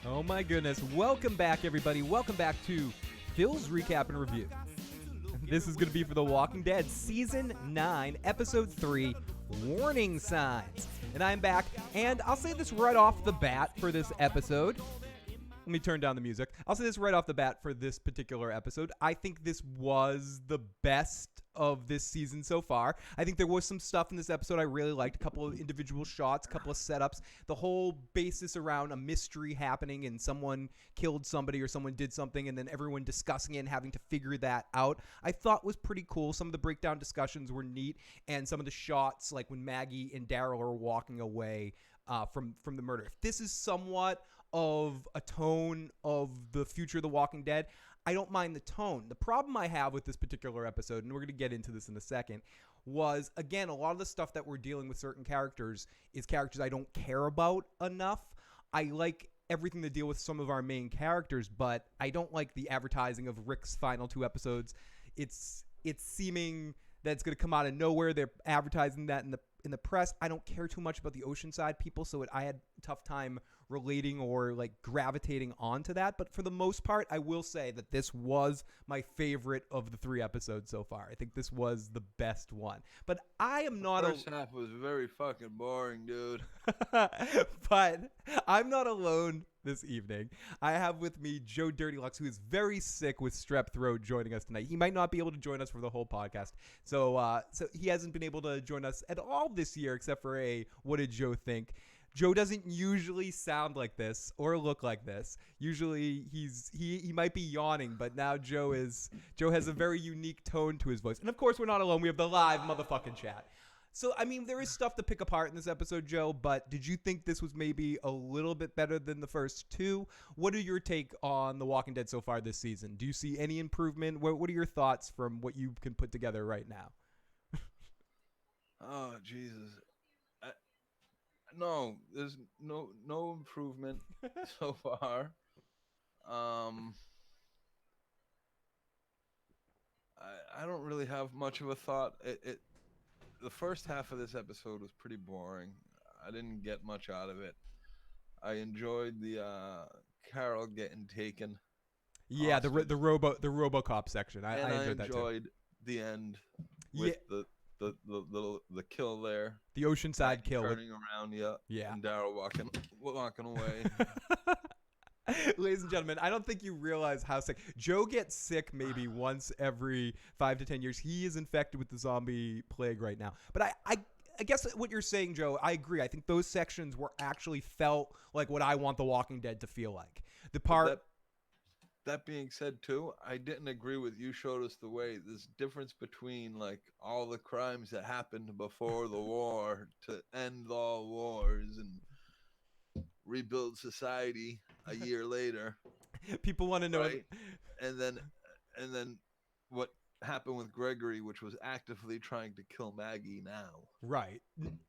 Oh my goodness. Welcome back, everybody. Welcome back to Phil's Recap and Review. This is going to be for The Walking Dead Season 9, Episode 3, Warning Signs. And I'm back, and I'll say this right off the bat for this episode. Let me turn down the music. I'll say this right off the bat for this particular episode. I think this was the best of this season so far. I think there was some stuff in this episode I really liked. A couple of individual shots, a couple of setups. The whole basis around a mystery happening and someone killed somebody or someone did something and then everyone discussing it and having to figure that out, I thought was pretty cool. Some of the breakdown discussions were neat, and some of the shots, like when Maggie and Daryl are walking away from the murder. If this is somewhat of a tone of the future of The Walking Dead, I don't mind the tone. The problem I have with this particular episode, and we're going to get into this in a second, was, again, a lot of the stuff that we're dealing with certain characters is characters I don't care about enough. I like everything to deal with some of our main characters, but I don't like the advertising of Rick's final 2 episodes. It's seeming that it's going to come out of nowhere. They're advertising that in the press. I don't care too much about the Oceanside people, so I had a tough time relating or like gravitating onto that. But for the most part, I will say that this was my favorite of the 3 episodes so far. I think this was the best one. But I am not. The first half was very fucking boring, dude. But I'm not alone this evening. I have with me Joe Dirtylockz, who is very sick with strep throat, joining us tonight. He might not be able to join us for the whole podcast, so he hasn't been able to join us at all this year, except for a "What did Joe think?" Joe doesn't usually sound like this or look like this. Usually he might be yawning, but now Joe has a very unique tone to his voice. And of course, we're not alone. We have the live motherfucking chat. So, I mean, there is stuff to pick apart in this episode, Joe, but did you think this was maybe a little bit better than the first 2? What are your take on The Walking Dead so far this season? Do you see any improvement? What are your thoughts from what you can put together right now? Oh, Jesus. No, there's no improvement so far. I don't really have much of a thought. The first half of this episode was pretty boring. I didn't get much out of it. I enjoyed the Carol getting taken. Yeah, the RoboCop section. I enjoyed that too. I enjoyed the end with the kill there. The Oceanside kill. Turning around, yeah. And Daryl walking away. Ladies and gentlemen, I don't think you realize how sick. Joe gets sick maybe once every 5 to 10 years. He is infected with the zombie plague right now. But I guess what you're saying, Joe, I agree. I think those sections were actually felt like what I want The Walking Dead to feel like. The part... That being said, too, I didn't agree with you showed us the way. There's difference between like all the crimes that happened before the war to end all wars and rebuild society a year later. People want to know, right? And then what happened with Gregory, which was actively trying to kill Maggie now. Right.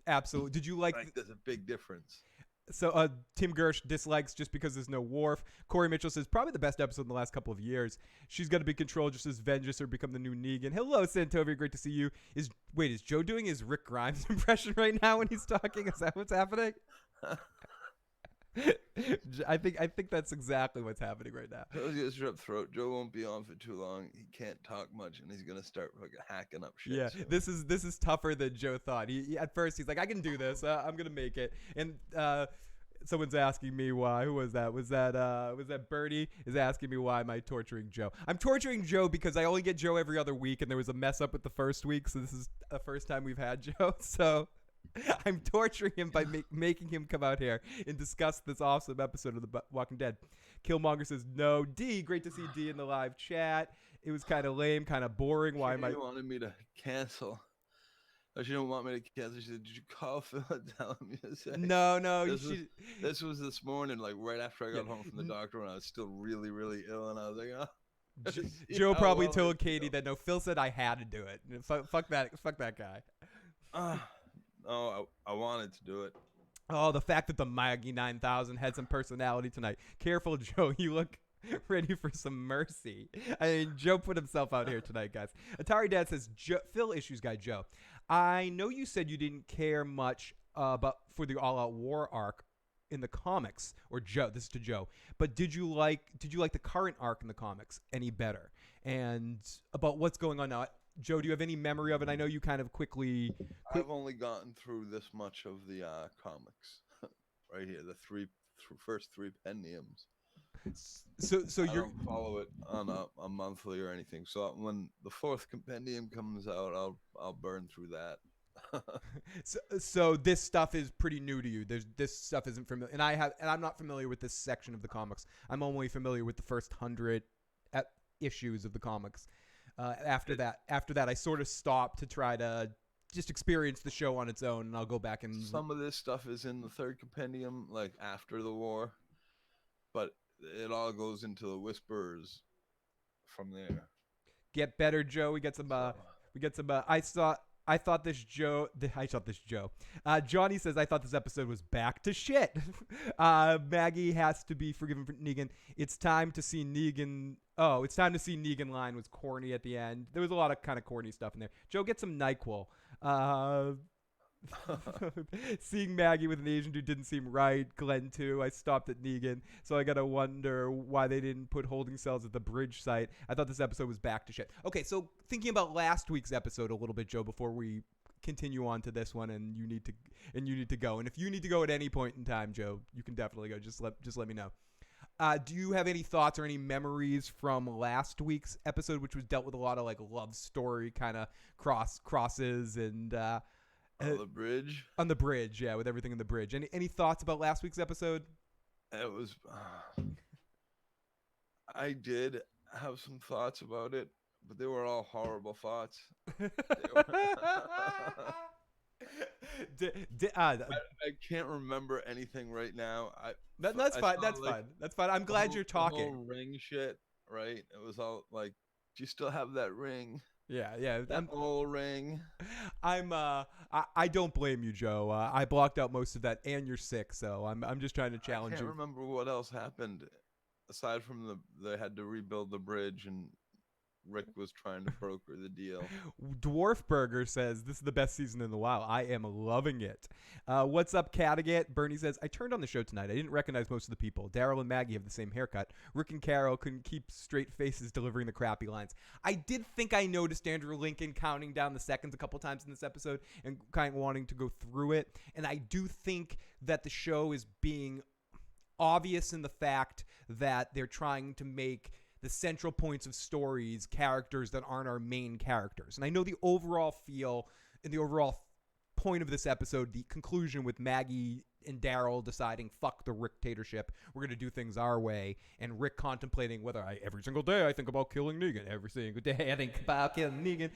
Absolutely. Did you like... I think there's a big difference. So Tim Gersh dislikes just because there's no Worf. Corey Mitchell says probably the best episode in the last couple of years. She's going to be controlled just as Vengeance or become the new Negan. Hello, Santovia. Great to see you. Is Joe doing his Rick Grimes impression right now when he's talking? Is that what's happening? I think that's exactly what's happening right now. Joe's got strep throat. Joe won't be on for too long. He can't talk much, and he's gonna start fucking hacking up shit. Yeah, so. this is tougher than Joe thought. He at first he's like, I can do this. I'm gonna make it. And someone's asking me why. Who was that? Was that Bertie is asking me why am I torturing Joe? I'm torturing Joe because I only get Joe every other week, and there was a mess up with the first week, so this is the first time we've had Joe. So I'm torturing him by making him come out here and discuss this awesome episode of The Walking Dead. Killmonger says, no. D, great to see D in the live chat. It was kind of lame, kind of boring. Why am I... She wanted me to cancel. Oh, she didn't want me to cancel. She said, did you call Phil and tell him you said? No. This was this morning, like right after I got home from the doctor when I was still really, really ill. And I was like, oh. Joe probably told Katie that, no, Phil said I had to do it. Fuck that guy. Oh, I wanted to do it. Oh, the fact that the Maggie 9000 had some personality tonight. Careful, Joe. You look ready for some mercy. I mean, Joe put himself out here tonight, guys. Atari Dad says, Phil Issues Guy Joe, I know you said you didn't care much for the All Out War arc in the comics, or Joe, this is to Joe, but did you like the current arc in the comics any better? And about what's going on now, Joe, do you have any memory of it? I know you kind of quickly. I've only gotten through this much of the comics right here, the first three pendiums. So I you're don't follow it on a monthly or anything. So when the fourth compendium comes out, I'll burn through that. so this stuff is pretty new to you. This stuff isn't familiar, and I'm not familiar with this section of the comics. I'm only familiar with the first 100 issues of the comics. After that, I sort of stopped to try to just experience the show on its own, and I'll go back and some of this stuff is in the third compendium, like after the war, but it all goes into the Whisperers from there. Get better, Joe. We get some. I thought this Joe. Johnny says, I thought this episode was back to shit. Maggie has to be forgiven for Negan. It's time to see Negan. Oh, it's time to see Negan line was corny at the end. There was a lot of kind of corny stuff in there. Joe, get some NyQuil. Seeing Maggie with an Asian dude didn't seem right. Glenn too. I stopped at Negan, so I gotta wonder why they didn't put holding cells at the bridge site. I thought this episode was back to shit. Okay, so thinking about last week's episode a little bit, Joe, before we continue on to this one, and you need to go. And if you need to go at any point in time, Joe, you can definitely go. Just let me know. Do you have any thoughts or any memories from last week's episode, which was dealt with a lot of like love story kind of crosses and. On the bridge? On the bridge, yeah, with everything in the bridge. Any thoughts about last week's episode? It was... I did have some thoughts about it, but they were all horrible thoughts. I can't remember anything right now. That's fine. That's fine. I'm glad you're talking. The whole ring shit, right? It was all like, do you still have that ring? Yeah. That whole ring. I don't blame you, Joe. I blocked out most of that, and you're sick, so I'm just trying to challenge you. I can't remember what else happened aside from they had to rebuild the bridge and Rick was trying to broker the deal. Dwarf Burger says, this is the best season in a while. I am loving it. What's up, Cattigat? Bernie says, I turned on the show tonight. I didn't recognize most of the people. Daryl and Maggie have the same haircut. Rick and Carol couldn't keep straight faces delivering the crappy lines. I did think I noticed Andrew Lincoln counting down the seconds a couple times in this episode and kind of wanting to go through it. And I do think that the show is being obvious in the fact that they're trying to make the central points of stories characters that aren't our main characters. And I know the overall feel and the overall point of this episode, the conclusion with Maggie and Daryl deciding, fuck the Rick-tatorship, we're going to do things our way, and Rick contemplating whether every single day I think about killing Negan. Every single day I think about killing Negan.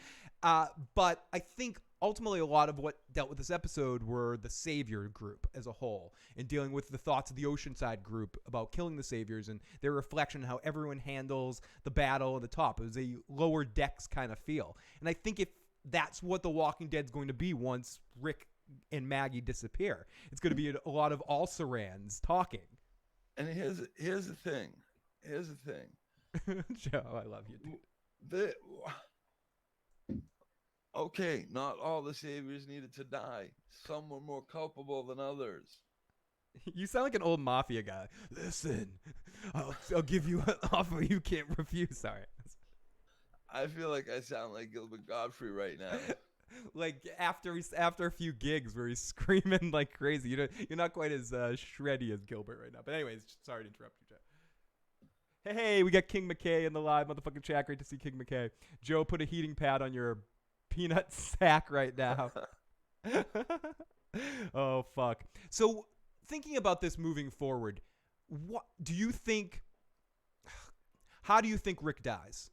But I think ultimately a lot of what dealt with this episode were the Savior group as a whole, and dealing with the thoughts of the Oceanside group about killing the Saviors and their reflection on how everyone handles the battle at the top. It was a lower decks kind of feel. And I think if that's what The Walking Dead's going to be once Rick and Maggie disappear, it's going to be a lot of also-rans talking. And here's the thing. Joe, I love you, dude. Okay, not all the Saviors needed to die. Some were more culpable than others. You sound like an old mafia guy. Listen, I'll give you an offer you can't refuse. Sorry. I feel like I sound like Gilbert Godfrey right now. Like after a few gigs where he's screaming like crazy. You're not quite as shreddy as Gilbert right now. But anyways, sorry to interrupt you, Joe. Hey, we got King McKay in the live motherfucking chat. Great to see King McKay. Joe, put a heating pad on your peanut sack right now. Oh, fuck. So thinking about this moving forward, what do you think? How do you think Rick dies?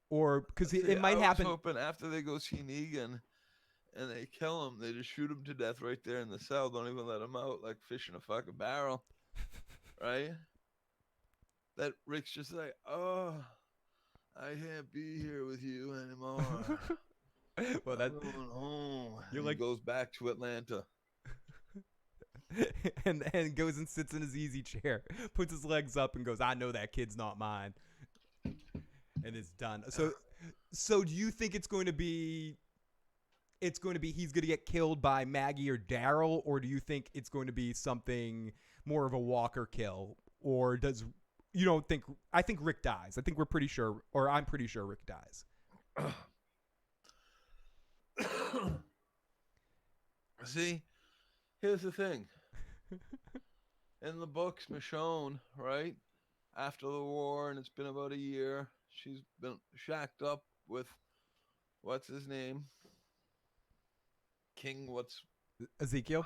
Or because it might happen. I was hoping after they go see Negan and they kill him, they just shoot him to death right there in the cell. Don't even let him out, like fish in a fucking barrel, right? That Rick's just like, oh, I can't be here with you anymore. Well, I'm going home. You're and like, he goes back to Atlanta. and goes and sits in his easy chair, puts his legs up, and goes, I know that kid's not mine. And it's done. So do you think it's going to be it's going to be he's going to get killed by Maggie or Daryl, or do you think it's going to be something more of a Walker kill, or does you don't think? I think Rick dies. I think we're pretty sure, or I'm pretty sure Rick dies. See, here's the thing. In the books, Michonne, right? After the war, and it's been about a year, she's been shacked up with what's his name? King, what's Ezekiel.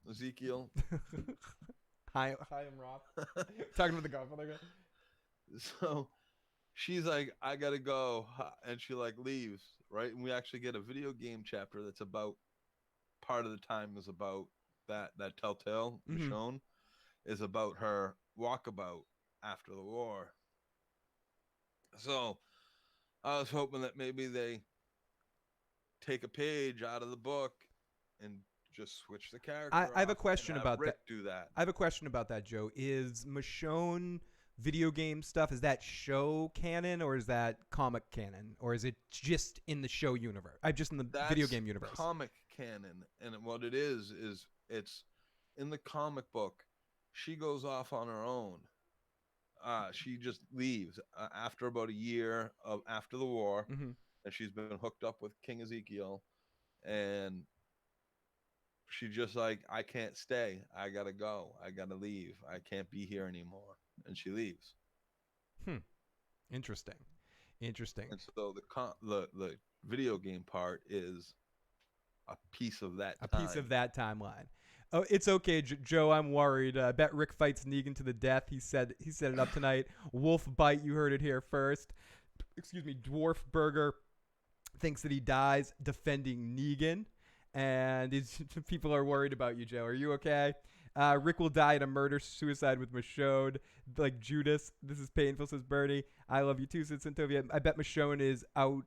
Ezekiel. Hi, I'm Rob. Talking to the Godfather guy. So she's like, I gotta go, and she like leaves, right? And we actually get a video game chapter that's about part of the time is about that Telltale Michonne is about her walkabout after the war. So I was hoping that maybe they take a page out of the book and just switch the character. I have a question about Rick that. Do that. I have a question about that, Joe. Is Michonne video game stuff, is that show canon or is that comic canon, or is it just in the show universe? I'm just in the video game universe. Comic canon, and what it is it's in the comic book. She goes off on her own. She just leaves after about a year of after the war, and she's been hooked up with King Ezekiel, and she just like, I can't stay. I gotta go. I gotta leave. I can't be here anymore. And she leaves. Interesting. And so the video game part is a piece of that. Piece of that timeline. Oh, it's okay, Joe. I'm worried. I bet Rick fights Negan to the death. He set it up tonight. Wolf bite. You heard it here first. Excuse me. Dwarf Burger thinks that he dies defending Negan. And people are worried about you, Joe. Are you okay? Rick will die in a murder-suicide with Michonne, like Judas. This is painful, says Bernie. I love you too, says Centovia. I bet Michonne is out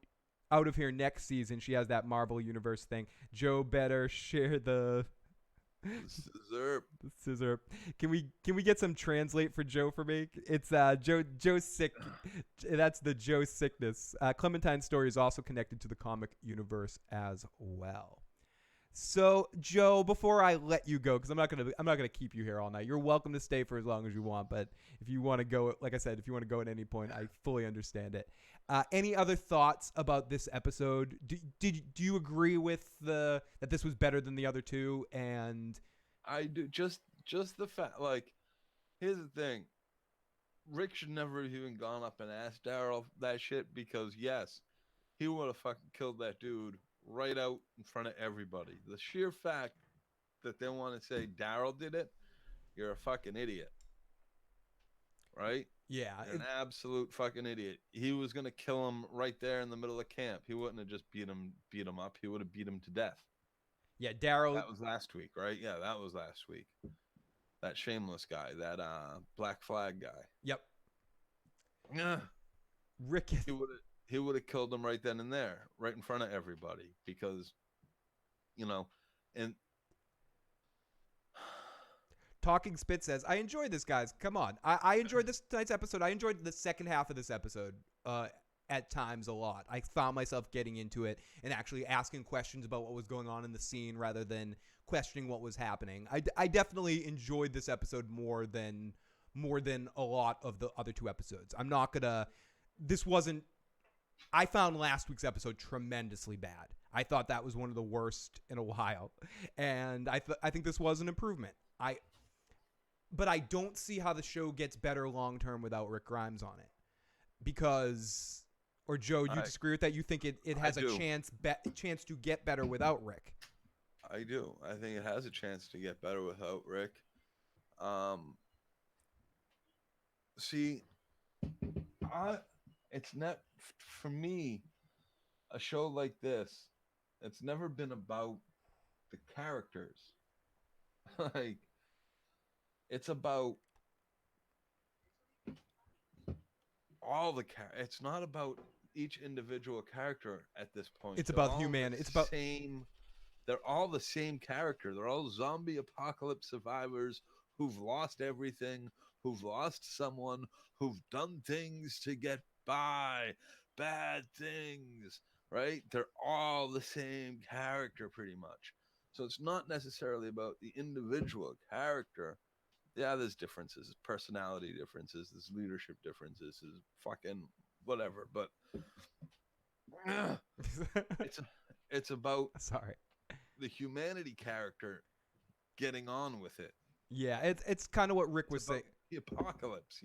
of here next season. She has that Marvel Universe thing. Joe better share the scissor. Can we get some translate for Joe for me? It's Joe's sick. That's the Joe sickness. Clementine's story is also connected to the comic universe as well. So, Joe, before I let you go, because I'm not gonna keep you here all night. You're welcome to stay for as long as you want, but if you want to go, like I said, if you want to go at any point, I fully understand it. Any other thoughts about this episode? Do you agree with that this was better than the other two? And I do. Just the fact, like, here's the thing. Rick should never have even gone up and asked Daryl that shit, because yes, he would have fucking killed that dude right out in front of everybody. The sheer fact that they want to say Daryl did it, you're a fucking idiot. Right? Yeah. You're an absolute fucking idiot. He was going to kill him right there in the middle of camp. He wouldn't have just beat him up. He would have beat him to death. Yeah, Daryl. That was last week, right? Yeah, that was last week. That shameless guy, that Black Flag guy. Yep. Yeah. Rick. He would have killed him right then and there, right in front of everybody, because, and Talking Spit says, I enjoyed this, guys. Come on. I enjoyed this tonight's episode. I enjoyed the second half of this episode at times a lot. I found myself getting into it and actually asking questions about what was going on in the scene rather than questioning what was happening. I definitely enjoyed this episode more than a lot of the other two episodes. I'm not going to – this wasn't – I found last week's episode tremendously bad. I thought that was one of the worst in a while. And I think this was an improvement. But I don't see how the show gets better long-term without Rick Grimes on it. Because, or Joe, you disagree with that? You think it has a chance to get better without Rick? I do. I think it has a chance to get better without Rick. It's not, for me, a show like this, it's never been about the characters. Like, it's about all the characters. It's not about each individual character at this point. It's about humanity. It's about same. They're all the same character. They're all zombie apocalypse survivors who've lost everything, who've lost someone, who've done things to get by, bad things. right? They're all the same character pretty much. So it's not necessarily about the individual character. Yeah, there's differences, there's personality differences, there's leadership differences, there's fucking whatever. But it's it's about Sorry. the humanity character getting on with it. Yeah, it's kind of what Rick was It's about saying. the apocalypse,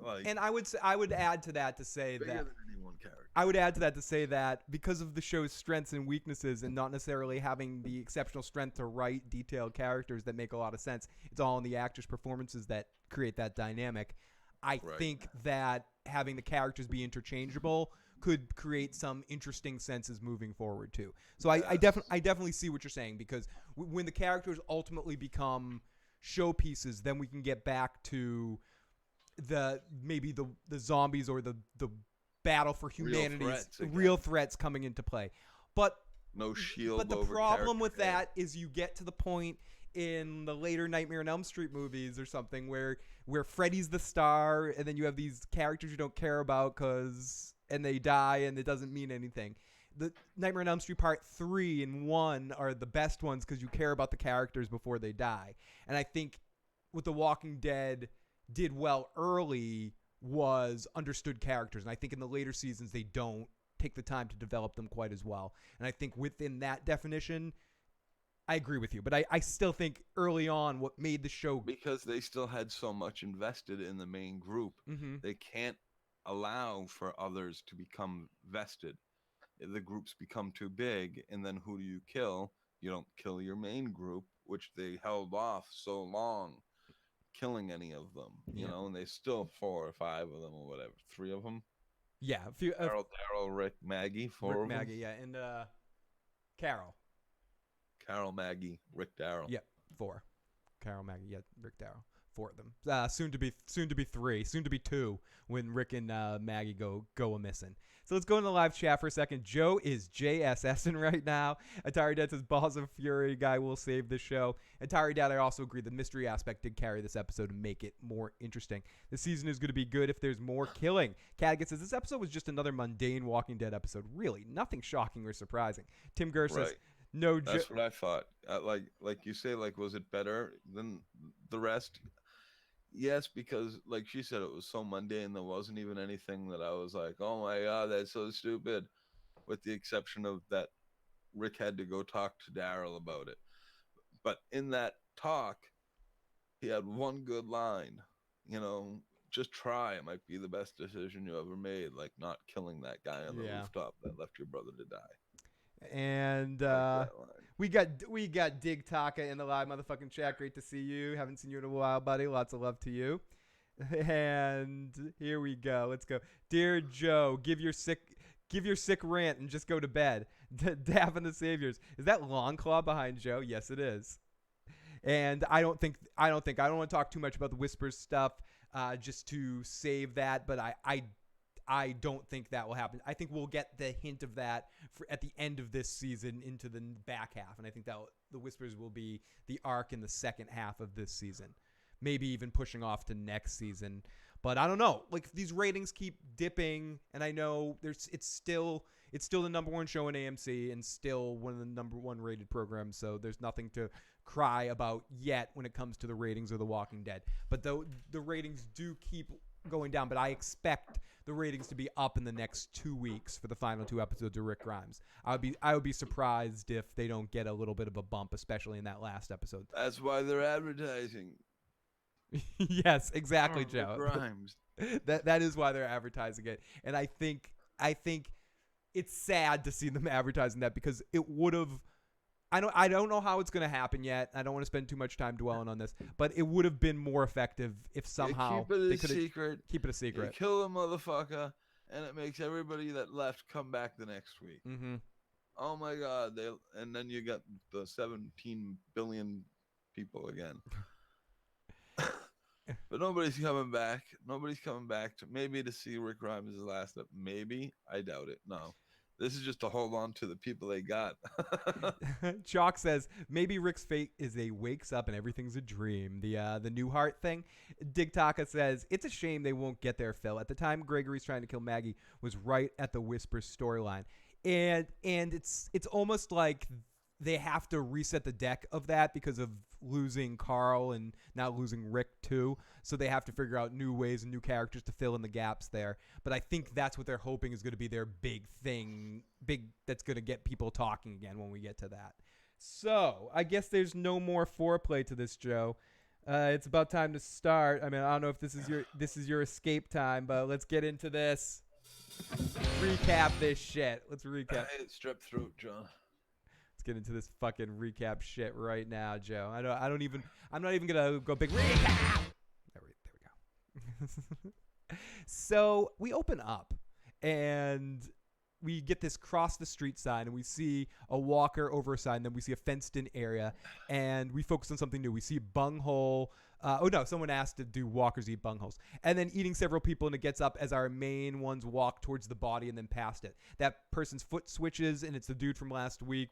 like And I would add to that to say bigger that than any one character. I would add to that to say that because of the show's strengths and weaknesses and not necessarily having the exceptional strength to write detailed characters that make a lot of sense, it's all in the actors' performances that create that dynamic. I Right. think that having the characters be interchangeable could create some interesting senses moving forward too. So I Yes. definitely see what you're saying, because when the characters ultimately become showpieces, then we can get back to maybe the zombies or the battle for humanity, real threats coming into play. But No shield. but the over problem character with head. that is you get to the point in the later Nightmare on Elm Street movies or something where Freddy's the star, and then you have these characters you don't care about and they die and it doesn't mean anything. The Nightmare on Elm Street Part 3 and 1 are the best ones because you care about the characters before they die. And I think what The Walking Dead did well early was understood characters. And I think in the later seasons, they don't take the time to develop them quite as well. And I think within that definition, I agree with you. But I still think early on what made the show... Because they still had so much invested in the main group, they can't allow for others to become vested. The groups become too big, and then who do you kill? You don't kill your main group, which they held off so long killing any of them, you know, and they still 4 or 5 of them or whatever, 3 of them. Yeah, a few. Daryl, Rick, Maggie, 4 Rick, of them. Maggie, yeah, and Carol. Carol, Maggie, Rick, Daryl. Yep, 4. Carol, Maggie, yeah, Rick, Daryl. 4 of them. Soon to be 3. Soon to be 2 when Rick and Maggie go a missing. So let's go in the live chat for a second. Joe is JSSing right now. Atari Dad says, Balls of Fury guy will save the show. Atari Dad, I also agree the mystery aspect did carry this episode and make it more interesting. The season is going to be good if there's more killing. Cadget says, this episode was just another mundane Walking Dead episode. Really, nothing shocking or surprising. Tim Gersh says, no. That's what I thought. Like you say, like, was it better than the rest? Yes, because like she said, it was so mundane. There wasn't even anything that I was like, oh my God, that's so stupid. With the exception of that Rick had to go talk to Daryl about it. But in that talk, he had one good line, just try. It might be the best decision you ever made, like not killing that guy on the rooftop that left your brother to die. And we got Dig Taka in the live motherfucking chat. Great to see you. Haven't seen you in a while, buddy. Lots of love to you. And here we go. Let's go. Dear Joe, give your sick rant and just go to bed. Dav and the Saviors. Is that Long Claw behind Joe? Yes, it is. And I don't want to talk too much about the Whispers stuff, just to save that. But I don't think that will happen. I think we'll get the hint of that at the end of this season into the back half. And I think that the Whispers will be the arc in the second half of this season. Maybe even pushing off to next season. But I don't know. Like, these ratings keep dipping. And I know it's still the number 1 show in AMC and still one of the number 1 rated programs. So there's nothing to cry about yet when it comes to the ratings of The Walking Dead. But the ratings do keep going down, but I expect the ratings to be up in the next 2 weeks for the final 2 episodes of Rick Grimes. I would be surprised if they don't get a little bit of a bump, especially in that last episode. That's why they're advertising. Yes, exactly, Joe. Rick Grimes. That is why they're advertising it, and I think it's sad to see them advertising that, because it would have. I don't know how it's going to happen yet. I don't want to spend too much time dwelling on this, but it would have been more effective if somehow they could keep it a secret. You kill a motherfucker, and it makes everybody that left come back the next week. Mm-hmm. Oh my God! And then you got the 17 billion people again. But nobody's coming back. Nobody's coming back to see Rick Grimes' last up. Maybe. I doubt it. No. This is just to hold on to the people they got. Chalk says, maybe Rick's fate is a wakes up and everything's a dream. The Newhart thing. Dig Taka says, it's a shame they won't get there, Phil. At the time Gregory's trying to kill Maggie was right at the Whisper storyline. and it's almost like they have to reset the deck of that because of losing Carl and now losing Rick too. So they have to figure out new ways and new characters to fill in the gaps there. But I think that's what they're hoping is going to be their big thing, that's going to get people talking again when we get to that. So I guess there's no more foreplay to this, Joe. It's about time to start. I mean, I don't know if this is your escape time, but let's get into this. Recap this shit. Let's recap. I hate strep throat, John. Let's get into this fucking recap shit right now, Joe. I'm not even gonna go big recap. There we go. So we open up and we get this cross the street sign, and we see a walker over a sign. Then we see a fenced in area, and we focus on something new. We see a bunghole. Someone asked to do walkers eat bungholes. And then eating several people, and it gets up as our main ones walk towards the body and then past it. That person's foot switches, and it's the dude from last week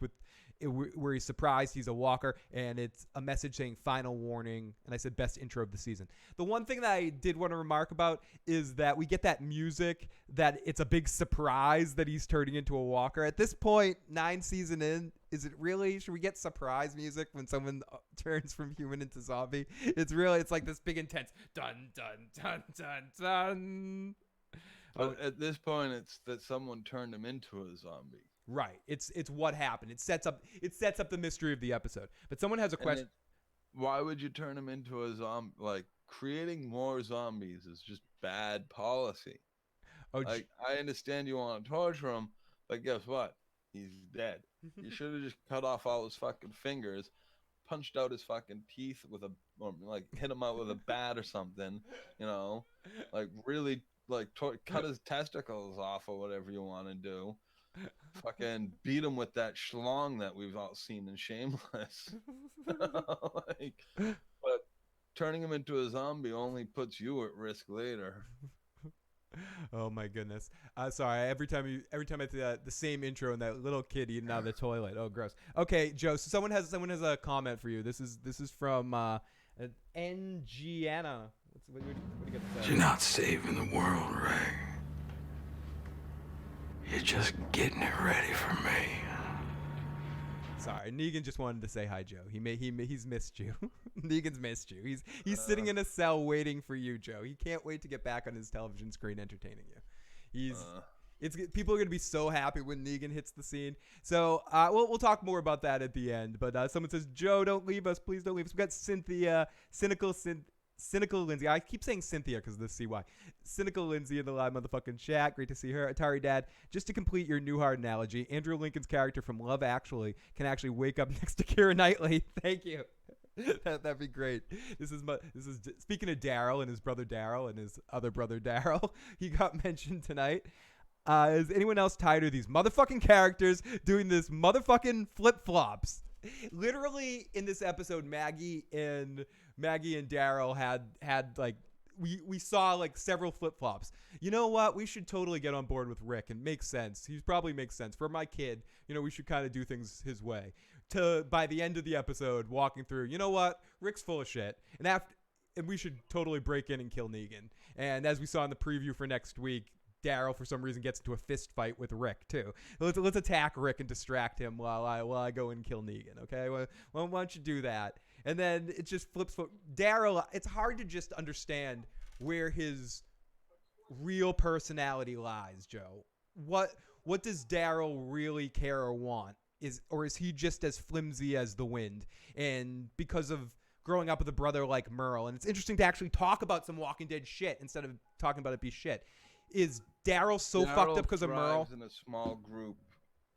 where he's surprised he's a walker, and it's a message saying final warning, and I said best intro of the season. The one thing that I did want to remark about is that we get that music, that it's a big surprise that he's turning into a walker. At this point, 9 seasons in, is it really? Should we get surprise music when someone turns from human into zombie? It's like this big intense dun dun dun dun dun. But at this point, it's that someone turned him into a zombie. Right. It's what happened. It sets up the mystery of the episode. But someone has a question. Why would you turn him into a zombie? Like, creating more zombies is just bad policy. I understand you want to torture him, but guess what? He's dead. You should have just cut off all his fucking fingers, punched out his fucking teeth or hit him out with a bat or something, like really cut his testicles off or whatever you want to do. Fucking beat him with that schlong that we've all seen in Shameless. But turning him into a zombie only puts you at risk later. Oh my goodness. Sorry. Every time I see the same intro and that little kid eating out of the toilet. Oh, gross. Okay, Joe. So someone has a comment for you. This is from Ngiana. What do you get to say? You're not saving the world, Ray. You're just getting it ready for me. Sorry, Negan just wanted to say hi, Joe. He's missed you. Negan's missed you. He's sitting in a cell waiting for you, Joe. He can't wait to get back on his television screen entertaining you. People are gonna be so happy when Negan hits the scene. So we'll talk more about that at the end. But someone says, Joe, don't leave us, please don't leave us. We got Cynthia, Cynical Lindsay. I keep saying Cynthia because of the CY. Cynical Lindsay in the live motherfucking chat. Great to see her. Atari Dad, just to complete your Newhart analogy, Andrew Lincoln's character from Love Actually can actually wake up next to Keira Knightley. Thank you. That'd be great. This is speaking of Daryl and his brother Daryl and his other brother Daryl. He got mentioned tonight. Is anyone else tired of these motherfucking characters doing this motherfucking flip-flops? Literally in this episode, Maggie and Daryl had like we saw like several flip-flops. You know what? We should totally get on board with Rick, and makes sense. He probably makes sense for my kid. We should kind of do things his way. By the end of the episode, walking through, you know what? Rick's full of shit, and we should totally break in and kill Negan. And as we saw in the preview for next week, Daryl for some reason gets into a fist fight with Rick too. Let's attack Rick and distract him while I go and kill Negan. Okay, well, why don't you do that? And then it just flips. Daryl, it's hard to just understand where his real personality lies, Joe. What does Daryl really care or want? Is he just as flimsy as the wind? And because of growing up with a brother like Merle, and it's interesting to actually talk about some Walking Dead shit instead of talking about it be shit. Is Daryl fucked up because of Merle? In a small group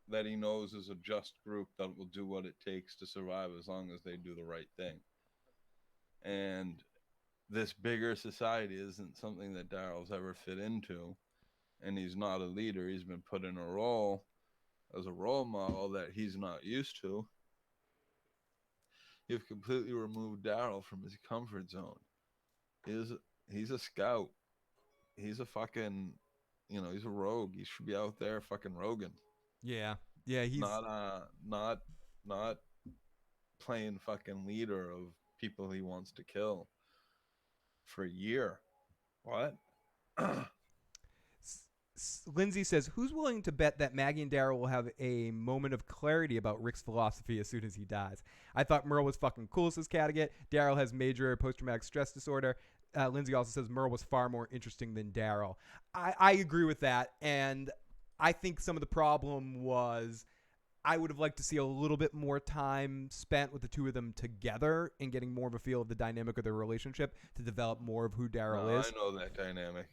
that he knows is a just group that will do what it takes to survive as long as they do the right thing. And this bigger society isn't something that Daryl's ever fit into, and he's not a leader. He's been put in a role as a role model that he's not used to. You've completely removed Daryl from his comfort zone. He's a scout. He's a fucking, he's a rogue. He should be out there fucking roguing. Yeah, he's not playing fucking leader of people he wants to kill for a year. What? Lindsay says, who's willing to bet that Maggie and Daryl will have a moment of clarity about Rick's philosophy as soon as he dies? I thought Merle was fucking cool as his catagate. Daryl has major post-traumatic stress disorder. Lindsay also says Merle was far more interesting than Daryl. I agree with that, and I think some of the problem was I would have liked to see a little bit more time spent with the two of them together and getting more of a feel of the dynamic of their relationship to develop more of who Daryl is. I know that dynamic.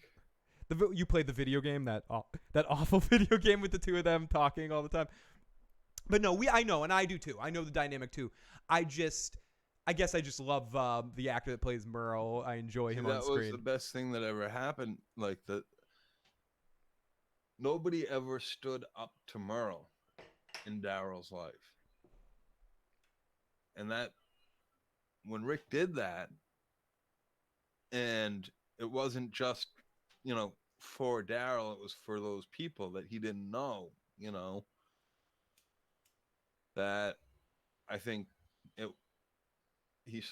You played the video game, that awful video game with the two of them talking all the time. But no, I know, and I do too. I know the dynamic too. I guess I just love the actor that plays Merle. I enjoy him on screen. That was the best thing that ever happened. Like nobody ever stood up to Merle in Daryl's life. And that when Rick did that, and it wasn't just, for Daryl, it was for those people that he didn't know, that I think he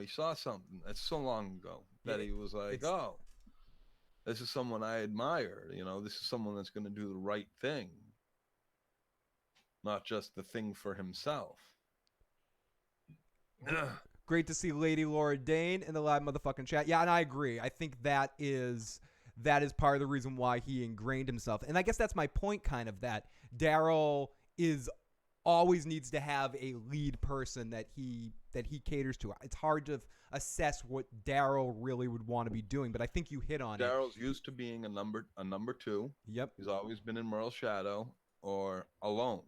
saw something that's so long ago that he was like, oh, this is someone I admire. This is someone that's going to do the right thing, not just the thing for himself. Great to see Lady Laura Dane in the live motherfucking chat. Yeah, and I agree. I think that is part of the reason why he ingrained himself. And I guess that's my point, kind of, that Daryl always needs to have a lead person that he caters to. It's hard to assess what Daryl really would want to be doing, but I think you hit on it. Daryl's used to being a number two. Yep. He's always been in Merle's shadow or alone.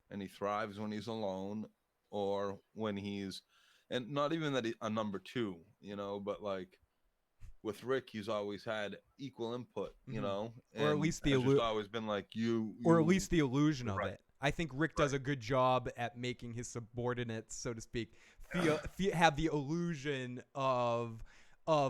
And he thrives when he's alone or when he's, and not even that a number two, but like with Rick, he's always had equal input, and or at least the just always been like or at least the illusion of it. I think Rick does a good job at making his subordinates, so to speak, have the illusion of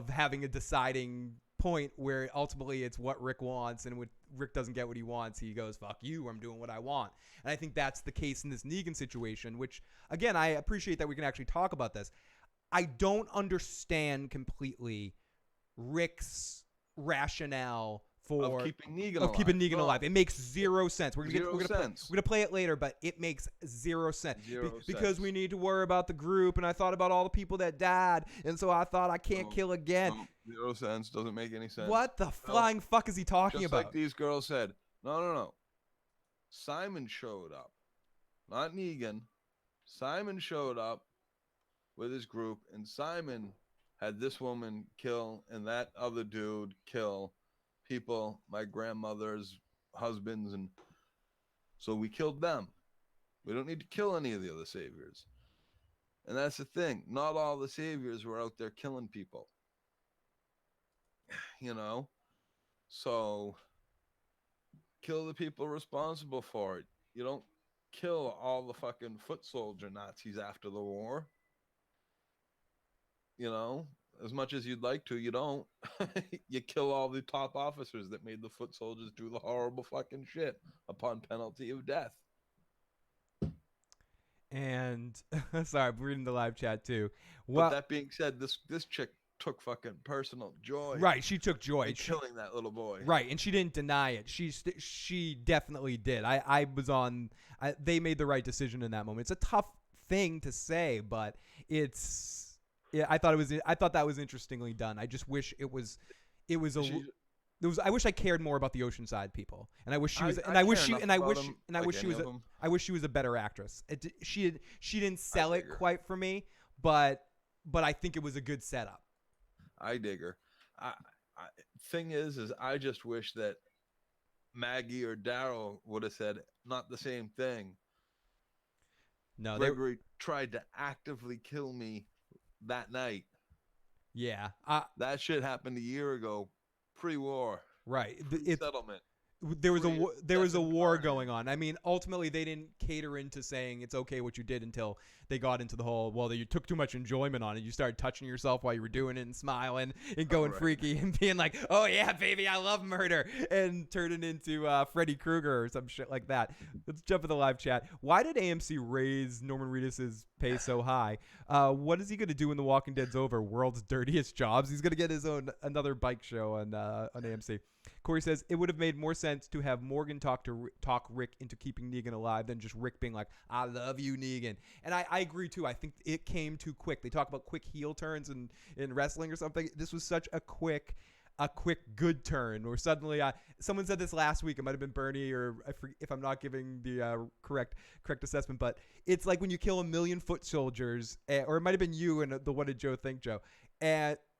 having a deciding point where ultimately it's what Rick wants, and when Rick doesn't get what he wants, he goes, fuck you, I'm doing what I want. And I think that's the case in this Negan situation, which, again, I appreciate that we can actually talk about this. I don't understand completely Rick's rationale for keeping Negan alive. It makes zero sense. We're gonna play it later, but it makes zero sense. Because we need to worry about the group, and I thought about all the people that died, and so I thought I can't kill again. Zero sense. Doesn't make any sense. What the flying fuck is he talking about? Like these girls said, no. Simon showed up, not Negan. Simon showed up with his group, and Simon had this woman kill and that other dude kill people, my grandmother's husbands, and so we killed them. We don't need to kill any of the other saviors. And that's the thing. Not all the saviors were out there killing people. So kill the people responsible for it. You don't kill all the fucking foot soldier Nazis after the war. As much as you'd like to, you don't. You kill all the top officers that made the foot soldiers do the horrible fucking shit upon penalty of death. And sorry, I'm reading the live chat too. Well, but that being said, this chick took fucking personal joy. Right, she took joy in killing that little boy. Right, and she didn't deny it. She definitely did. I was on. They made the right decision in that moment. It's a tough thing to say, but it's. Yeah, I thought that was interestingly done. I just wish it was I wish I cared more about the Oceanside people, and I wish she was, I wish she was a better actress. She didn't sell it quite for me, but I think it was a good setup. I dig her. Thing is I just wish that Maggie or Daryl would have said not the same thing. No, Gregory tried to actively kill me that night. Yeah, that shit happened a year ago, pre-war. Right, settlement. there was a war Carnage. going on. I mean, ultimately they didn't cater into saying it's okay what you did until they got into the whole, well, you took too much enjoyment on it. You started touching yourself while you were doing it and smiling and going freaky and being like, oh yeah, baby, I love murder, and turning into Freddy Krueger or some shit like that. Let's jump in the live chat. Why did AMC raise Norman Reedus' pay so high? What is he going to do when The Walking Dead's over? World's dirtiest jobs? He's going to get his own another bike show on AMC. Corey says it would have made more sense to have Morgan talk Rick into keeping Negan alive than just Rick being like, I love you, Negan. And I agree too. I think it came too quick. They talk about quick heel turns in wrestling or something. This was such a quick good turn where suddenly someone said this last week. It might have been Bernie, or if I'm not giving the correct assessment, but it's like when you kill 1 million foot soldiers, or it might have been you and the What Did Joe Think, Joe,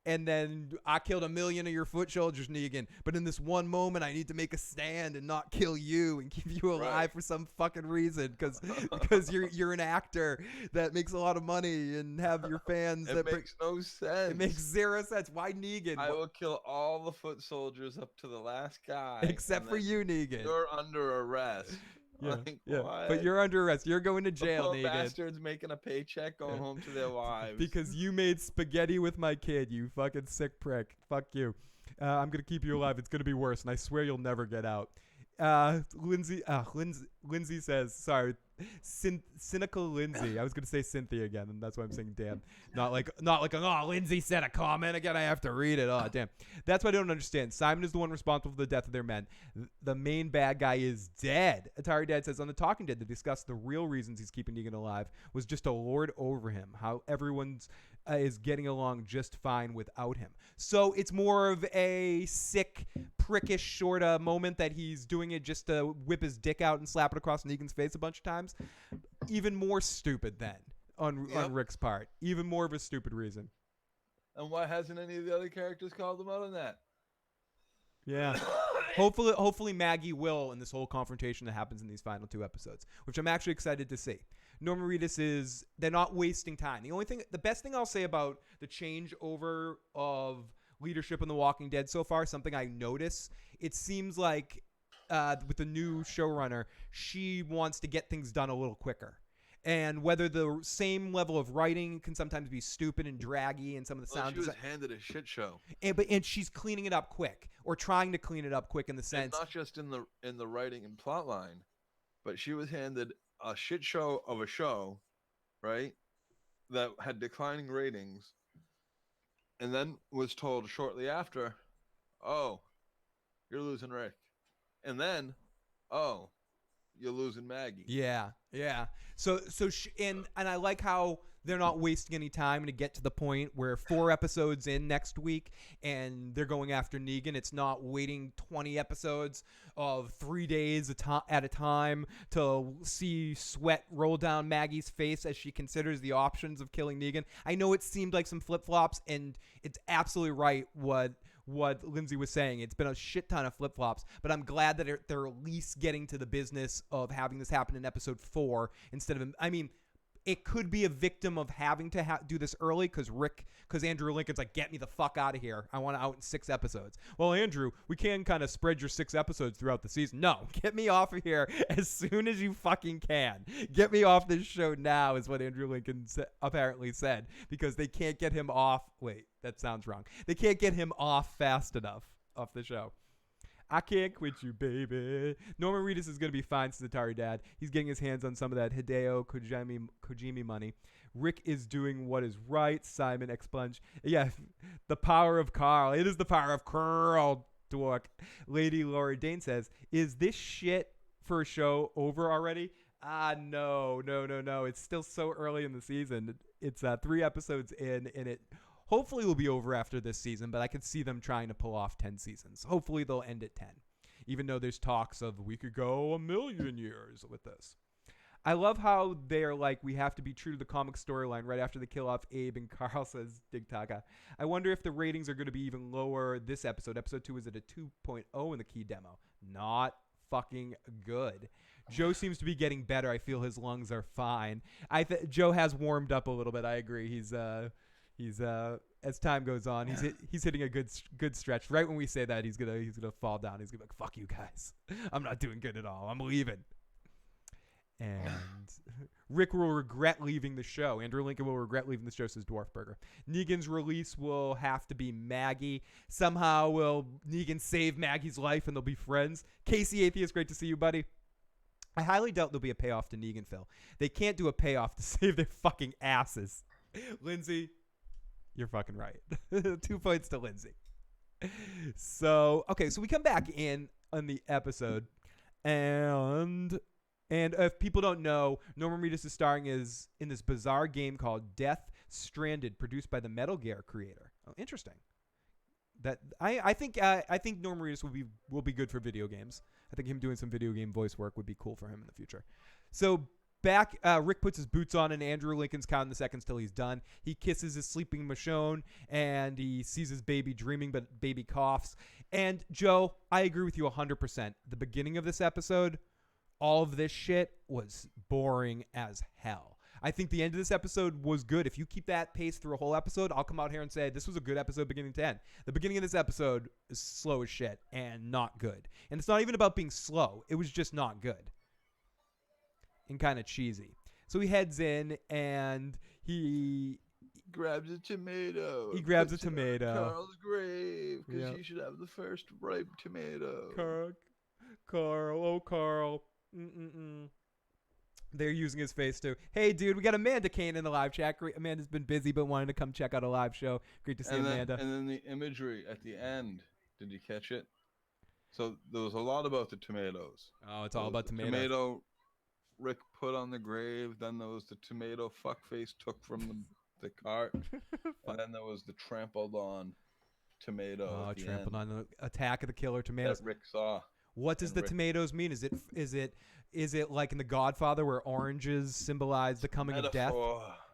and then I killed 1 million of your foot soldiers, Negan. But in this one moment, I need to make a stand and not kill you and keep you alive for some fucking reason, because you're an actor that makes a lot of money and have your fans. It makes no sense. It makes zero sense. Why Negan? I will kill all the foot soldiers up to the last guy, except for you, Negan. You're under arrest. Yeah, like, yeah. what? But you're under arrest. You're going to jail, the Negan. bastards making a paycheck, going home to their wives. Because you made spaghetti with my kid, you fucking sick prick. Fuck you. I'm going to keep you alive. It's going to be worse, and I swear you'll never get out. Lindsay says, sorry, cynical Lindsay. I was going to say Cynthia again, and that's why I'm saying damn. Not like, oh, Lindsay said a comment again. I have to read it. Oh, damn. That's what I don't understand. Simon is the one responsible for the death of their men. The main bad guy is dead. Atari Dad says, on The Talking Dead, to discuss the real reasons he's keeping Negan alive was just to lord over him. How everyone's is getting along just fine without him. So it's more of a sick, prickish sort of moment that he's doing it just to whip his dick out and slap it across Negan's face a bunch of times. Even more stupid then on Rick's part. Even more of a stupid reason. And why hasn't any of the other characters called him out on that? Yeah. Hopefully Maggie will in this whole confrontation that happens in these final 2 episodes, which I'm actually excited to see. Norman Reedus they're not wasting time. The best thing I'll say about the changeover of leadership in The Walking Dead so far, something I notice, it seems like with the new showrunner, she wants to get things done a little quicker. And whether the same level of writing can sometimes be stupid and draggy, and some of the sound she was handed a shit show, and she's cleaning it up quick, or trying to clean it up quick in the sense, and not just in the writing and plot line, but she was handed a shit show of a show, right, that had declining ratings, and then was told shortly after, oh, you're losing Rick, and then, oh, you're losing Maggie. Yeah. So and I like how they're not wasting any time to get to the point where 4 episodes in next week and they're going after Negan. It's not waiting 20 episodes of 3 days at a time to see sweat roll down Maggie's face as she considers the options of killing Negan. I know it seemed like some flip-flops, and it's absolutely right what Lindsay was saying. It's been a shit ton of flip-flops, but I'm glad that they're at least getting to the business of having this happen in episode 4 instead of, I mean, it could be a victim of having to do this early because Andrew Lincoln's like, get me the fuck out of here. I want it out in 6 episodes. Well, Andrew, we can kind of spread your 6 episodes throughout the season. No, get me off of here as soon as you fucking can. Get me off this show now is what Andrew Lincoln apparently said, because they can't get him off. Wait, that sounds wrong. They can't get him off fast enough off the show. I can't quit you, baby. Norman Reedus is going to be fine, says Atari Dad. He's getting his hands on some of that Hideo Kojima money. Rick is doing what is right. Simon Expunge. Yeah, the power of Carl. It is the power of Carl, dork. Lady Laura Dane says, is this shit for a show over already? No. It's still so early in the season. It's 3 episodes in, and it hopefully will be over after this season, but I could see them trying to pull off 10 seasons. Hopefully they'll end at 10, even though there's talks of we could go 1,000,000 years with this. I love how they're like, we have to be true to the comic storyline right after they kill off Abe and Carl, says Dig Taka. I wonder if the ratings are going to be even lower this episode. Episode 2 is at a 2.0 in the key demo. Not fucking good. Joe seems to be getting better. I feel his lungs are fine. Joe has warmed up a little bit. I agree. He's as time goes on. He's hitting a good stretch. Right when we say that, he's gonna fall down. He's gonna be like, "Fuck you guys, I'm not doing good at all. I'm leaving." And Rick will regret leaving the show. Andrew Lincoln will regret leaving the show, says Dwarfburger. Negan's release will have to be Maggie. Somehow will Negan save Maggie's life and they'll be friends. Casey Atheist, great to see you, buddy. I highly doubt there'll be a payoff to Negan, Phil. They can't do a payoff to save their fucking asses. Lindsay, you're fucking right. 2 points to Lindsay. So we come back in on the episode, and if people don't know, Norman Reedus is starring in this bizarre game called Death Stranded, produced by the Metal Gear creator. Oh, interesting. That I think Norman Reedus will be good for video games. I think him doing some video game voice work would be cool for him in the future. So back, Rick puts his boots on, and Andrew Lincoln's counting the seconds till he's done. He kisses his sleeping Michonne, and he sees his baby dreaming, but baby coughs. And Joe, I agree with you 100%. The beginning of this episode, all of this shit was boring as hell. I think the end of this episode was good. If you keep that pace through a whole episode, I'll come out here and say this was a good episode beginning to end. The beginning of this episode is slow as shit and not good. And it's not even about being slow. It was just not good and kind of cheesy. So he heads in and he grabs a tomato. He grabs a puts it on tomato. Carl's grave, because Yep. he should have the first ripe tomato. Carl. They're using his face too. Hey, dude, we got Amanda Kane in the live chat. Great. Amanda's been busy, but wanted to come check out a live show. Great to see Amanda. And then the imagery at the end. Did you catch it? So there was a lot about the tomatoes. Oh, it's all about the tomatoes. Tomato Rick put on the grave. Then there was the tomato fuckface took from the cart. And then there was the trampled on tomato. Oh, at the trampled end on the attack of the killer tomatoes. that Rick saw. What does the tomatoes mean? Is it like in The Godfather where oranges symbolize the coming of death?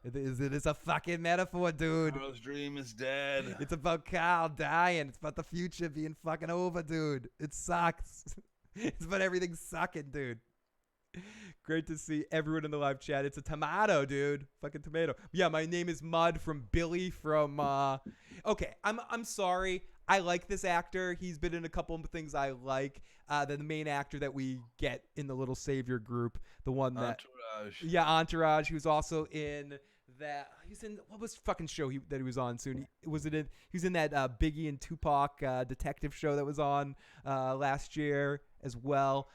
It's a fucking metaphor, dude. Carl's dream is dead. It's about Carl dying. It's about the future being fucking over, dude. It sucks. It's about everything sucking, dude. Great to see everyone in the live chat. It's a tomato, dude. Fucking tomato. Yeah, my name is Mud from Billy from Okay, I'm sorry. I like this actor. He's been in a couple of things I like. The main actor that we get in the Little Savior group, the one that Entourage. Yeah, Entourage. He was also in that. He's in what was fucking show that he was on soon? He was in that Biggie and Tupac detective show that was on last year as well.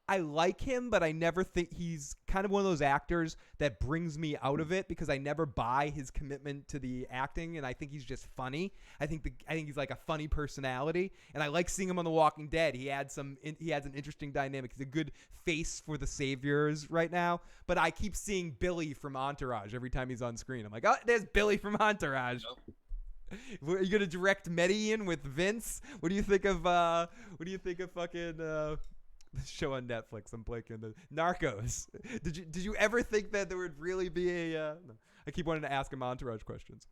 I like him, but I never think he's kind of one of those actors that brings me out of it because I never buy his commitment to the acting, and I think he's just funny. I think he's like a funny personality, and I like seeing him on The Walking Dead. He adds an interesting dynamic. He's a good face for the saviors right now, but I keep seeing Billy from Entourage every time he's on screen. I'm like, oh, there's Billy from Entourage. Nope. Are you gonna direct Medellin with Vince? What do you think of fucking? This show on Netflix, I'm blanking the Narcos. Did you ever think that there would really be a? No. I keep wanting to ask him Entourage questions.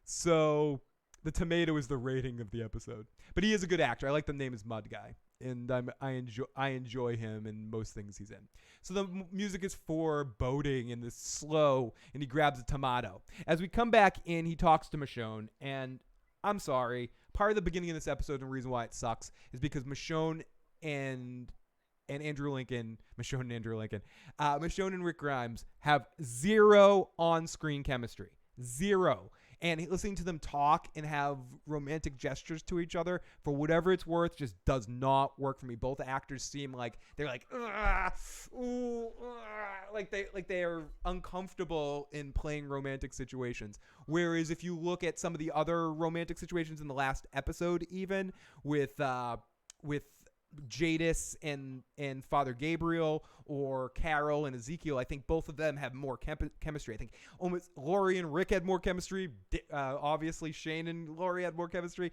So the tomato is the rating of the episode, but he is a good actor. I like the name is Mud Guy, and I enjoy him in most things he's in. So the music is foreboding and this slow, and he grabs a tomato. As we come back in, he talks to Michonne, and I'm sorry. Part of the beginning of this episode and the reason why it sucks is because Michonne and Andrew Lincoln, Michonne and Rick Grimes have zero on-screen chemistry. Zero. And listening to them talk and have romantic gestures to each other, for whatever it's worth, just does not work for me. Both actors seem like they're like, like they are uncomfortable in playing romantic situations. Whereas if you look at some of the other romantic situations in the last episode, even with Jadis and Father Gabriel, or Carol and Ezekiel, I think both of them have more chemistry. I think almost Laurie and Rick had more chemistry. Obviously, Shane and Laurie had more chemistry,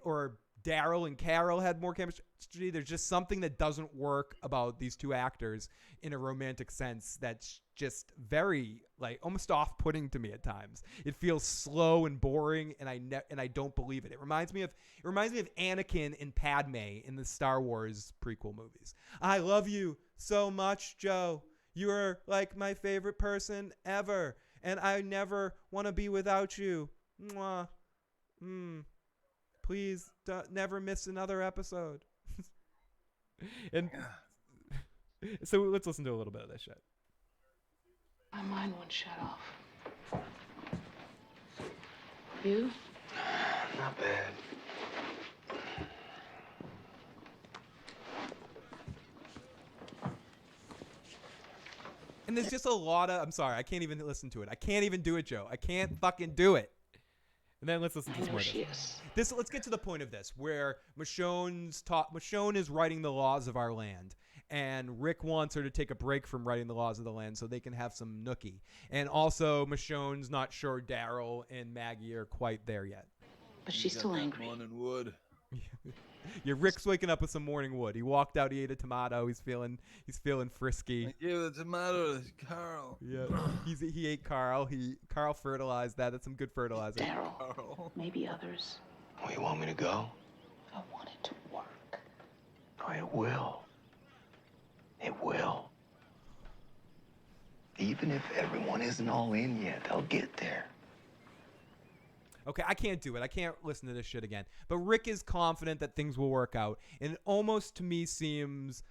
or Daryl and Carol had more chemistry. There's just something that doesn't work about these two actors in a romantic sense that's just very, like, almost off-putting to me at times. It feels slow and boring, and I don't believe it. It reminds me of Anakin and Padme in the Star Wars prequel movies. I love you so much, Joe. You are like my favorite person ever, and I never want to be without you. Mwah. Please never miss another episode. And so let's listen to a little bit of this shit. My mind won't shut off. You? Not bad. And there's just a lot of, I'm sorry, I can't even listen to it. I can't even do it, Joe. I can't fucking do it. And then let's listen to I some know more. she is. Let's get to the point of this, where Michonne is writing the laws of our land, and Rick wants her to take a break from writing the laws of the land so they can have some nookie. And also, Michonne's not sure Daryl and Maggie are quite there yet. But she's still angry. Morning wood. Yeah, Rick's waking up with some morning wood. He walked out. He ate a tomato. He's feeling frisky. I gave the tomato to Carl. Yeah, he ate Carl. Carl fertilized that. That's some good fertilizer. Daryl, Carl. maybe others. Oh, you want me to go? I want it to work. Oh, it will. It will. Even if everyone isn't all in yet, they'll get there. Okay, I can't do it. I can't listen to this shit again. But Rick is confident that things will work out. And it almost to me seems,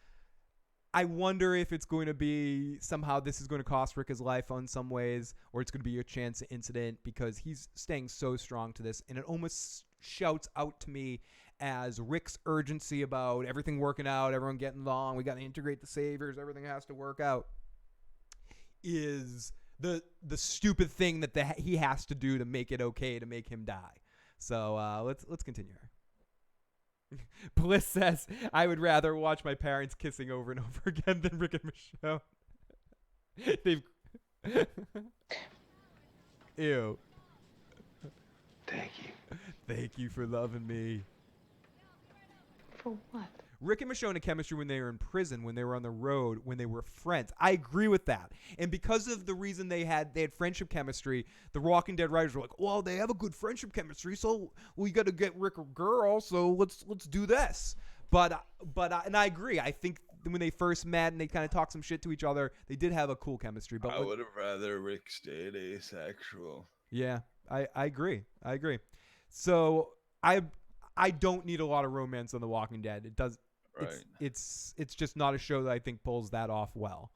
I wonder if it's going to be somehow this is going to cost Rick his life on some ways, or it's going to be a chance incident, because he's staying so strong to this. And it almost shouts out to me as Rick's urgency about everything working out, everyone getting along, we got to integrate the saviors, everything has to work out, is the stupid thing that he has to do to make it okay to make him die. So let's continue here. Bliss says, I would rather watch my parents kissing over and over again than Rick and Michonne. They've Ew. Thank you. Thank you for loving me. For what? Rick and Michonne had chemistry when they were in prison, when they were on the road, when they were friends. I agree with that. And because of the reason they had friendship chemistry, the Walking Dead writers were like, well, they have a good friendship chemistry, so we got to get Rick a girl, so let's do this. But I agree. I think when they first met and they kind of talked some shit to each other, they did have a cool chemistry. But I would have rather Rick stayed asexual. Yeah, I agree. So I don't need a lot of romance on The Walking Dead. It does. Right. It's just not a show that I think pulls that off well.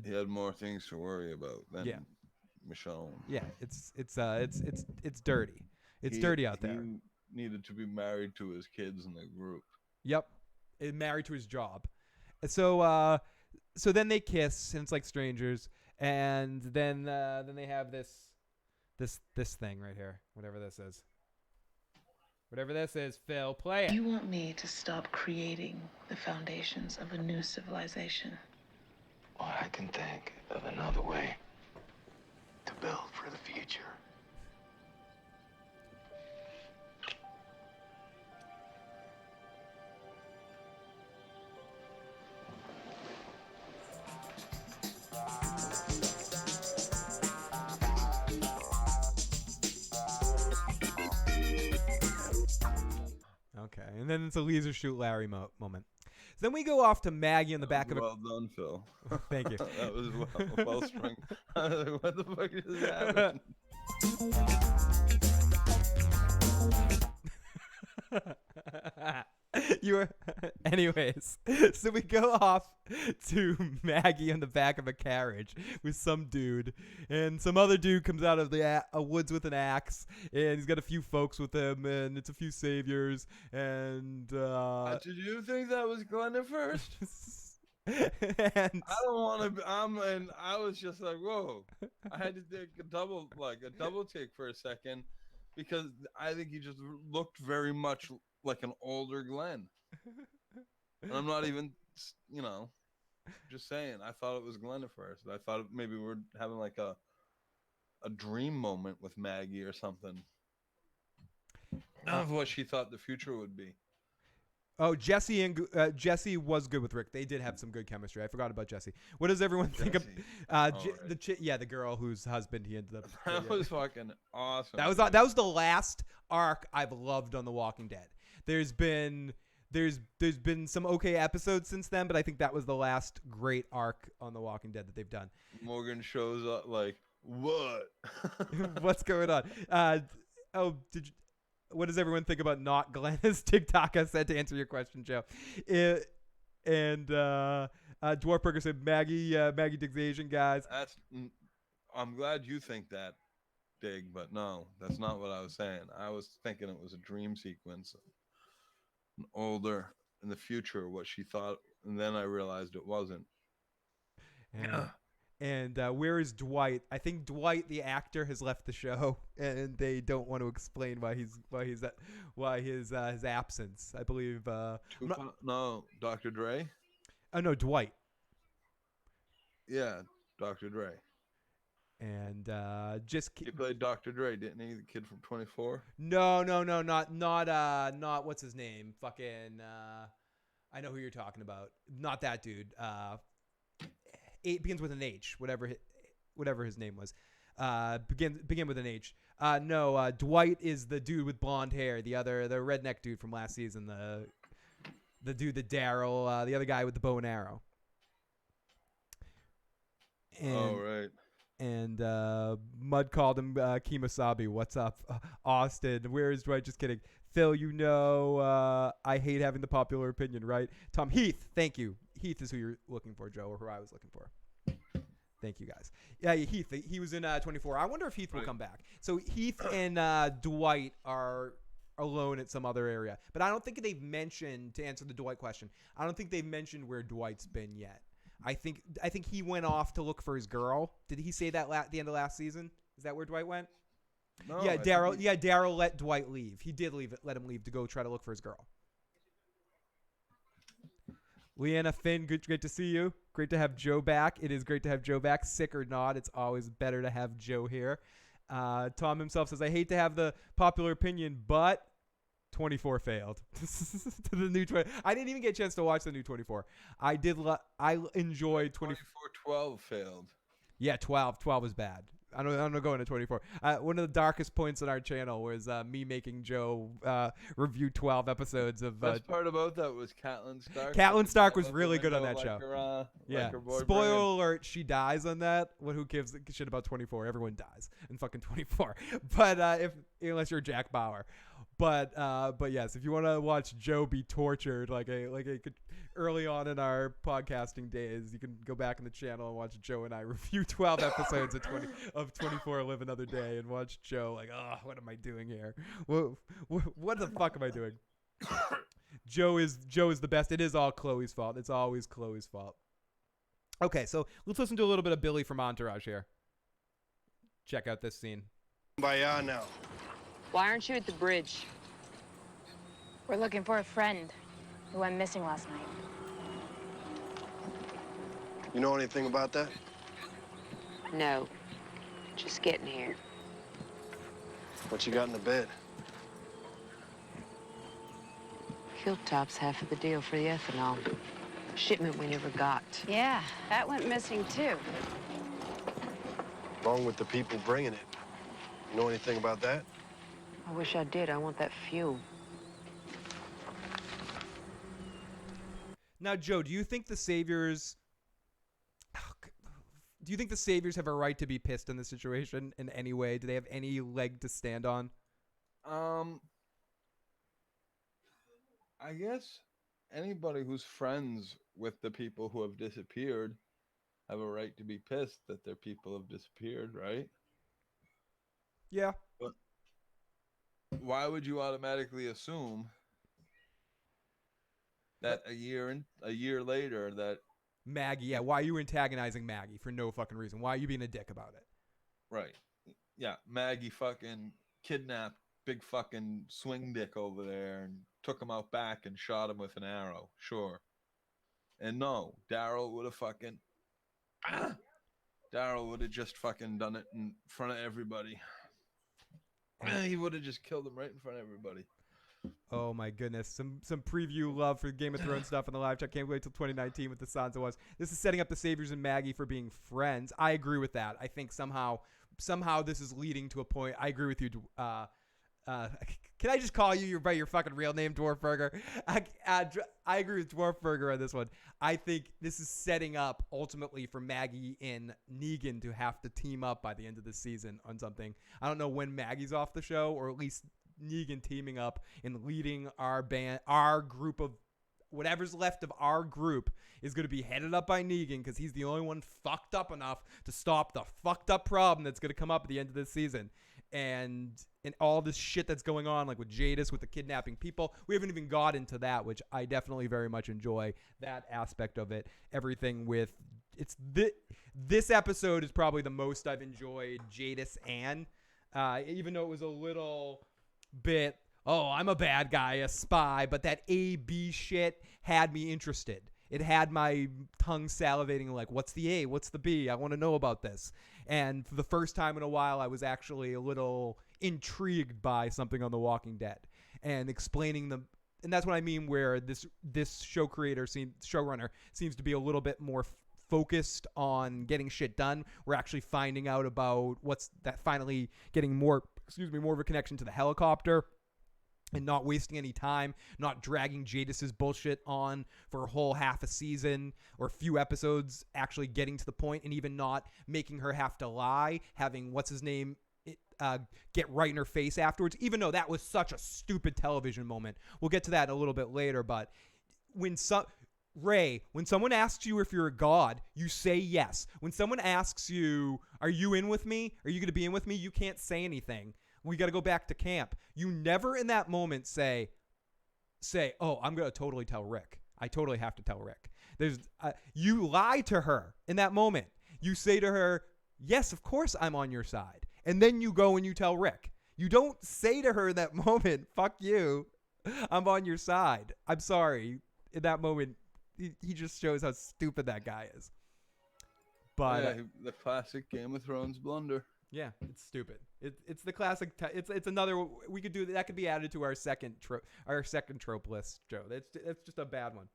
He had more things to worry about than Michonne. Yeah, it's dirty. It's dirty out there. He needed to be married to his kids in the group. Yep, and married to his job. So then they kiss and it's like strangers, and then they have this thing right here, whatever this is. Whatever this is, Phil, play it. You want me to stop creating the foundations of a new civilization. Well, I can think of another way to build for the future. Okay, and then it's a laser shoot Larry moment. So then we go off to Maggie in the back of a... Well done, Phil. Thank you. That was well strung. What the fuck just happened? Anyways, so we go off to Maggie in the back of a carriage with some dude, and some other dude comes out of the woods with an axe, and he's got a few folks with him, and it's a few saviors, and Did you think that was Glenn at first? and I don't want to. And I was just like, whoa! I had to take a double take for a second, because I think he just looked very much like an older Glenn. And I'm not even, just saying. I thought it was Glenn at first. I thought maybe we're having like a dream moment with Maggie or something of what she thought the future would be. Oh, Jesse was good with Rick. They did have some good chemistry. I forgot about Jesse. What does everyone think of the girl whose husband he ended up? That was fucking awesome. That was the last arc I've loved on The Walking Dead. There's been some okay episodes since then, but I think that was the last great arc on The Walking Dead that they've done. Morgan shows up like, what? What's going on? Oh, what does everyone think about not Glenna's TikTok? I said to answer your question, Joe. Dwarfburger said Maggie digs Asian guys. I'm glad you think that, Dig, but no, that's not what I was saying. I was thinking it was a dream sequence, older in the future, what she thought, and then I realized it wasn't. And where is Dwight? I think Dwight, the actor, has left the show, and they don't want to explain why his absence. I believe. No, Dr. Dre. Oh no, Dwight. Yeah, Dr. Dre. And he played Dr. Dre, didn't he? The kid from 24. No, not what's his name? Fucking. I know who you're talking about. Not that dude. It begins with an H. Whatever his name was. Begin with an H. No, Dwight is the dude with blonde hair. The redneck dude from last season. The dude that Daryl. The other guy with the bow and arrow. Right. And Mud called him Kemosabe. What's up, Austin? Where is Dwight? Just kidding. Phil, I hate having the popular opinion, right? Tom Heath, thank you. Heath is who you're looking for, Joe, or who I was looking for. Thank you, guys. Yeah, Heath. He was in 24. I wonder if Heath will come back. So Heath and Dwight are alone at some other area. But I don't think they've mentioned, to answer the Dwight question, I don't think they've mentioned where Dwight's been yet. I think he went off to look for his girl. Did he say that at the end of last season? Is that where Dwight went? No. Yeah, Daryl. Yeah, Daryl let Dwight leave. He did let him leave to go try to look for his girl. Leanna Finn, great to see you. Great to have Joe back. It is great to have Joe back. Sick or not, it's always better to have Joe here. Tom himself says, I hate to have the popular opinion, but 24 failed. To the new 20. I didn't even get a chance to watch the new 24. I enjoyed 24. 12 failed. Yeah, 12 was bad. I'm not going to 24. One of the darkest points on our channel was me making Joe review 12 episodes of. Best part about that was Catelyn Stark. Catelyn Stark was really good on that like show. Like her boy Spoiler Bran. alert: she dies on that. Who gives a shit about 24? Everyone dies in fucking 24. But unless you're Jack Bauer. But yes, if you want to watch Joe be tortured like early on in our podcasting days, you can go back in the channel and watch Joe and I review 12 episodes of 24 Live Another Day and watch Joe like, oh, what am I doing here? What the fuck am I doing? Joe is the best. It is all Chloe's fault. It's always Chloe's fault. Okay, so let's listen to a little bit of Billy from Entourage here. Check out this scene. Kumbaya now. Why aren't you at the bridge? We're looking for a friend who went missing last night. You know anything about that? No. Just getting here. What you got in the bed? Hilltop's half of the deal for the ethanol. Shipment we never got. Yeah, that went missing too. Wrong with the people bringing it. You know anything about that? I wish I did. I want that fuel. Now, Joe, do you think the Saviors have a right to be pissed in this situation in any way? Do they have any leg to stand on? I guess anybody who's friends with the people who have disappeared have a right to be pissed that their people have disappeared, right? Yeah. But why would you automatically assume that a year later that Maggie, yeah, why are you antagonizing Maggie for no fucking reason? Why are you being a dick about it? Right. Yeah, Maggie fucking kidnapped big fucking swing dick over there and took him out back and shot him with an arrow. Sure. And no, Daryl would have fucking Daryl would have just fucking done it in front of everybody. He would have just killed him right in front of everybody. Oh my goodness. Some preview love for Game of Thrones stuff in the live chat. Can't wait till 2019 with the Sansa was. This is setting up the Saviors and Maggie for being friends. I agree with that. I think somehow this is leading to a point. I agree with you, Can I just call you by your fucking real name, Dwarf Burger? I agree with Dwarf Burger on this one. I think this is setting up ultimately for Maggie and Negan to have to team up by the end of the season on something. I don't know when Maggie's off the show, or at least Negan teaming up and leading our group of whatever's left of our group is going to be headed up by Negan, because he's the only one fucked up enough to stop the fucked up problem that's going to come up at the end of this season. And all this shit that's going on, like with Jadis, with the kidnapping people. We haven't even got into that, which I definitely very much enjoy that aspect of it. Everything with this episode is probably the most I've enjoyed Jadis and even though it was a little bit, oh, I'm a bad guy, a spy, but that A-B shit had me interested. It had my tongue salivating like, what's the A? What's the B? I want to know about this. And for the first time in a while, I was actually a little intrigued by something on The Walking Dead and explaining them. And that's what I mean, where this showrunner seems to be a little bit more focused on getting shit done. We're actually finding out about what's that, finally getting more of a connection to the helicopter. And not wasting any time, not dragging Jadis's bullshit on for a whole half a season or a few episodes, actually getting to the point, and even not making her have to lie, having what's-his-name get right in her face afterwards, even though that was such a stupid television moment. We'll get to that a little bit later, but when someone asks you if you're a god, you say yes. When someone asks you, are you in with me? Are you going to be in with me? You can't say anything. We got to go back to camp. You never in that moment say, oh, I'm going to totally tell Rick. I totally have to tell Rick. You lie to her in that moment. You say to her, yes, of course I'm on your side. And then you go and you tell Rick. You don't say to her in that moment, fuck you, I'm on your side. I'm sorry. In that moment, he just shows how stupid that guy is. But yeah, the classic Game of Thrones blunder. Yeah, it's stupid. It's the classic. It's another. We could do that. Could be added to our second trope list, Joe. That's just a bad one.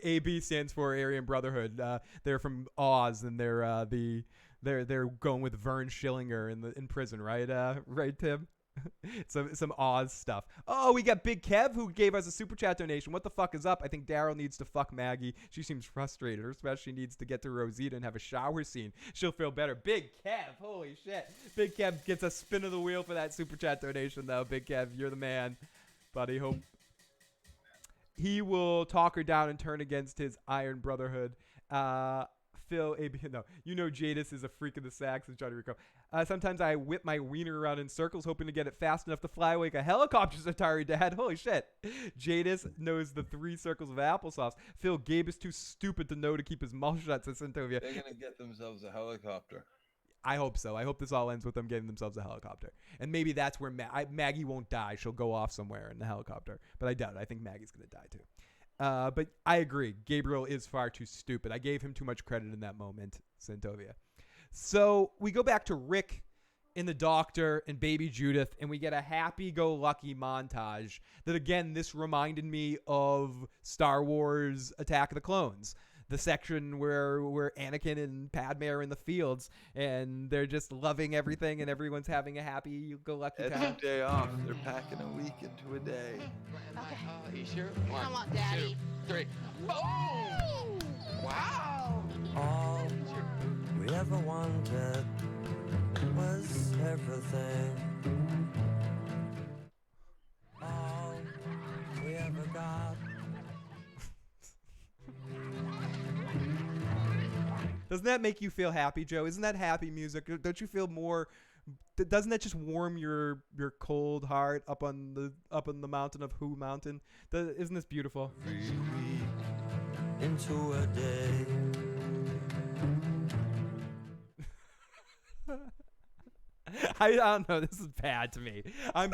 AB stands for Aryan Brotherhood. They're from Oz, and they're going with Vern Schillinger in prison, right? Right, Tim. some Oz stuff. Oh, we got Big Kev who gave us a super chat donation. What the fuck is up? I think Daryl needs to fuck Maggie. She seems frustrated, or especially needs to get to Rosita and have a shower scene. She'll feel better. Big Kev, holy shit. Big Kev gets a spin of the wheel for that super chat donation, though. Big Kev, you're the man, buddy. Hope he will talk her down and turn against his Iron Brotherhood. Phil, no, you know Jadis is a freak of the sack, says Johnny Rico. Sometimes I whip my wiener around in circles, hoping to get it fast enough to fly away like a helicopter, Atari Dad. Holy shit. Jadis knows the 3 circles of applesauce. Phil, Gabe is too stupid to know to keep his mouth shut, says Centovia. They're going to get themselves a helicopter. I hope so. I hope this all ends with them getting themselves a helicopter. And maybe that's where Maggie won't die. She'll go off somewhere in the helicopter. But I doubt it. I think Maggie's going to die too. But I agree. Gabriel is far too stupid. I gave him too much credit in that moment, Centovia. So we go back to Rick and the doctor and baby Judith, and we get a happy-go-lucky montage that, again, this reminded me of Star Wars Attack of the Clones. The section where Anakin and Padme are in the fields, and they're just loving everything, and everyone's having a happy-go-lucky time. It's a day off. They're packing a week into a day. Okay. You sure? Come on, Daddy. 2, 3. Oh! Wow! All we ever wanted was everything. All we ever got. Doesn't that make you feel happy, Joe? Isn't that happy music? Don't you feel more? Doesn't that just warm your cold heart up on the mountain of Who Mountain? Isn't this beautiful? Every week into a day. I don't know. This is bad to me. I'm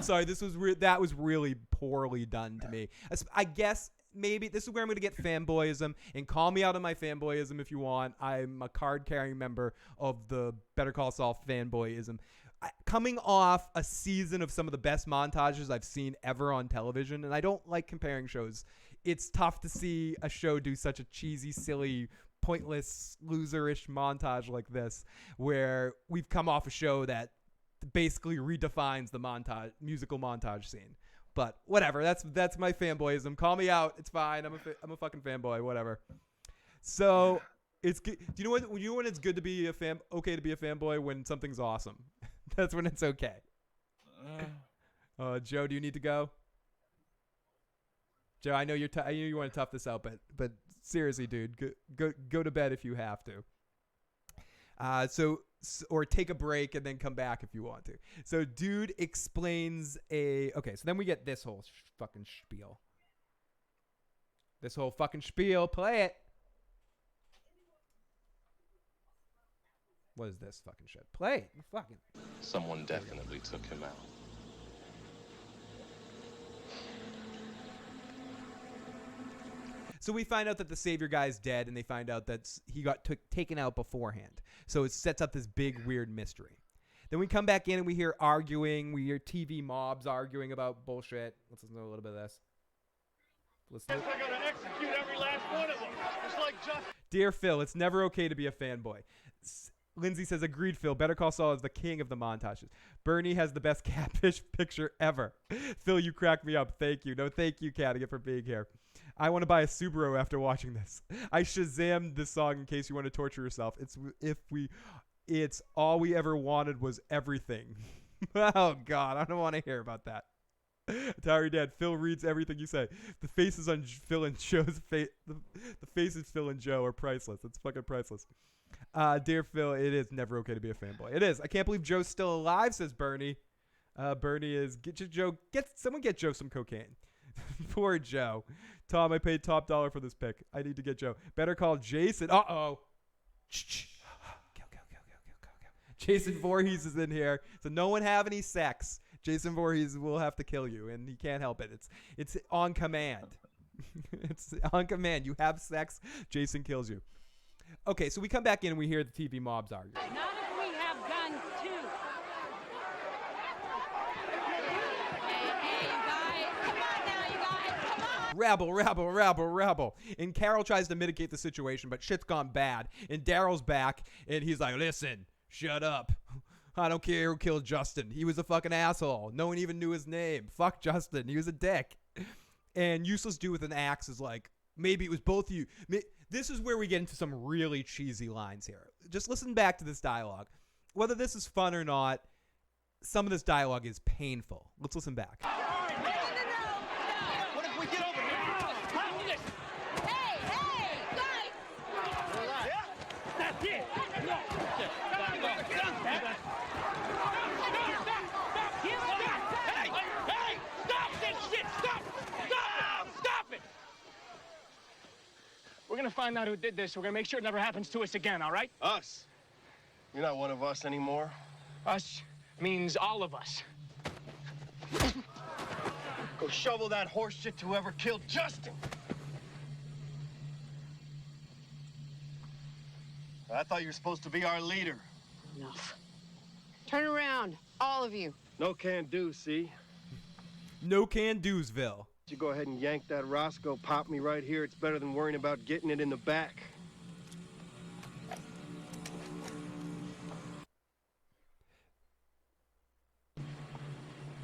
sorry. That was really poorly done to me. I guess maybe this is where I'm going to get fanboyism, and call me out on my fanboyism if you want. I'm a card-carrying member of the Better Call Saul fanboyism. Coming off a season of some of the best montages I've seen ever on television, and I don't like comparing shows. It's tough to see a show do such a cheesy, silly, pointless, loserish montage like this, where we've come off a show that basically redefines the musical montage scene. But whatever, that's my fanboyism. Call me out, it's fine. I'm a fucking fanboy, whatever. So it's good. Do you know when it's good to be okay to be a fanboy? When something's awesome. That's when it's okay. Joe, do you need to go? Joe, I know I know you want to tough this out, but seriously, dude, go to bed if you have to. Or take a break and then come back if you want to. So dude explains okay, so then we get this whole fucking spiel. This whole fucking spiel, play it. What is this fucking shit? Play it. Fucking. Someone definitely took him out. So we find out that the savior guy is dead, and they find out that he got taken out beforehand. So it sets up this big, weird mystery. Then we come back in, and we hear arguing. We hear TV mobs arguing about bullshit. Let's listen to a little bit of this. Listen. They're gonna execute every last one of them. Just like Dear Phil, it's never okay to be a fanboy. Lindsay says, agreed, Phil. Better Call Saul is the king of the montages. Bernie has the best catfish picture ever. Phil, you crack me up. Thank you. No, thank you, Cattigan, for being here. I want to buy a Subaru after watching this. I Shazammed this song in case you want to torture yourself. It's all we ever wanted was everything. Oh, God. I don't want to hear about that. Atari Dad, Phil reads everything you say. The faces on Phil and Joe's face. The faces Phil and Joe are priceless. It's fucking priceless. Dear Phil, it is never okay to be a fanboy. It is. I can't believe Joe's still alive, says Bernie. Bernie is get Joe some cocaine. Poor Joe. Tom, I paid top dollar for this pick. I need to get Joe. Better call Jason. Uh-oh. Go. Jason Voorhees is in here. So no one have any sex. Jason Voorhees will have to kill you, and he can't help it. It's on command. It's on command. You have sex, Jason kills you. Okay, so we come back in and we hear the TV mobs argue. Not if we have guns, too. Hey, you guys. Come on now, you guys. Come on. Rabble. And Carol tries to mitigate the situation, but shit's gone bad. And Daryl's back, and he's like, listen, shut up. I don't care who killed Justin. He was a fucking asshole. No one even knew his name. Fuck Justin. He was a dick. And Useless Dude with an axe is like, maybe it was both of you. This is where we get into some really cheesy lines here. Just listen back to this dialogue. Whether this is fun or not, some of this dialogue is painful. Let's listen back. What if we get over here? Stop this! Hey, guys! Yeah? That's it! Hey! Stop this shit! Stop it! We're gonna find out who did this. We're gonna make sure it never happens to us again, all right? Us? You're not one of us anymore. Us means all of us. Go shovel that horse shit to whoever killed Justin. I thought you were supposed to be our leader. Enough. Turn around, all of you. No can do, see? No can do'sville. You go ahead and yank that Roscoe, pop me right here. It's better than worrying about getting it in the back.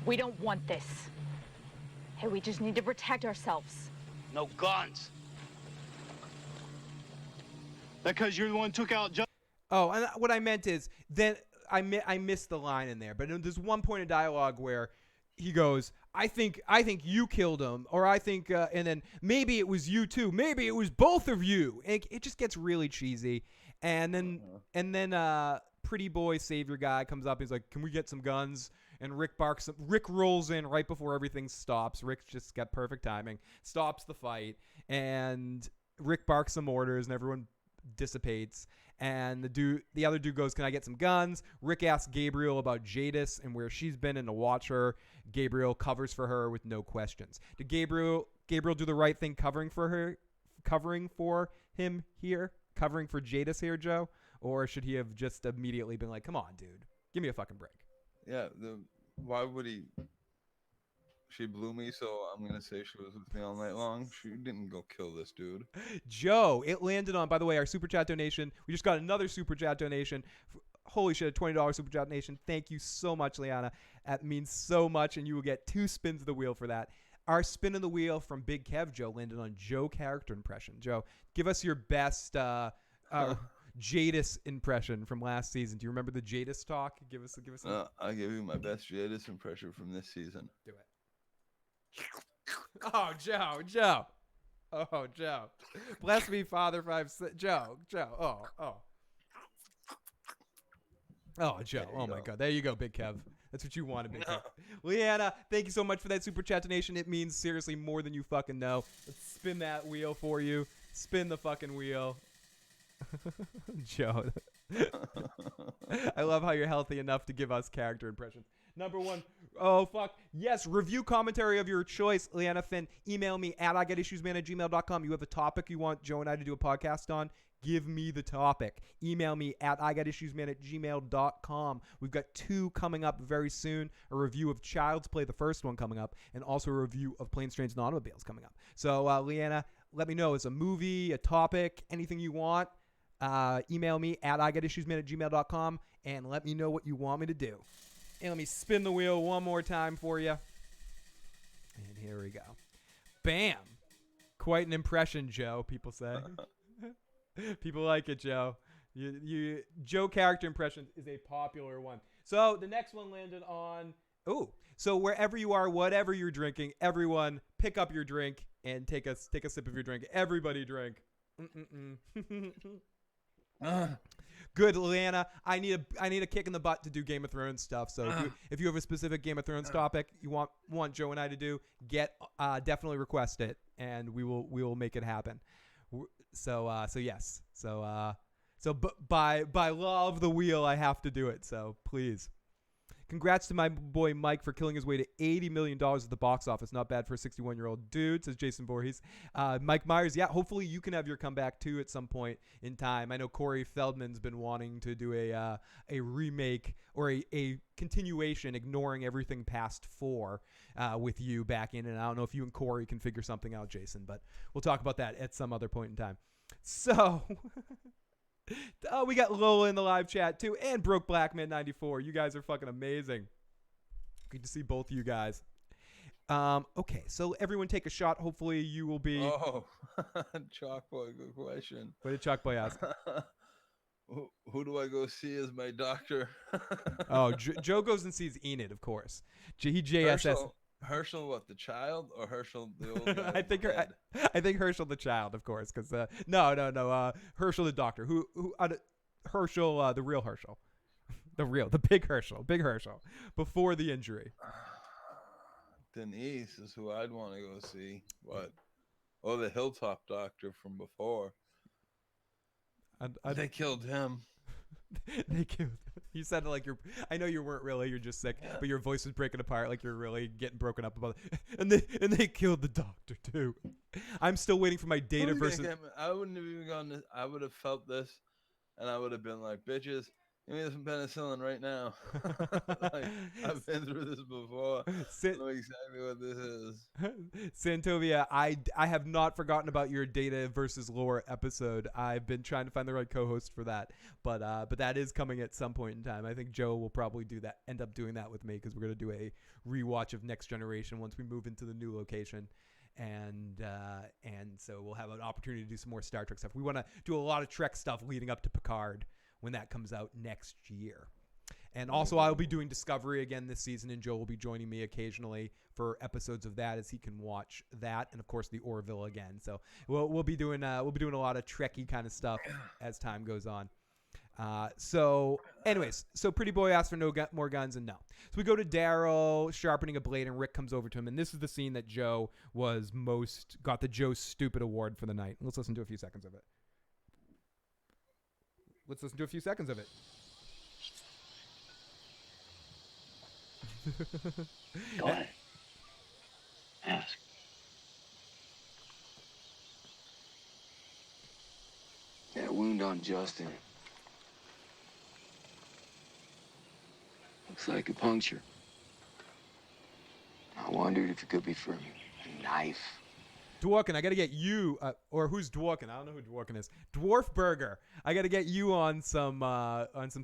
We don't want this. Hey, we just need to protect ourselves. No guns. Because you're the one who took out Justin. Oh, and what I meant is, then I missed the line in there. But there's one point of dialogue where he goes, I think you killed him, or I think, and then maybe it was you too. Maybe it was both of you. And it just gets really cheesy. And then pretty boy savior guy comes up. He's like, can we get some guns? And Rick rolls in right before everything stops. Rick just got perfect timing. Stops the fight. And Rick barks some orders, and everyone dissipates. And the other dude goes, can I get some guns? Rick asks Gabriel about Jadis and where she's been and to watch her. Gabriel covers for her with no questions. Did Gabriel do the right thing covering for Jadis here, Joe? Or should he have just immediately been like, come on, dude, give me a fucking break? Yeah, why would he? She blew me, so I'm going to say she was with me all night long. She didn't go kill this dude. Joe, it landed on, by the way, our Super Chat donation. We just got another Super Chat donation. Holy shit, a $20 Super Chat Nation. Thank you so much, Liana. That means so much, and you will get 2 spins of the wheel for that. Our spin of the wheel from Big Kev Joe landed on Joe character impression. Joe, give us your best Jadis impression from last season. Do you remember the Jadis talk? Give us. I'll give you my best Jadis impression from this season. Do it. Oh, Joe. Oh, Joe. Bless me, Father 5. Joe. Oh, Joe. Oh, my God. There you go, Big Kev. That's what you wanted, Big Kev. Leanna, thank you so much for that Super Chat donation. It means seriously more than you fucking know. Let's spin that wheel for you. Spin the fucking wheel. Joe. I love how you're healthy enough to give us character impressions. Number 1. Oh, fuck. Yes, review commentary of your choice, Leanna Finn. Email me at igotissuesman@gmail.com. You have a topic you want Joe and I to do a podcast on? Give me the topic. Email me at igotissuesman@gmail.com. We've got 2 coming up very soon. A review of Child's Play, the first one coming up, and also a review of Planes, Trains, and Automobiles coming up. So, Leanna, let me know. It's a movie, a topic, anything you want. Email me at igotissuesman@gmail.com and let me know what you want me to do. And let me spin the wheel one more time for you. And here we go. Bam. Quite an impression, Joe, people say. People like it, Joe. Joe character impressions is a popular one. So the next one landed on... So wherever you are, whatever you're drinking, everyone pick up your drink and take a sip of your drink. Everybody drink. Good, Leanna. I need a kick in the butt to do Game of Thrones stuff. So if you have a specific Game of Thrones topic you want Joe and I to do, definitely request it, and we will make it happen. So yes. So by law of the wheel, I have to do it. So please. Congrats to my boy Mike for killing his way to $80 million at the box office. Not bad for a 61-year-old dude, says Jason Voorhees. Mike Myers, yeah, hopefully you can have your comeback too at some point in time. I know Corey Feldman's been wanting to do a remake or a continuation, ignoring everything past 4 with you back in. And I don't know if you and Corey can figure something out, Jason, but we'll talk about that at some other point in time. So... we got Lola in the live chat too, and Broke Blackman 94. You guys are fucking amazing. Good to see both of you guys. Okay, so everyone take a shot. Hopefully you will be... Oh, Chalkboy, good question. What did Chalkboy ask? Who do I go see as my doctor? Joe goes and sees Enid, of course. He JSS... Herschel, what, the child, or Herschel, the old guy? I think Herschel, the child, of course, because no, Herschel, the doctor. Who Herschel, the real Herschel, the big Herschel, before the injury. Denise is who I'd want to go see. What? Oh, the Hilltop doctor from before. They killed him. They killed. You said it like you're. I know you weren't really. You're just sick, but your voice was breaking apart, like you're really getting broken up about it. And they killed the doctor too. I'm still waiting for my data versus. I wouldn't have even gone. I would have felt this, and I would have been like, "Bitches, give me some penicillin right now." Like, I've been through this before. I know exactly what this is. Santovia, I have not forgotten about your data versus lore episode. I've been trying to find the right co-host for that, but that is coming at some point in time. I think Joe will probably end up doing that with me, because we're gonna do a rewatch of Next Generation once we move into the new location. And so we'll have an opportunity to do some more Star Trek stuff. We want to do a lot of Trek stuff leading up to Picard when that comes out next year. And also I'll be doing Discovery again this season, and Joe will be joining me occasionally for episodes of that as he can watch that, and of course the Orville again. So we'll be doing a lot of Trekky kind of stuff as time goes on. So anyways, so Pretty Boy asks for more guns, and no. So we go to Daryl sharpening a blade, and Rick comes over to him, and this is the scene that Joe got the Joe Stupid Award for the night. Let's listen to a few seconds of it. Go ahead. Ask. That wound on Justin. Looks like a puncture. I wondered if it could be from a knife. Dworkin, I got to get you, or who's Dworkin? I don't know who Dworkin is. Dwarf Burger. I got to get you on some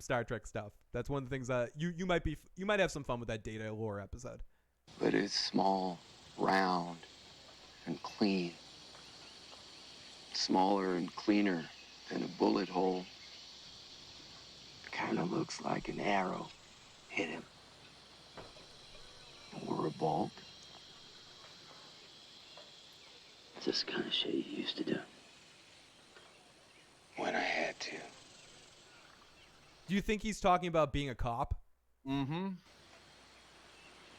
Star Trek stuff. That's one of the things that you might have some fun with that Data lore episode. But it's small, round, and clean. Smaller and cleaner than a bullet hole. Kind of looks like an arrow hit him. Or a bolt. This kind of shit you used to do. When I had to. Do you think he's talking about being a cop? Mm-hmm.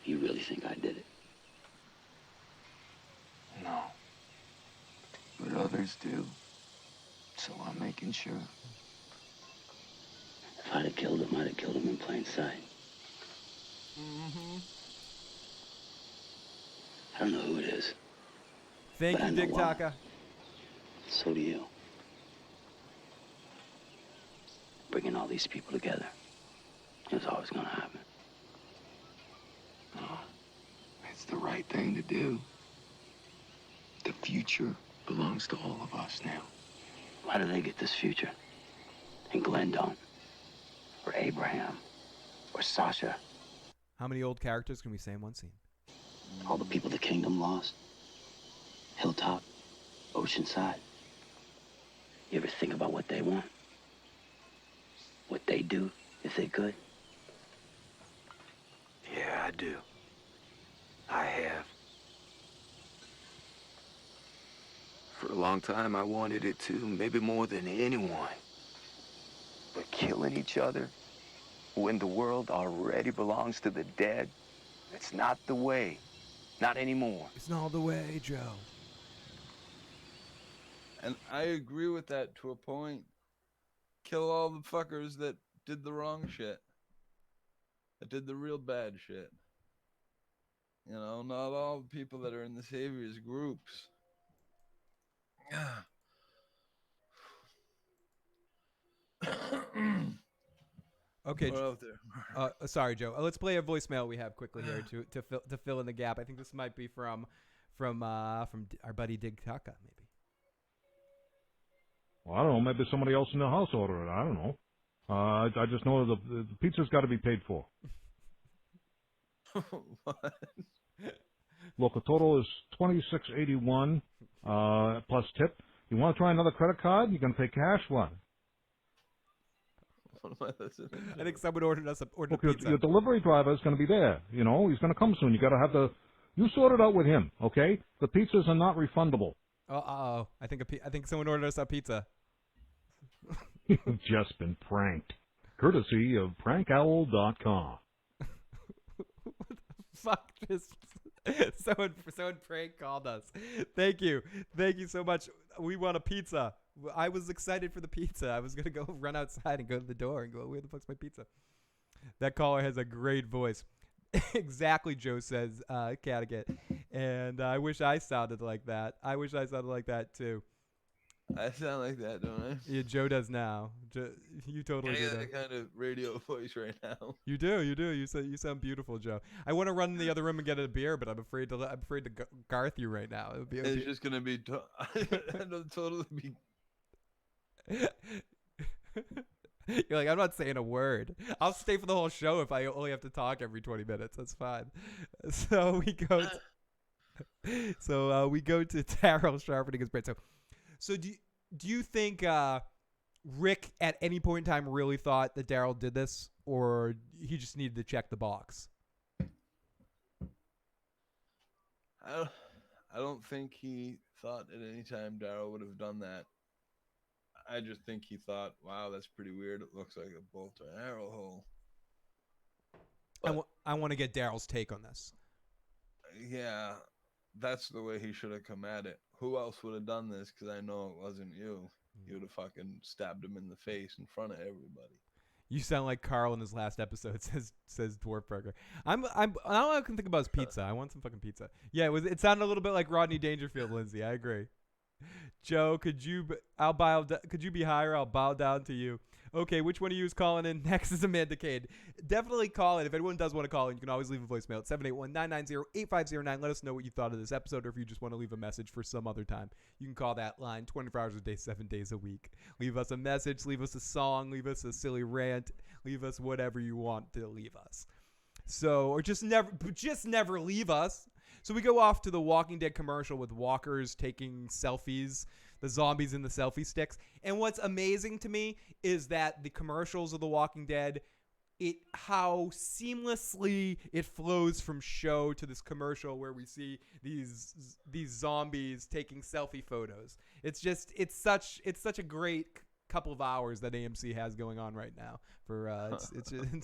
You really think I did it? No. But others do. So I'm making sure. If I'd have killed him, I'd have killed him in plain sight. Mm-hmm. I don't know who it is. Thank you, Dig why. Taka. So do you. Bringing all these people together. It was always gonna happen. No. It's the right thing to do. The future belongs to all of us now. Why do they get this future? And Glenn don't? Or Abraham? Or Sasha? How many old characters can we say in one scene? All the people the kingdom lost? Hilltop? Oceanside? You ever think about what they want? What they'd do if they could? Yeah, I do. I have. For a long time, I wanted it too, maybe more than anyone. But killing each other when the world already belongs to the dead, it's not the way. Not anymore. It's not the way, Joe. And I agree with that to a point. Kill all the fuckers that did the wrong shit. That did the real bad shit. You know, not all the people that are in the Savior's groups. Okay. What out there? Sorry, Joe. Let's play a voicemail we have quickly here to fill in the gap. I think this might be from our buddy Dig Taka, maybe. Well, I don't know. Maybe somebody else in the house ordered it. I don't know. I just know the pizza's got to be paid for. What? Look, the total is $26.81 plus tip. You want to try another credit card? You can pay cash. What? What am I listening to? I think someone ordered Look, pizza. your delivery driver is going to be there. You know, he's going to come soon. You got to have you sort it out with him, okay? The pizzas are not refundable. Uh-oh. I think someone ordered us a pizza. You've just been pranked. Courtesy of prankowl.com. What the fuck? Someone prank called us. Thank you so much. We want a pizza. I was excited for the pizza. I was gonna go run outside and go to the door and go, where the fuck's my pizza? That caller has a great voice. Exactly, Joe says, Cattigat. And I wish I sounded like that. I wish I sounded like that too. I sound like that, don't I? Yeah, Joe does now. You totally do I got that. that kind of radio voice right now. You do. You sound beautiful, Joe. I want to run in the other room and get a beer, but I'm afraid to Garth you right now. It's just gonna be. It'll totally be. You're like, I'm not saying a word. I'll stay for the whole show if I only have to talk every 20 minutes. That's fine. So we go. We go to Daryl sharpening his brain. So do you think Rick at any point in time really thought that Daryl did this, or he just needed to check the box? I don't think he thought at any time Daryl would have done that. I just think he thought, wow, that's pretty weird. It looks like a bolt or an arrow hole. I want to get Daryl's take on this. Yeah, that's the way he should have come at it. Who else would have done this? Because I know it wasn't you. You would have fucking stabbed him in the face in front of everybody. You sound like Carl in his last episode, says Dwarf Burger. All I can think about is pizza. I want some fucking pizza. Yeah, it sounded a little bit like Rodney Dangerfield, Lindsay. I agree. Joe, could you be higher? I'll bow down to you. Okay, which one of you is calling in? Next is Amanda Cade. Definitely call in. If anyone does want to call in, you can always leave a voicemail at 781-990-8509. Let us know what you thought of this episode, or if you just want to leave a message for some other time. You can call that line 24 hours a day, 7 days a week. Leave us a message, leave us a song, leave us a silly rant, leave us whatever you want to leave us. So, or just never leave us. So we go off to the Walking Dead commercial with walkers taking selfies, the zombies in the selfie sticks. And what's amazing to me is that the commercials of The Walking Dead, how seamlessly it flows from show to this commercial where we see these zombies taking selfie photos. It's such a great couple of hours that AMC has going on right now.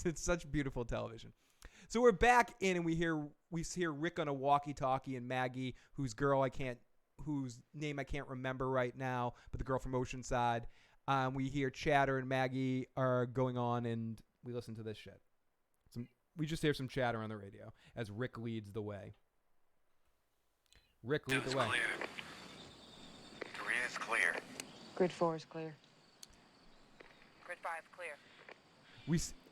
It's such beautiful television. So we're back in, and we hear Rick on a walkie-talkie, and Maggie, whose name I can't remember right now, but the girl from Oceanside. We hear chatter, and Maggie are going on, and we listen to this shit. We just hear some chatter on the radio as Rick leads the way. Rick leads the way. Clear. 3 is clear. Grid 4 is clear. Grid 5 clear.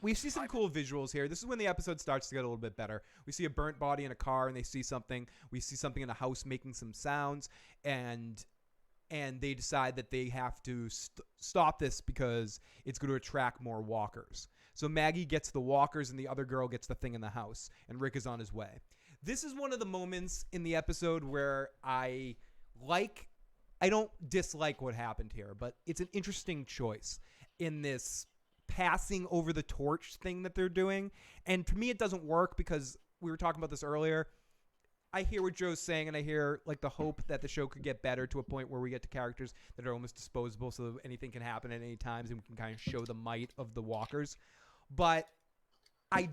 We see some cool visuals here. This is when the episode starts to get a little bit better. We see a burnt body in a car, and they see something. We see something in a house making some sounds, and they decide that they have to stop this because it's going to attract more walkers. So Maggie gets the walkers, and the other girl gets the thing in the house, and Rick is on his way. This is one of the moments in the episode where I don't dislike what happened here, but it's an interesting choice in this passing over the torch thing that they're doing. And to me, it doesn't work because we were talking about this earlier. I hear what Joe's saying, and I hear like the hope that the show could get better to a point where we get to characters that are almost disposable, so that anything can happen at any time, and we can kind of show the might of the walkers. But I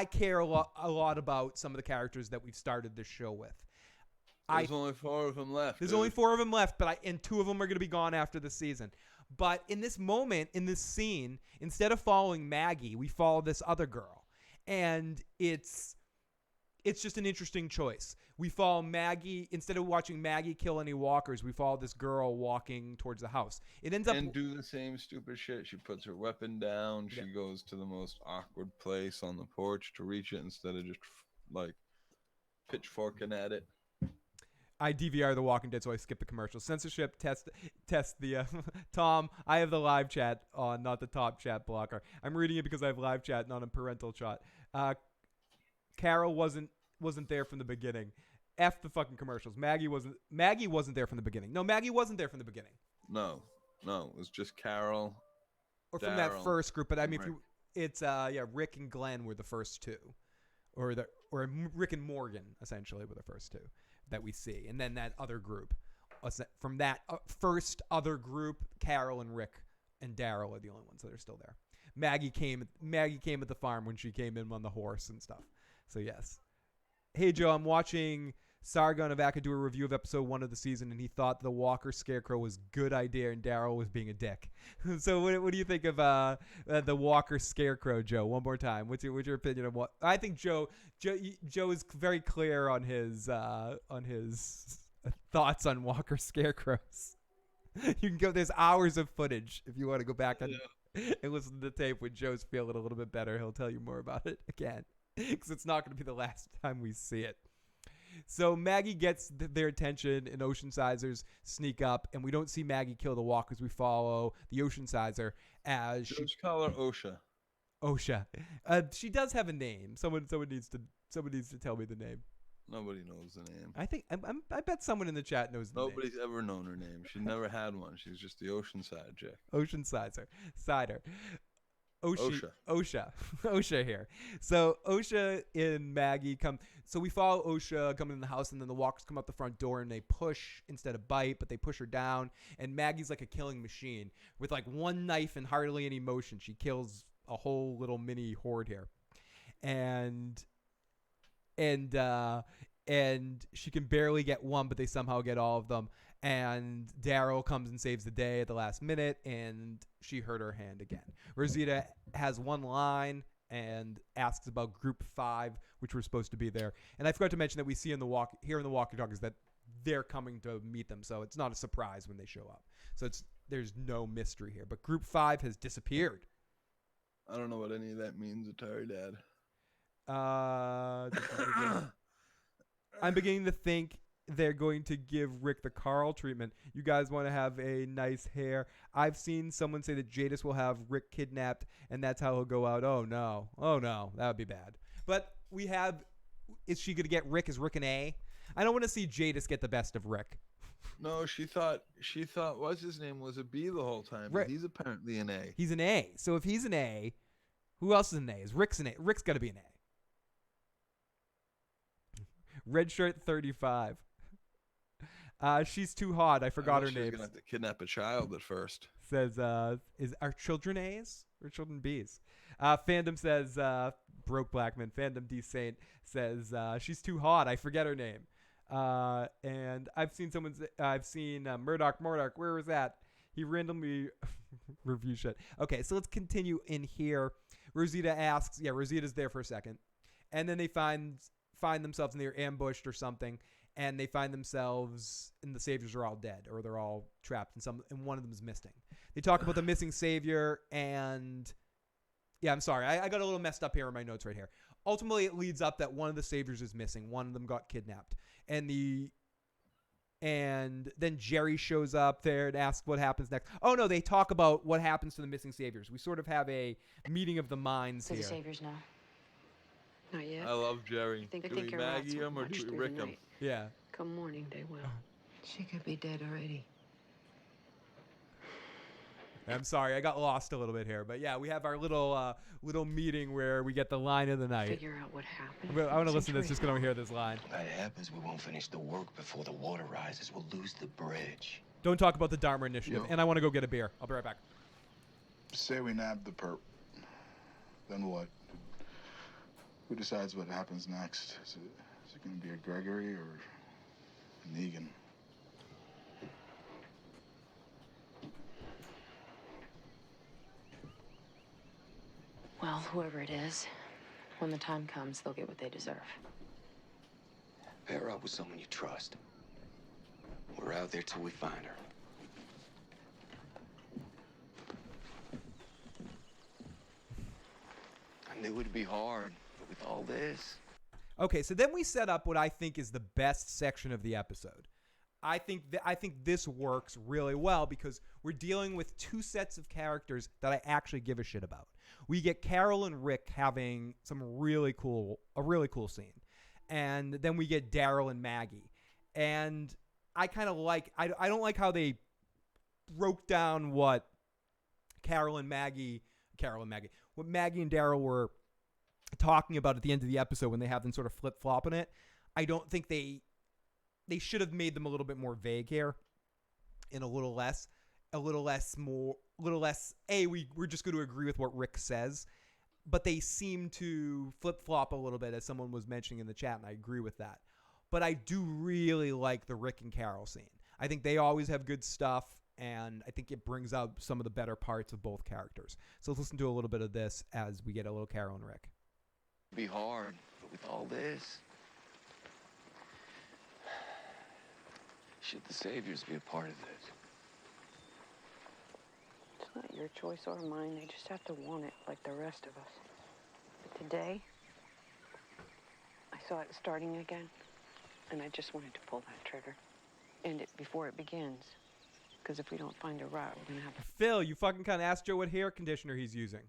care a lot about some of the characters that we've started this show with. There's only 4 of them left. There's only 4 of them left, and 2 of them are going to be gone after the season. But in this moment, in this scene, instead of following Maggie, we follow this other girl. And it's just an interesting choice. We follow Maggie. Instead of watching Maggie kill any walkers, we follow this girl walking towards the house. It ends up... And do the same stupid shit. She puts her weapon down. She goes to the most awkward place on the porch to reach it instead of just, like, pitchforking at it. I DVR The Walking Dead, so I skip the commercials. Censorship, test the Tom, I have the live chat on, not the top chat blocker. I'm reading it because I have live chat, not a parental chat. Carol wasn't there from the beginning. F the fucking commercials. Maggie wasn't there from the beginning. No, Maggie wasn't there from the beginning. No, it was just Carol. Or from that first group, but I mean, Rick and Glenn were the first 2. Or Rick and Morgan, essentially, were the first 2 that we see. And then that other group. From that first other group, Carol and Rick and Daryl are the only ones that are still there. Maggie came at the farm when she came in on the horse and stuff. So, yes. Hey, Joe, I'm watching Sargon of Akkad do a review of episode 1 of the season, and he thought the Walker Scarecrow was a good idea and Daryl was being a dick. So what do you think of the Walker Scarecrow, Joe? One more time. What's your opinion of what? I think Joe is very clear on his thoughts on Walker Scarecrows. You can go. There's hours of footage if you want to go back and listen to the tape when Joe's feeling a little bit better. He'll tell you more about it again, because it's not going to be the last time we see it. So Maggie gets their attention, and Oceansiders sneak up, and we don't see Maggie kill the walkers. We follow the Oceansider as Just call her OSHA. OSHA. She does have a name. Someone needs to tell me the name. Nobody knows the name. I bet someone in the chat knows the name. Nobody's ever known her name. She never had one. She's just the Oceanside chick. Oceansider. Cider. OSHA here. So OSHA and Maggie come. So we follow OSHA coming in the house, and then the walkers come out the front door, and they push instead of bite, but they push her down. And Maggie's like a killing machine with like one knife and hardly any motion. She kills a whole little mini horde here, and she can barely get one, but they somehow get all of them. And Daryl comes and saves the day at the last minute, and she hurt her hand again. Rosita has one line and asks about Group 5, which we're supposed to be there. And I forgot to mention that we see in the walkie-talkies that they're coming to meet them, so it's not a surprise when they show up. So there's no mystery here. But Group 5 has disappeared. I don't know what any of that means, Atari Dad. I'm beginning to think they're going to give Rick the Carl treatment. You guys want to have a nice hair. I've seen someone say that Jadis will have Rick kidnapped, and that's how he'll go out. Oh, no. That would be bad. But we have, is she going to get Rick? Is Rick an A? I don't want to see Jadis get the best of Rick. No, she thought what's his name was a B the whole time. But he's apparently an A. He's an A. So if he's an A, who else is an A? Is Rick's an A? Rick's got to be an A. Red shirt 35. She's too hot. I forgot her name. She's gonna have to kidnap a child at first. Says, is our children A's or children B's? Fandom says, Broke Blackman. Fandom D Saint says, she's too hot. I forget her name. And I've seen Murdoch. Where was that? He randomly review shit. Okay, so let's continue in here. Rosita asks, Rosita's there for a second. And then they find themselves and they're ambushed or something. And they find themselves, and the saviors are all dead, or they're all trapped, and one of them is missing. They talk about the missing savior, and I'm sorry, I got a little messed up here in my notes right here. Ultimately, it leads up that one of the saviors is missing. One of them got kidnapped, and then Jerry shows up there and asks what happens next. Oh no, they talk about what happens to the missing saviors. We sort of have a meeting of the minds here. Do the saviors know? Not yet. I love Jerry. Do we Maggie him or do we Rick him? Yeah. Come morning, they will. She could be dead already. I'm sorry, I got lost a little bit here, but we have our little meeting where we get the line of the night. Figure out what happened. I want to listen to this just because I want to hear this line. If that happens, we won't finish the work before the water rises. We'll lose the bridge. Don't talk about the Dharma Initiative, and I want to go get a beer. I'll be right back. Say we nab the perp. Then what? Who decides what happens next? Is it going to be a Gregory or an Egan? Well, whoever it is, when the time comes, they'll get what they deserve. Pair her up with someone you trust. We're out there till we find her. I knew it'd be hard, but with all this... Okay, so then we set up what I think is the best section of the episode. I think this works really well because we're dealing with two sets of characters that I actually give a shit about. We get Carol and Rick having a really cool scene. And then we get Daryl and Maggie. And I kind of like, I don't like how they broke down what Maggie and Daryl were talking about at the end of the episode when they have them sort of flip-flopping it. I don't think they should have made them a little bit more vague here and a little less, we're just going to agree with what Rick says, but they seem to flip-flop a little bit, as someone was mentioning in the chat, and I agree with that. But I do really like the Rick and Carol scene. I think they always have good stuff, and I think it brings out some of the better parts of both characters. So let's listen to a little bit of this as we get a little Carol and Rick. It'd be hard, but with all this... should the saviors be a part of this? It's not your choice or mine. They just have to want it like the rest of us. But today, I saw it starting again, and I just wanted to pull that trigger. End it before it begins. Because if we don't find a route, we're going to have to... Phil, you fucking kind of asked Joe what hair conditioner he's using.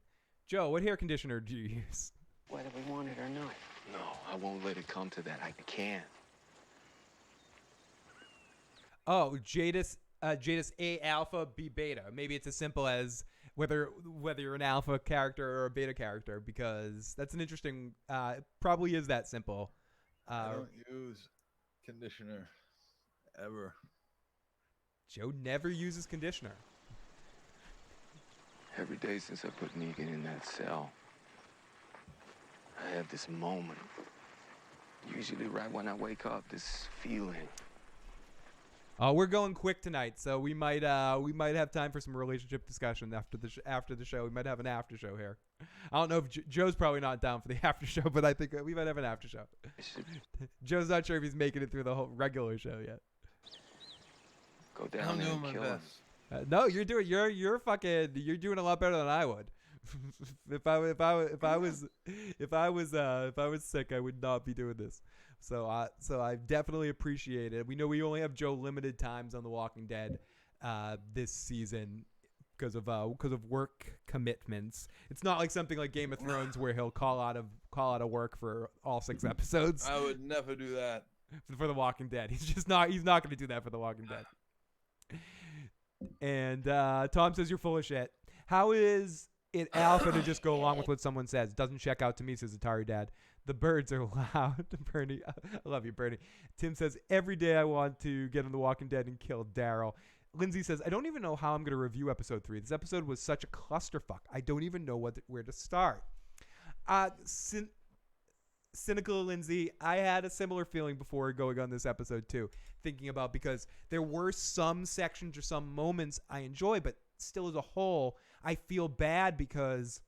Joe, what hair conditioner do you use? Whether we want it or not. No, I won't let it come to that. I can't. Oh, Jadis A alpha, B beta. Maybe it's as simple as whether you're an alpha character or a beta character, because that's an interesting. It probably is that simple. I don't use conditioner ever. Joe never uses conditioner. Every day since I put Negan in that cell, I have this moment. Usually right when I wake up, this feeling. We're going quick tonight, so we might have time for some relationship discussion after the show. We might have an after show here. I don't know if Joe's probably not down for the after show, but I think we might have an after show. Joe's not sure if he's making it through the whole regular show yet. Go down there and kill him. No, you're doing you're doing a lot better than I would. if I was sick, I would not be doing this. So I definitely appreciate it. We know we only have Joe limited times on The Walking Dead this season because of work commitments. It's not like something like Game of Thrones where he'll call out of work for all 6 episodes. I would never do that for The Walking Dead. He's not going to do that for The Walking Dead. And Tom says you're full of shit. How is it alpha to just go along with what someone says? Doesn't check out to me, says Atari Dad. The birds are loud. Bernie, I love you, Bernie. Tim says, every day I want to get on The Walking Dead and kill Daryl. Lindsay says, I don't even know how I'm going to review episode 3. This episode was such a clusterfuck. I don't even know where to start. Cynical Lindsay, I had a similar feeling before going on this episode too, thinking about, because there were some sections or some moments I enjoy, but still as a whole, I feel bad because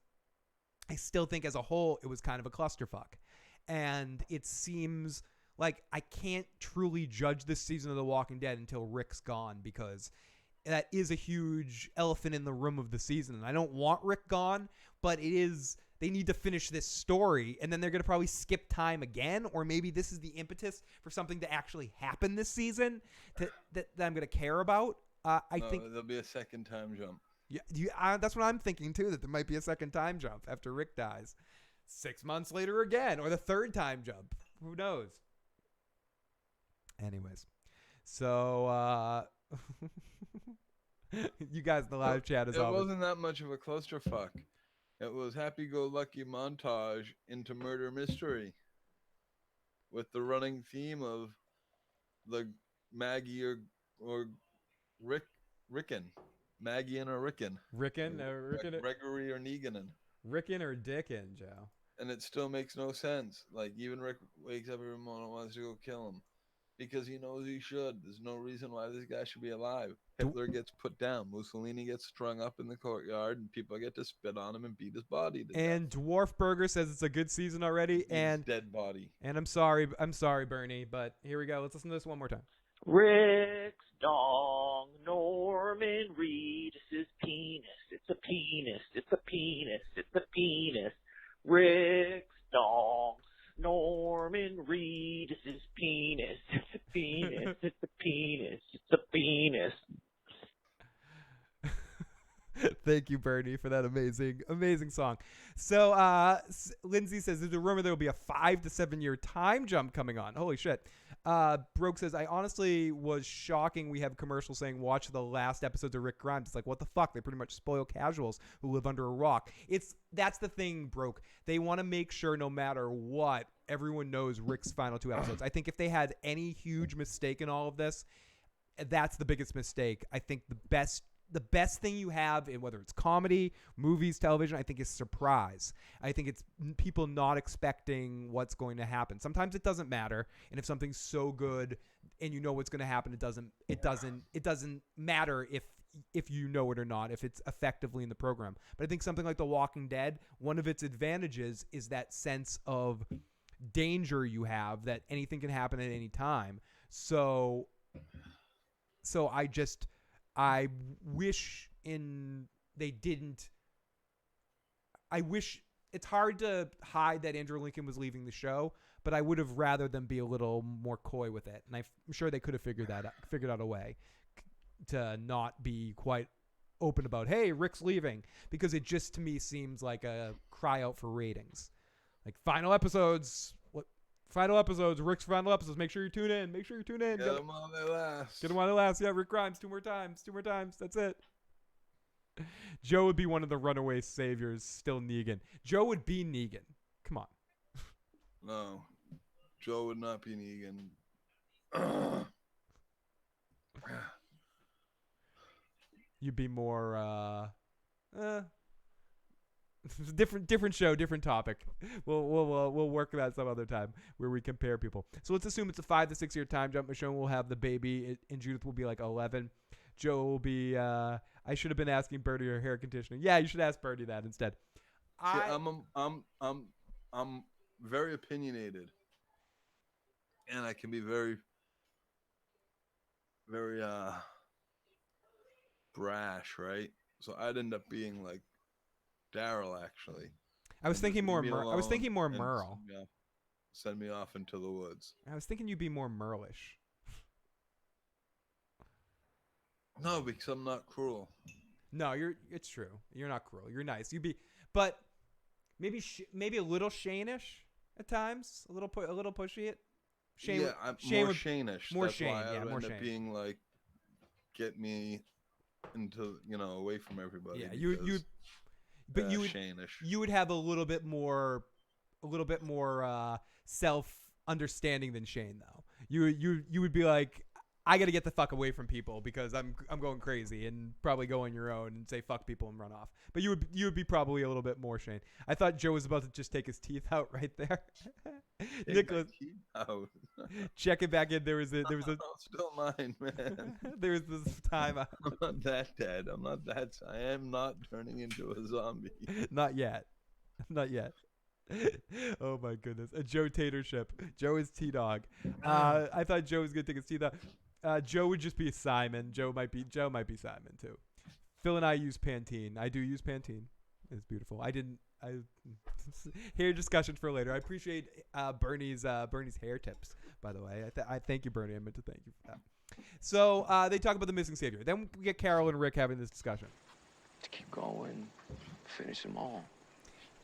I still think as a whole it was kind of a clusterfuck. And it seems like I can't truly judge this season of The Walking Dead until Rick's gone, because that is a huge elephant in the room of the season. And I don't want Rick gone, but they need to finish this story, and then they're going to probably skip time again, or maybe this is the impetus for something to actually happen this season that I'm going to care about. I think there'll be a second time jump. Yeah, that's what I'm thinking too, that there might be a second time jump after Rick dies. 6 months later again, or the third time jump. Who knows? Anyways, so you guys in the live chat as always. It wasn't that much of a clusterfuck. It was happy-go-lucky montage into murder mystery with the running theme of the Maggie or Rickon. Maggie or Rickon. Rickon or Rickon. Gregory or Negan. Rickon or Dickin, Joe. And it still makes no sense. Like, even Rick wakes up every morning and wants to go kill him. Because he knows he should. There's no reason why this guy should be alive. Hitler gets put down. Mussolini gets strung up in the courtyard, and people get to spit on him and beat his body to and death. Dwarf Burger says it's a good season already. And dead body. And I'm sorry, Bernie, but here we go. Let's listen to this one more time. Rick's dong, Norman Reedus' penis. It's a penis. It's a penis. It's a penis. Rick's dong. Norman Reedus' penis. It's a penis. It's a penis. It's a penis. Thank you, Bernie, for that amazing song. So, Lindsay says there's a rumor there will be a 5 to 7 year time jump coming on. Holy shit. Broke says, I honestly was shocking we have commercials saying watch the last episodes of Rick Grimes. It's like, what the fuck? They pretty much spoil casuals who live under a rock. That's the thing, Broke. They want to make sure no matter what, everyone knows Rick's final 2 episodes. I think if they had any huge mistake in all of this, that's the biggest mistake. I think the best thing you have in whether it's comedy, movies, television, I think is surprise. I think it's people not expecting what's going to happen. Sometimes it doesn't matter, and if something's so good and you know what's going to happen, it doesn't matter if you know it or not, if it's effectively in the program. But I think something like The Walking Dead, one of its advantages is that sense of danger you have, that anything can happen at any time. So I wish they didn't. I wish it's hard to hide that Andrew Lincoln was leaving the show, but I would have rather them be a little more coy with it. And I'm sure they could have figured out a way to not be quite open about, hey, Rick's leaving, because it just to me seems like a cry out for ratings. Like final episodes, Rick's final episodes. Make sure you tune in. Get them while they last. Get them while they last. Yeah, Rick Grimes, 2 more times. That's it. Joe would be one of the runaway saviors. Still Negan. Joe would be Negan. Come on. No, Joe would not be Negan. You'd be more. Different show, different topic. We'll work that some other time where we compare people. So let's assume it's a 5 to 6 year time jump. Michonne will have the baby, and Judith will be like 11. Joe will be. I should have been asking Bertie her hair conditioning. Yeah, you should ask Bertie that instead. I'm very opinionated, and I can be very brash, right? So I'd end up being like Daryl, actually. I was thinking more. I was thinking more and Merle. Send me off into the woods. I was thinking you'd be more Merlish. No, because I'm not cruel. No, it's true. You're not cruel. You're nice. But maybe a little Shane-ish at times. A little pushy. Shane, yeah, I'm Shane more Shane-ish. More That's Shane. why Yeah, I'd more end Shane. up being like, get me into away from everybody. Yeah, you would Shane-ish. You would have a little bit more self-understanding than Shane though. You would be like, I got to get the fuck away from people because I'm going crazy, and probably go on your own and say fuck people and run off. But you would be probably a little bit more Shane. I thought Joe was about to just take his teeth out right there. Nicholas, check it back in. There was still mine, man. There was this time. I'm not that dead. I am not turning into a zombie. Not yet. Oh my goodness. A Joe Tatership. Joe is T-Dog. I thought Joe was gonna take his teeth out. Joe would just be Simon. Joe might be Simon too. Phil and I use Pantene. I do use Pantene. It's beautiful. Hair discussion for later. I appreciate Bernie's hair tips, by the way. I thank you, Bernie. I meant to thank you for that. So they talk about the missing savior. Then we get Carol and Rick having this discussion. To keep going, finish them all.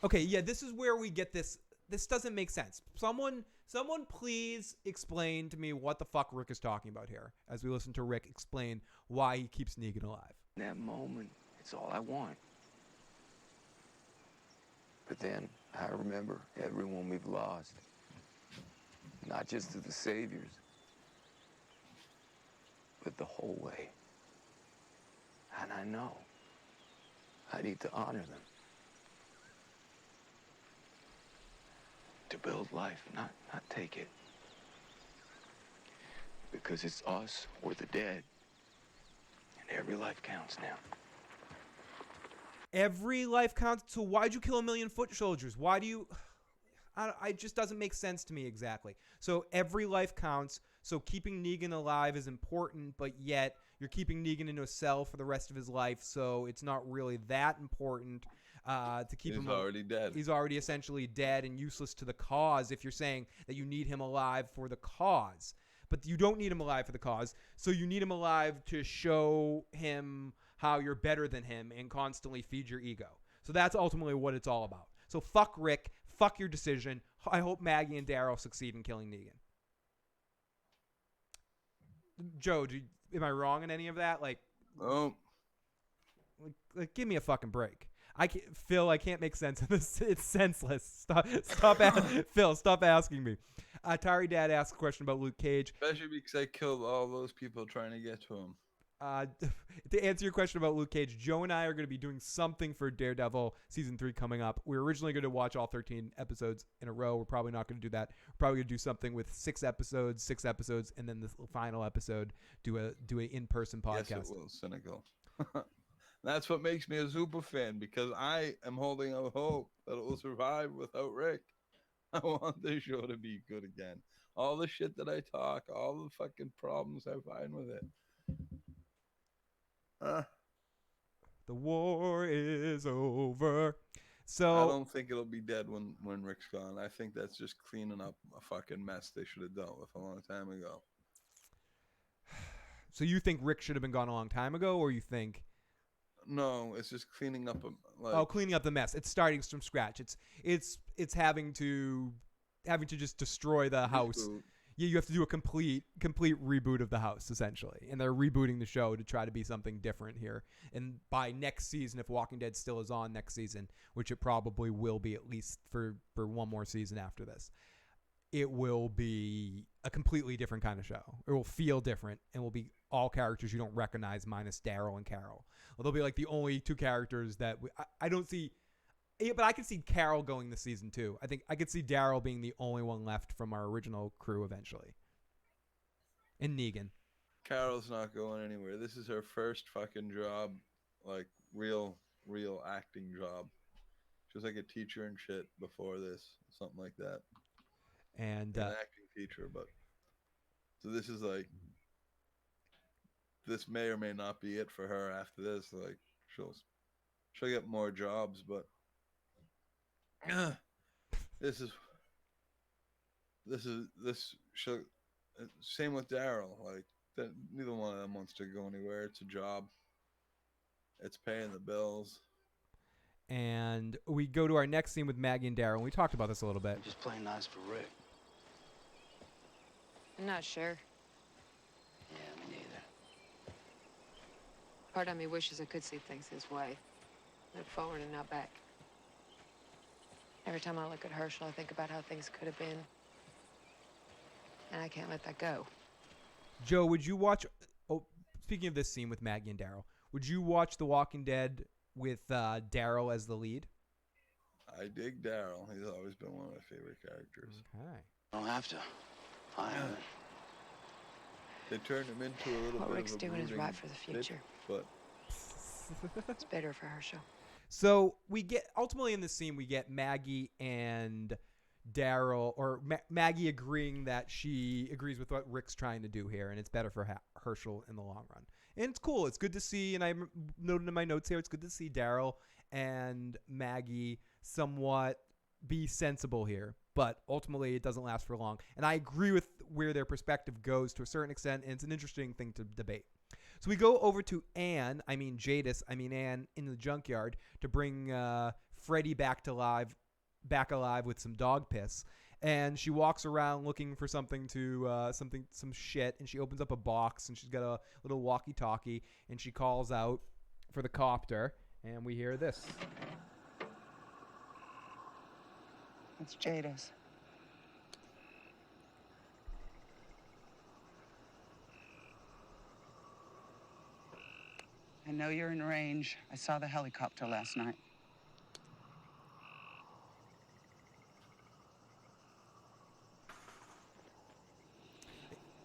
Okay, yeah, this is where we get this. This doesn't make sense. Someone please explain to me what the fuck Rick is talking about here as we listen to Rick explain why he keeps Negan alive. In that moment, it's all I want. But then I remember everyone we've lost. Not just to the saviors, but the whole way. And I know I need to honor them. To build life, not take it. Because it's us or the dead. And every life counts now. Every life counts. So why'd you kill 1 million foot soldiers? Why do you... It just doesn't make sense to me exactly. So every life counts. So keeping Negan alive is important, but yet you're keeping Negan in a cell for the rest of his life, so it's not really that important to keep him. He's already dead. He's already essentially dead and useless to the cause if you're saying that you need him alive for the cause. But you don't need him alive for the cause, so you need him alive to show him how you're better than him and constantly feed your ego. So that's ultimately what it's all about. So fuck Rick. Fuck your decision. I hope Maggie and Daryl succeed in killing Negan. Joe, am I wrong in any of that? Like, give me a fucking break. Phil, I can't make sense of this. It's senseless. Phil, stop asking me. Atari Dad asked a question about Luke Cage. Especially because I killed all those people trying to get to him. To answer your question about Luke Cage, Joe and I are going to be doing something for Daredevil Season 3 coming up. We were originally going to watch all 13 episodes in a row. We're probably not going to do that. We're probably going to do something with 6 episodes, and then the final episode, do a in-person podcast. Yes, it will. Cynical. That's what makes me a super fan, because I am holding out hope that it will survive without Rick. I want this show to be good again. All the shit that I talk, all the fucking problems I find with it. The war is over. So I don't think it'll be dead when Rick's gone. I think that's just cleaning up a fucking mess they should have dealt with a long time ago. So you think Rick should have been gone a long time ago, or you think... No, it's just cleaning up cleaning up the mess. It's starting from scratch. It's having to just destroy the house. Yeah, you have to do a complete reboot of the house, essentially. And they're rebooting the show to try to be something different here. And by next season, if Walking Dead still is on next season, which it probably will be at least for one more season after this, it will be a completely different kind of show. It will feel different, and will be all characters you don't recognize minus Daryl and Carol. Well, they'll be like the only two characters that I don't see... Yeah, but I could see Carol going this season too. I think I could see Daryl being the only one left from our original crew eventually. And Negan. Carol's not going anywhere. This is her first fucking job, like real acting job. She was like a teacher and shit before this, something like that. And an acting teacher, but so this is like this may or may not be it for her after this. Like she'll get more jobs, but this she'll, same with Daryl. Like that, neither one of them wants to go anywhere. It's a job. It's paying the bills. And we go to our next scene with Maggie and Daryl, and we talked about this a little bit. Just playing nice for Rick. I'm not sure. Yeah, me neither. Part of me wishes I could see things his way. Look forward and not back. Every time I look at Herschel, I think about how things could have been. And I can't let that go. Joe, would you watch... Oh, speaking of this scene with Maggie and Daryl, would you watch The Walking Dead with Daryl as the lead? I dig Daryl. He's always been one of my favorite characters. Okay. I don't have to. I haven't. They turned him into a little what bit Rick's of a doing is brooding right for the future. But It's better for Herschel. So we get, ultimately in this scene, we get Maggie and Daryl, or Maggie agreeing that she agrees with what Rick's trying to do here, and it's better for Herschel in the long run. And it's cool. It's good to see, and I noted in my notes here, it's good to see Daryl and Maggie somewhat be sensible here. But ultimately, it doesn't last for long. And I agree with where their perspective goes to a certain extent, and it's an interesting thing to debate. So we go over to Ann in the junkyard to bring Freddy back alive with some dog piss. And she walks around looking for something some shit, and she opens up a box, and she's got a little walkie-talkie, and she calls out for the copter, and we hear this. It's Jada's. I know you're in range. I saw the helicopter last night.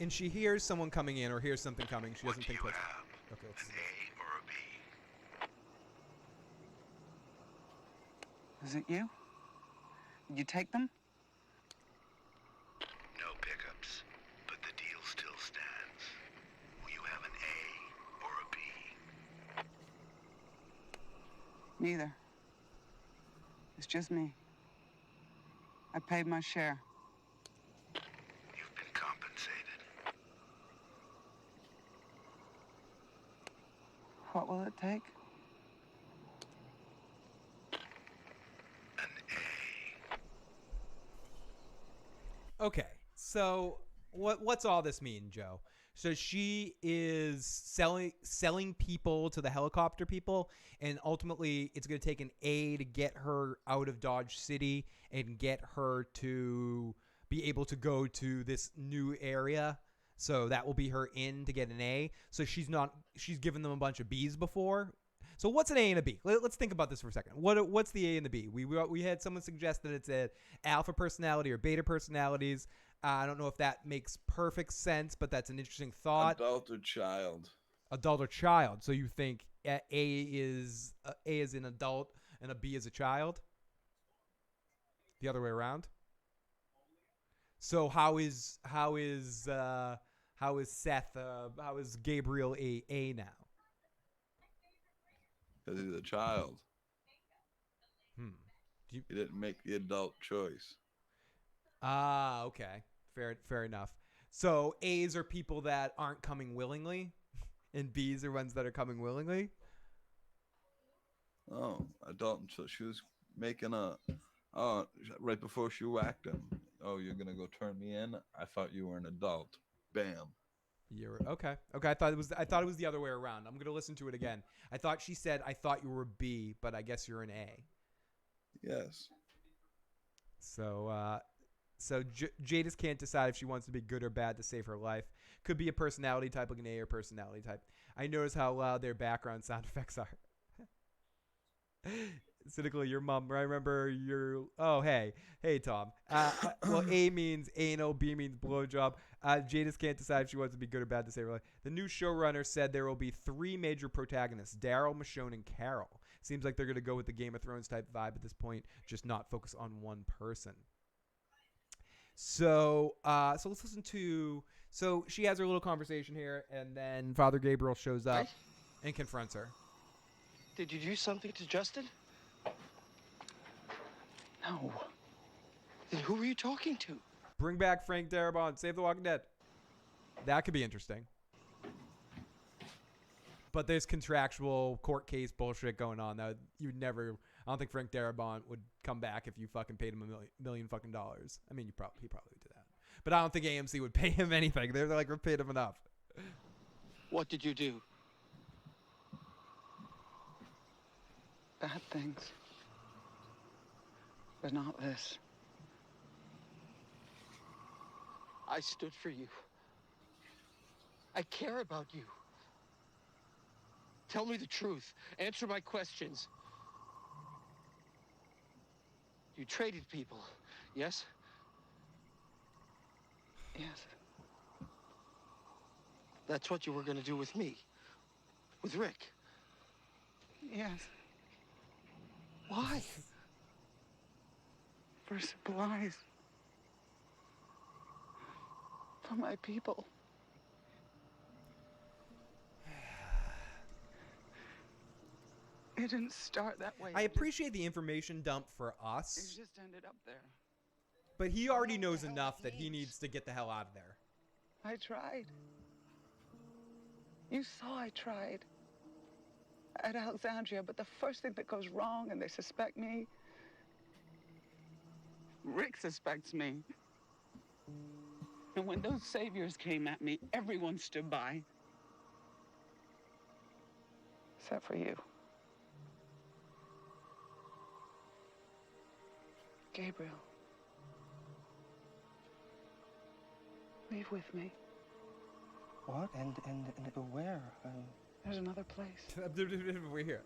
And she hears someone coming in or hears something coming. She doesn't think twice. Okay, let's see. A or a B? Is it you? Did you take them? No pickups, but the deal still stands. Will you have an A or a B? Neither. It's just me. I paid my share. You've been compensated. What will it take? Okay, so what's all this mean, Joe? So she is selling people to the helicopter people, and ultimately it's going to take an A to get her out of Dodge City and get her to be able to go to this new area. So that will be her in to get an A. So she's given them a bunch of B's before. So what's an A and a B? Let's think about this for a second. What's the A and the B? We had someone suggest that it's an alpha personality or beta personalities. I don't know if that makes perfect sense, but that's an interesting thought. Adult or child. Adult or child. So you think A is an adult and a B is a child? The other way around? So how is Seth? How is Gabriel A now? Because he's a child. He didn't make the adult choice. Ah, okay. Fair enough. So A's are people that aren't coming willingly, and B's are ones that are coming willingly? Oh, adult. So she was making right before she whacked him. Oh, you're going to go turn me in? I thought you were an adult. Bam. Okay. I thought it was the other way around. I'm gonna listen to it again. I thought she said, "I thought you were a B, but I guess you're an A." Yes. So Jadis can't decide if she wants to be good or bad to save her life. Could be a personality type, like an A or personality type. I notice how loud their background sound effects are. Cynically, your mom. I remember your. Oh, hey, Tom. Well, A means anal, B means blowjob. Jadis can't decide if she wants to be good or bad to save her life. The new showrunner said there will be 3 major protagonists: Daryl, Michonne, and Carol. Seems like they're going to go with the Game of Thrones type vibe at this point, just not focus on one person. So let's listen to So she has her little conversation here, and then Father Gabriel shows up and confronts her. Did you do something to Justin? No. Then who were you talking to? Bring back Frank Darabont. Save the Walking Dead. That could be interesting. But there's contractual court case bullshit going on that you'd never. I don't think Frank Darabont would come back if you fucking paid him $1 million fucking dollars. I mean, he probably would do that, but I don't think AMC would pay him anything. They're like, we paid him enough. What did you do? Bad things. But not this. I stood for you. I care about you. Tell me the truth. Answer my questions. You traded people, yes? Yes. That's what you were going to do with me. With Rick. Yes. Why? For supplies. For my people. It didn't start that way. I appreciate the information dump for us. It just ended up there. But he already knows enough that he needs to get the hell out of there. I tried. You saw I tried. At Alexandria, but the first thing that goes wrong and they suspect me. Rick suspects me. And when those saviors came at me, everyone stood by. Except for you. Gabriel. Leave with me. What? And where? There's another place. We're here.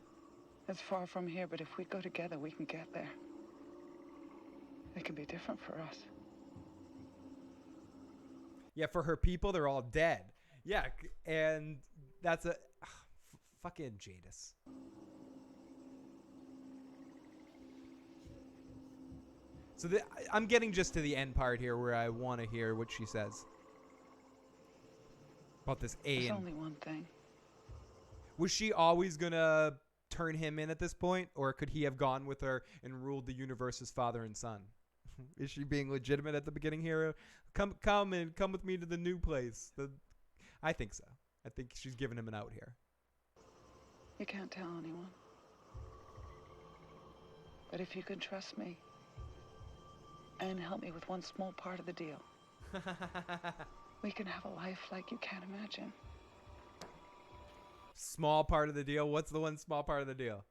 It's far from here, but if we go together, we can get there. It can be different for us. Yeah, for her people, they're all dead. Yeah, and that's a... fucking Jadis. So I'm getting just to the end part here where I want to hear what she says. About this A. There's only one thing. Was she always going to turn him in at this point? Or could he have gone with her and ruled the universe as father and son? Is she being legitimate at the beginning here? Come with me to the new place. I think so. I think she's giving him an out here. You can't tell anyone. But if you can trust me and help me with one small part of the deal, we can have a life like you can't imagine. Small part of the deal? What's the one small part of the deal?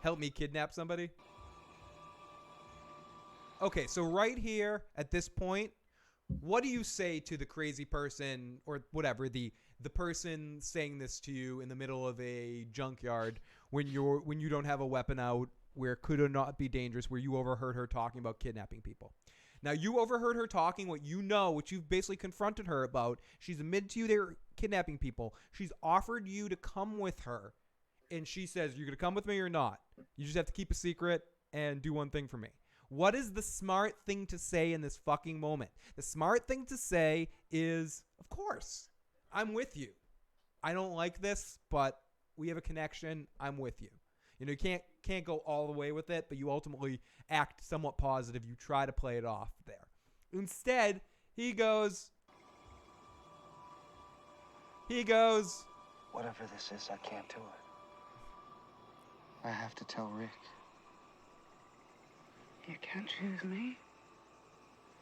Help me kidnap somebody? Okay, so right here at this point, what do you say to the crazy person or whatever, the person saying this to you in the middle of a junkyard when you don't have a weapon out, where it could or not be dangerous, where you overheard her talking about kidnapping people? Now, you overheard her talking what you've basically confronted her about. She's admitted to you they're kidnapping people. She's offered you to come with her, and she says, you're going to come with me or not? You just have to keep a secret and do one thing for me. What is the smart thing to say in this fucking moment? The smart thing to say is, of course, I'm with you. I don't like this, but we have a connection. I'm with you. You know, you can't go all the way with it, but you ultimately act somewhat positive. You try to play it off there. Instead, he goes, whatever this is, I can't do it. I have to tell Rick. You can't choose me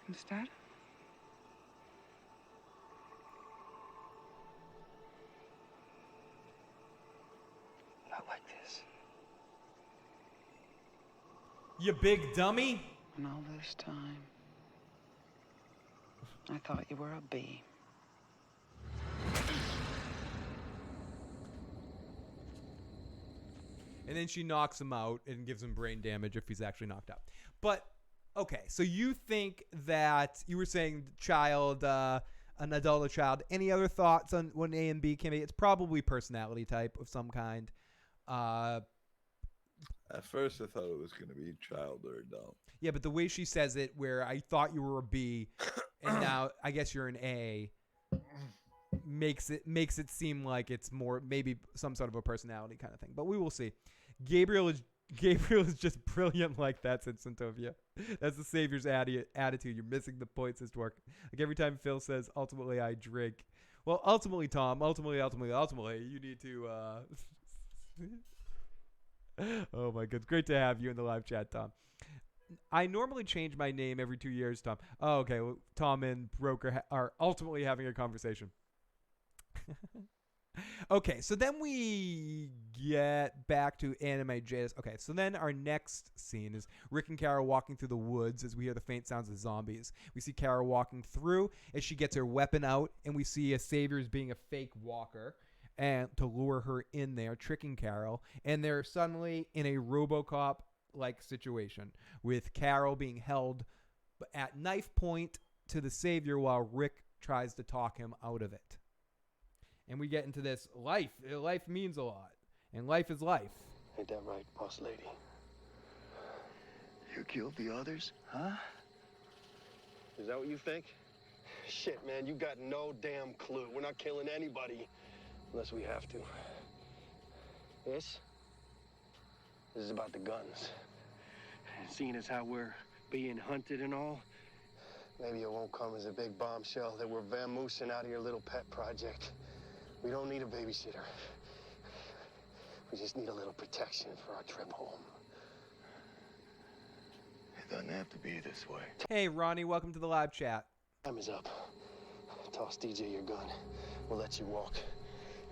instead? Not like this. You big dummy. And all this time, I thought you were a bee. And then she knocks him out and gives him brain damage if he's actually knocked out. But, okay, so you think that, you were saying child, an adult, a child. Any other thoughts on when A and B can be? It's probably personality type of some kind. At first, I thought it was going to be child or adult. Yeah, but the way she says it, where I thought you were a B, and now I guess you're an A. makes it seem like it's more maybe some sort of a personality kind of thing. But we will see. Gabriel is just brilliant like that, said Santovia. That's the Savior's attitude. You're missing the point, says Dwork. Like every time Phil says, ultimately I drink. Well, ultimately, Tom, ultimately, you need to... Oh, my goodness. Great to have you in the live chat, Tom. I normally change my name every 2 years, Tom. Oh, okay. Well, Tom and Broker are ultimately having a conversation. Okay, so then we get back to Anime Jadis. Okay, so then our next scene is Rick and Kara walking through the woods as we hear the faint sounds of zombies. We see Kara walking through as she gets her weapon out, and we see a Savior's being a fake walker and to lure her in there, tricking Carol. And they're suddenly in a RoboCop-like situation with Carol being held at knife point to the Savior while Rick tries to talk him out of it. And we get into this life. Life means a lot. And life is life. Ain't that right, boss lady? You killed the others, huh? Is that what you think? Shit, man, you got no damn clue. We're not killing anybody unless we have to. This is about the guns. Seeing as how we're being hunted and all, maybe it won't come as a big bombshell that we're vamoosing out of your little pet project. We don't need a babysitter. We just need a little protection for our trip home. It doesn't have to be this way. Hey, Ronnie, welcome to the live chat. Time is up. Toss DJ your gun. We'll let you walk,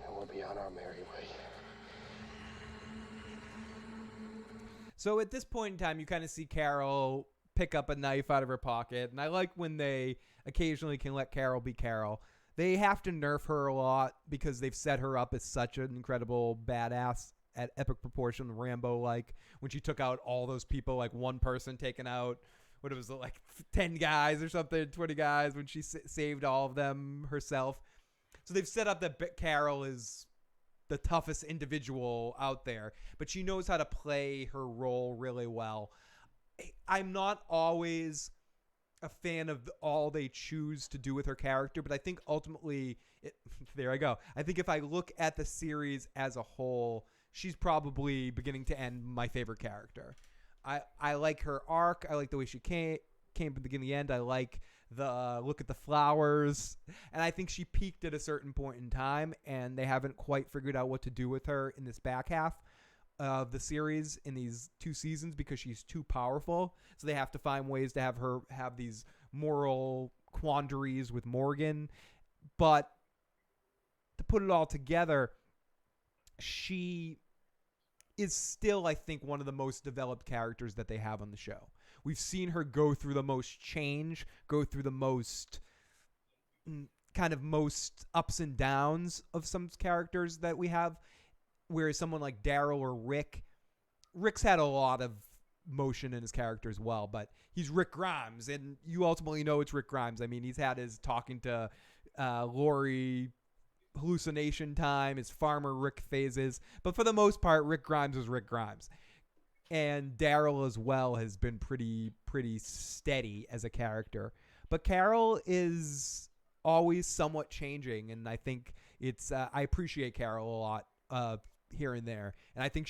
and we'll be on our merry way. So at this point in time, you kind of see Carol pick up a knife out of her pocket. And I like when they occasionally can let Carol be Carol. They have to nerf her a lot because they've set her up as such an incredible badass at epic proportion, Rambo-like, when she took out all those people, like one person taking out, what it was like 10 guys or something, 20 guys, when she saved all of them herself. So they've set up that Carol is the toughest individual out there, but she knows how to play her role really well. I'm not always a fan of all they choose to do with her character, but I think ultimately, there I go. I think if I look at the series as a whole, she's probably beginning to end my favorite character. I like her arc. I like the way she came from the beginning to the end. I like the look at the flowers, and I think she peaked at a certain point in time, and they haven't quite figured out what to do with her in this back half of the series in these 2 seasons because she's too powerful. So they have to find ways to have her have these moral quandaries with Morgan. But to put it all together, she is still, I think, one of the most developed characters that they have on the show. We've seen her go through the most change, go through the most ups and downs of some characters that we have. Whereas someone like Daryl or Rick's had a lot of motion in his character as well, but he's Rick Grimes, and you ultimately know it's Rick Grimes. I mean, he's had his talking to Lori hallucination time, his farmer Rick phases, but for the most part, Rick Grimes was Rick Grimes. And Daryl as well has been pretty steady as a character. But Carol is always somewhat changing, and I think it's I appreciate Carol a lot here and there, and I think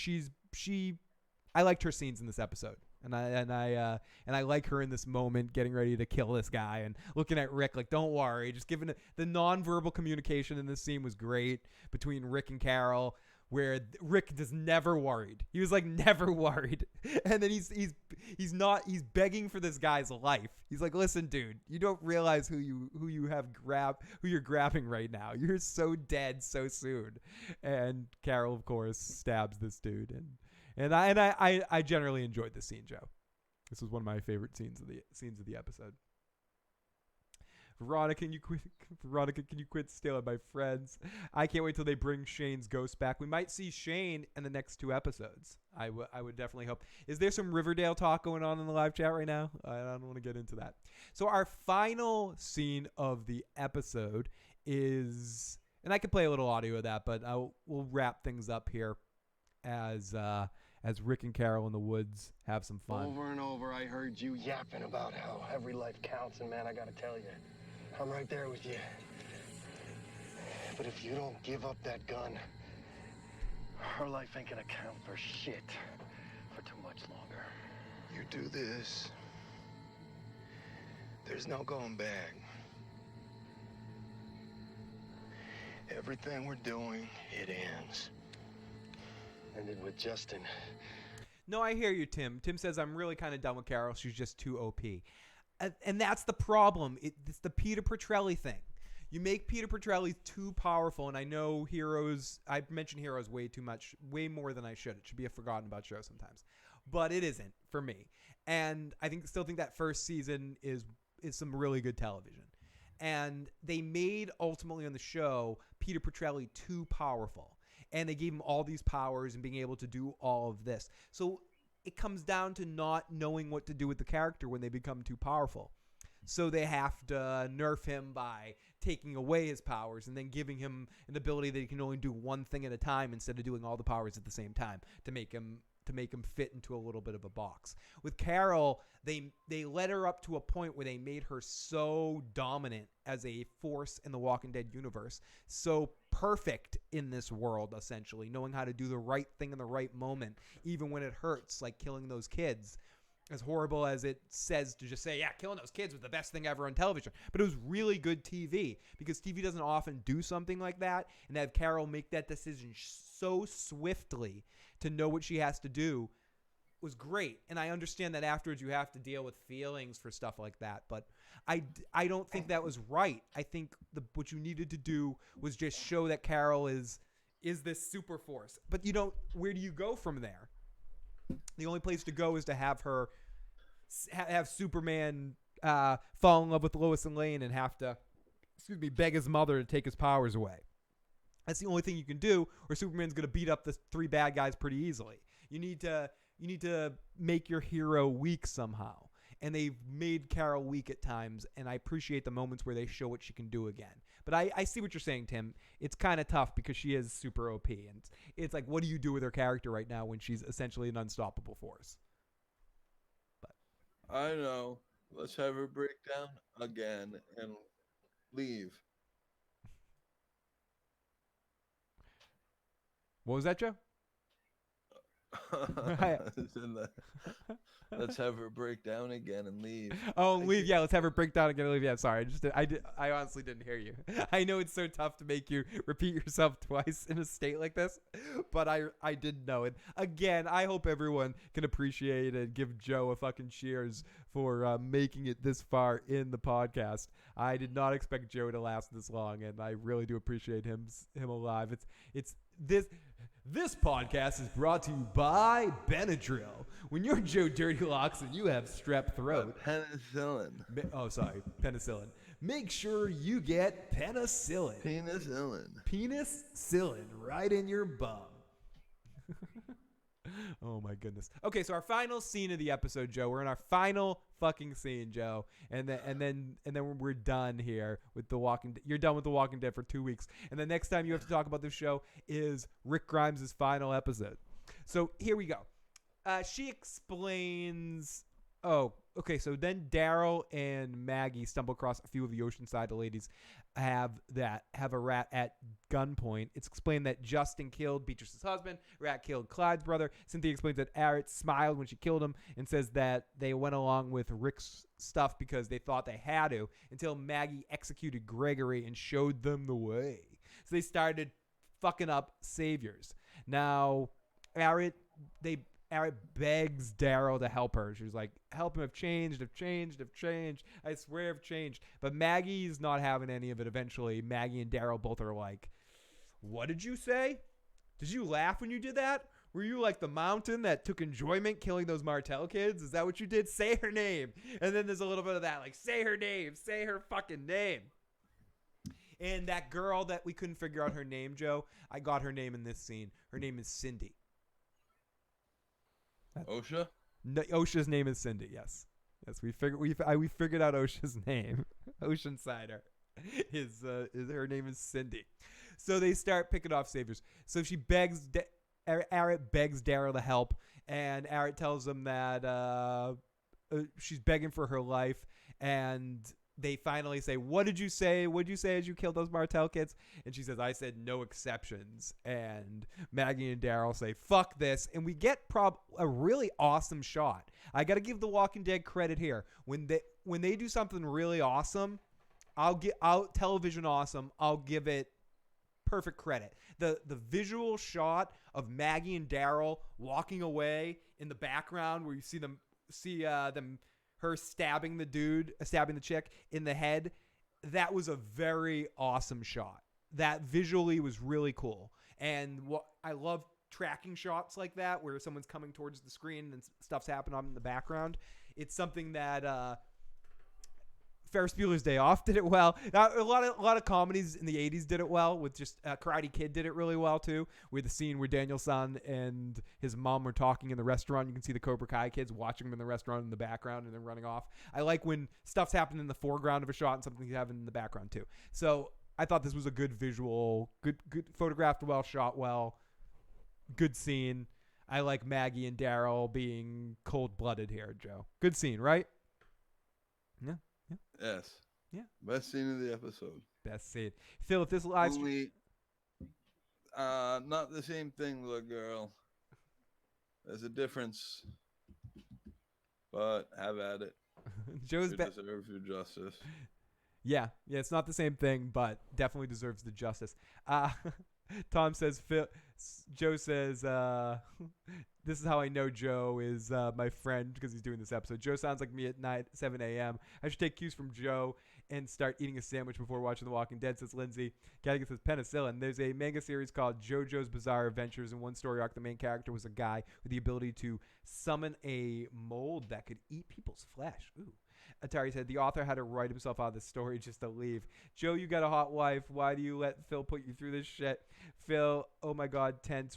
I liked her scenes in this episode, and I like her in this moment getting ready to kill this guy and looking at Rick like, don't worry, just giving the nonverbal communication in this scene was great between Rick and Carol, where Rick is never worried. He was like never worried, and then he's begging for this guy's life. He's like, listen, dude, you don't realize who you're grabbing right now. You're so dead so soon. And Carol, of course, stabs this dude, and I generally enjoyed this scene, Joe. This was one of my favorite scenes of the episode. Veronica, can you quit stealing my friends? I can't wait till they bring Shane's ghost back. We might see Shane in the next 2 episodes. I would definitely hope. Is there some Riverdale talk going on in the live chat right now? I don't want to get into that. So our final scene of the episode is, and I could play a little audio of that, but we'll wrap things up here as Rick and Carol in the woods have some fun. Over and over, I heard you yapping about how every life counts, and man, I gotta tell you, I'm right there with you. But if you don't give up that gun, her life ain't gonna count for shit for too much longer. You do this, there's no going back. Everything we're doing, it ends. Ended with Justin. No, I hear you, Tim. Tim says, I'm really kind of done with Carol. She's just too OP. And that's the problem. It's the Peter Petrelli thing. You make Peter Petrelli too powerful, and I know Heroes, I mention Heroes way too much, way more than I should. It should be a forgotten about show sometimes. But it isn't for me. And I still think that first season is some really good television. And they made, ultimately on the show, Peter Petrelli too powerful. And they gave him all these powers and being able to do all of this. So it comes down to not knowing what to do with the character when they become too powerful. So they have to nerf him by taking away his powers and then giving him an ability that he can only do one thing at a time instead of doing all the powers at the same time to make him fit into a little bit of a box. With Carol, they led her up to a point where they made her so dominant as a force in the Walking Dead universe, so perfect in this world, essentially, knowing how to do the right thing in the right moment, even when it hurts, like killing those kids. As horrible as it says to just say, yeah, killing those kids was the best thing ever on television. But it was really good TV because TV doesn't often do something like that. And to have Carol make that decision so swiftly to know what she has to do was great. And I understand that afterwards you have to deal with feelings for stuff like that. But I don't think that was right. I think what you needed to do was just show that Carol is this super force. But where do you go from there? The only place to go is to have her have Superman fall in love with Lois and Lane and have to, beg his mother to take his powers away. That's the only thing you can do, or Superman's going to beat up the three bad guys pretty easily. You need to make your hero weak somehow. And they've made Carol weak at times, and I appreciate the moments where they show what she can do again. But I see what you're saying, Tim. It's kind of tough because she is super OP, and it's like, what do you do with her character right now when she's essentially an unstoppable force? But I know. Let's have her break down again and leave. What was that, Joe? Let's have her break down again and leave. Oh, leave. Yeah, let's have her break down again and leave. Yeah, sorry. I honestly didn't hear you. I know it's so tough to make you repeat yourself twice in a state like this, but I didn't know it. Again, I hope everyone can appreciate and give Joe a fucking cheers for making it this far in the podcast. I did not expect Joe to last this long, and I really do appreciate him alive. It's This podcast is brought to you by Benadryl. When you're Joe Dirtylockz and you have strep throat. Penicillin. Penicillin. Make sure you get penicillin. Penicillin right in your bum. Oh my goodness. Okay, so our final scene of the episode, Joe. We're in our final fucking scene, Joe, and then we're done here with The Walking Dead. You're done with The Walking Dead for 2 weeks, and the next time you have to talk about this show is Rick Grimes' final episode. So here we go. She explains. Oh, okay. So then Daryl and Maggie stumble across a few of the Oceanside ladies have a rat at gunpoint. It's explained that Justin killed Beatrice's husband. Rat killed Clyde's brother. Cynthia explains that Arrett smiled when she killed him and says that they went along with Rick's stuff because they thought they had to until Maggie executed Gregory and showed them the way. So they started fucking up saviors. Now, Arrett begs Daryl to help her. She's like, help him, I've changed. I swear I've changed. But Maggie's not having any of it eventually. Maggie and Daryl both are like, what did you say? Did you laugh when you did that? Were you like the mountain that took enjoyment killing those Martell kids? Is that what you did? Say her name. And then there's a little bit of that, like, say her name. Say her fucking name. And that girl that we couldn't figure out her name, Joe, I got her name in this scene. Her name is Cindy. OSHA? No, OSHA's name is Cindy. Yes, we figured out OSHA's name. Oceansider is her name is Cindy. So they start picking off saviors. So she begs Arrett begs Daryl to help, and Arrett tells him that she's begging for her life, and they finally say, what did you say? What did you say as you killed those Martell kids? And she says, I said no exceptions. And Maggie and Daryl say, fuck this. And we get a really awesome shot. I got to give The Walking Dead credit here. When they do something really awesome, television awesome, I'll give it perfect credit. The visual shot of Maggie and Daryl walking away in the background where you see her stabbing the chick in the head, that was a very awesome shot. That visually was really cool. And I love tracking shots like that where someone's coming towards the screen and stuff's happening in the background. It's something that Ferris Bueller's Day Off did it well. A lot of comedies in the 80s did it well. With just Karate Kid did it really well too. With the scene where Daniel-san and his mom were talking in the restaurant. You can see the Cobra Kai kids watching them in the restaurant in the background and then running off. I like when stuff's happening in the foreground of a shot and something's happening in the background too. So I thought this was a good visual, good photographed well, shot well, good scene. I like Maggie and Daryl being cold-blooded here, Joe. Good scene, right? Yeah. Yeah. Yes. Yeah. Best scene of the episode. Best scene. Phil, if this live stream... not the same thing, little girl. There's a difference. But have at it. Joe's deserves your justice. Yeah, it's not the same thing, but definitely deserves the justice. Tom says, Joe says, this is how I know Joe is my friend because he's doing this episode. Joe sounds like me at 7 a.m. I should take cues from Joe and start eating a sandwich before watching The Walking Dead, says Lindsay. Gallagher says penicillin. There's a manga series called JoJo's Bizarre Adventures. In one story arc, the main character was a guy with the ability to summon a mold that could eat people's flesh. Ooh. Atari said the author had to write himself out of the story just to leave. Joe, you got a hot wife. Why do you let Phil put you through this shit? Phil, oh my God, tense.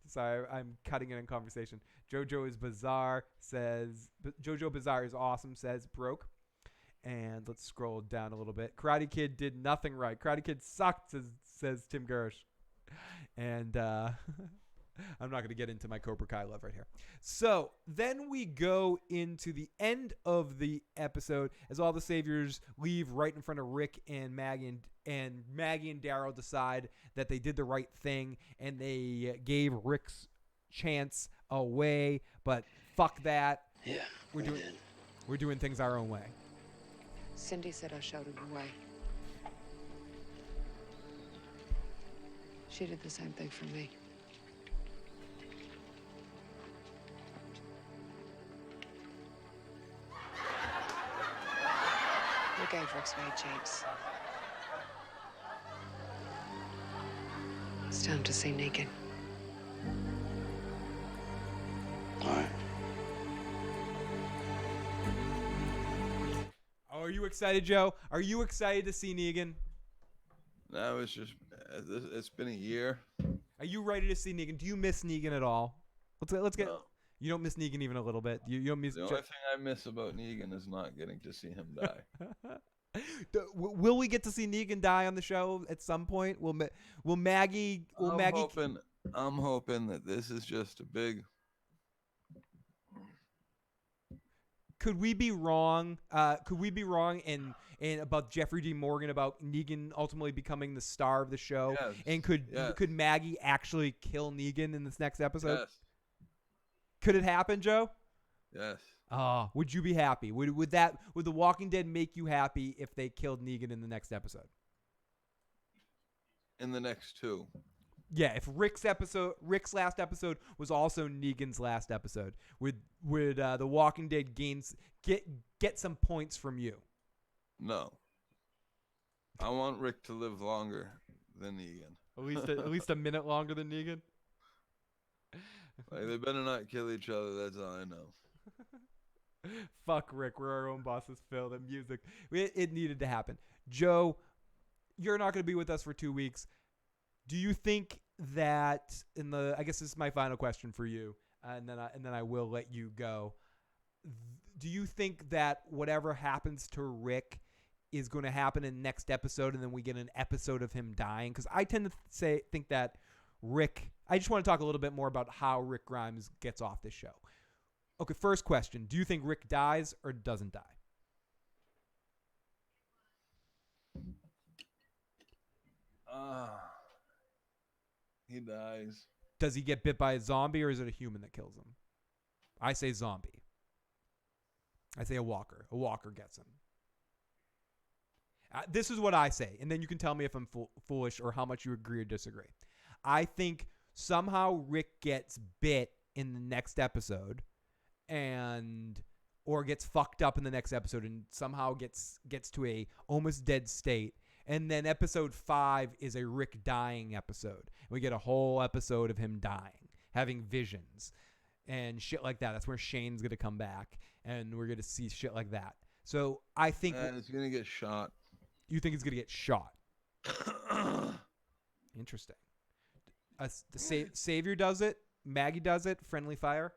Sorry, I'm cutting it in conversation. JoJo is bizarre, says. JoJo Bizarre is awesome, says Broke. And let's scroll down a little bit. Karate Kid did nothing right. Karate Kid sucked, says Tim Gersh. And I'm not going to get into my Cobra Kai love right here. So then we go into the end of the episode as all the saviors leave right in front of Rick and Maggie, and Maggie and Daryl decide that they did the right thing and they gave Rick's chance away. But fuck that. Yeah, we're doing things our own way. Cindy said I showed her the way. She did the same thing for me. We gave Rick's way, James. It's time to see Negan. All right. Oh, are you excited, Joe? Are you excited to see Negan? No, it's been a year. Are you ready to see Negan? Do you miss Negan at all? Let's get. No. You don't miss Negan even a little bit. You don't miss. The only thing I miss about Negan is not getting to see him die. Will we get to see Negan die on the show at some point? Will Maggie? I'm hoping that this is just a big. Could we be wrong? Could we be wrong in about Jeffrey D. Morgan about Negan ultimately becoming the star of the show? Yes. And could Maggie actually kill Negan in this next episode? Yes. Could it happen, Joe? Yes. Oh, would you be happy? Would The Walking Dead make you happy if they killed Negan in the next episode? In the next two. Yeah, if Rick's last episode was also Negan's last episode, would The Walking Dead get some points from you? No. I want Rick to live longer than Negan. At least a minute longer than Negan. Like, they better not kill each other. That's all I know. Fuck Rick. We're our own bosses, Phil. The music. It needed to happen. Joe, you're not going to be with us for 2 weeks. Do you think that I guess this is my final question for you, and then I will let you go. Do you think that whatever happens to Rick is going to happen in the next episode, and then we get an episode of him dying? Because I tend to think that Rick. I just want to talk a little bit more about how Rick Grimes gets off this show. Okay, first question: do you think Rick dies or doesn't die? He dies. Does he get bit by a zombie, or is it a human that kills him? I say zombie. I say a walker. A walker gets him. This is what I say, and then you can tell me if I'm foolish or how much you agree or disagree. I think somehow Rick gets bit in the next episode, or gets fucked up in the next episode, and somehow gets to a almost dead state. And then episode 5 is a Rick dying episode. We get a whole episode of him dying, having visions and shit like that. That's where Shane's going to come back, and we're going to see shit like that. So I think... it's going to get shot. You think it's going to get shot? Interesting. The Savior does it. Maggie does it. Friendly Fire.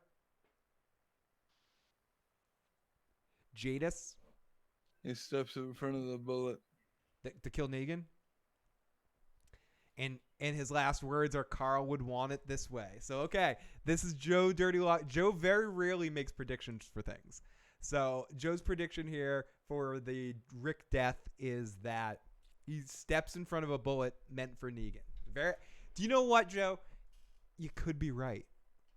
Jadis. He steps in front of the bullet. To kill Negan. And his last words are, Carl would want it this way. So, okay. This is Joe Dirtylockz. Joe very rarely makes predictions for things. So, Joe's prediction here for the Rick death is that he steps in front of a bullet meant for Negan. Do you know what, Joe? You could be right.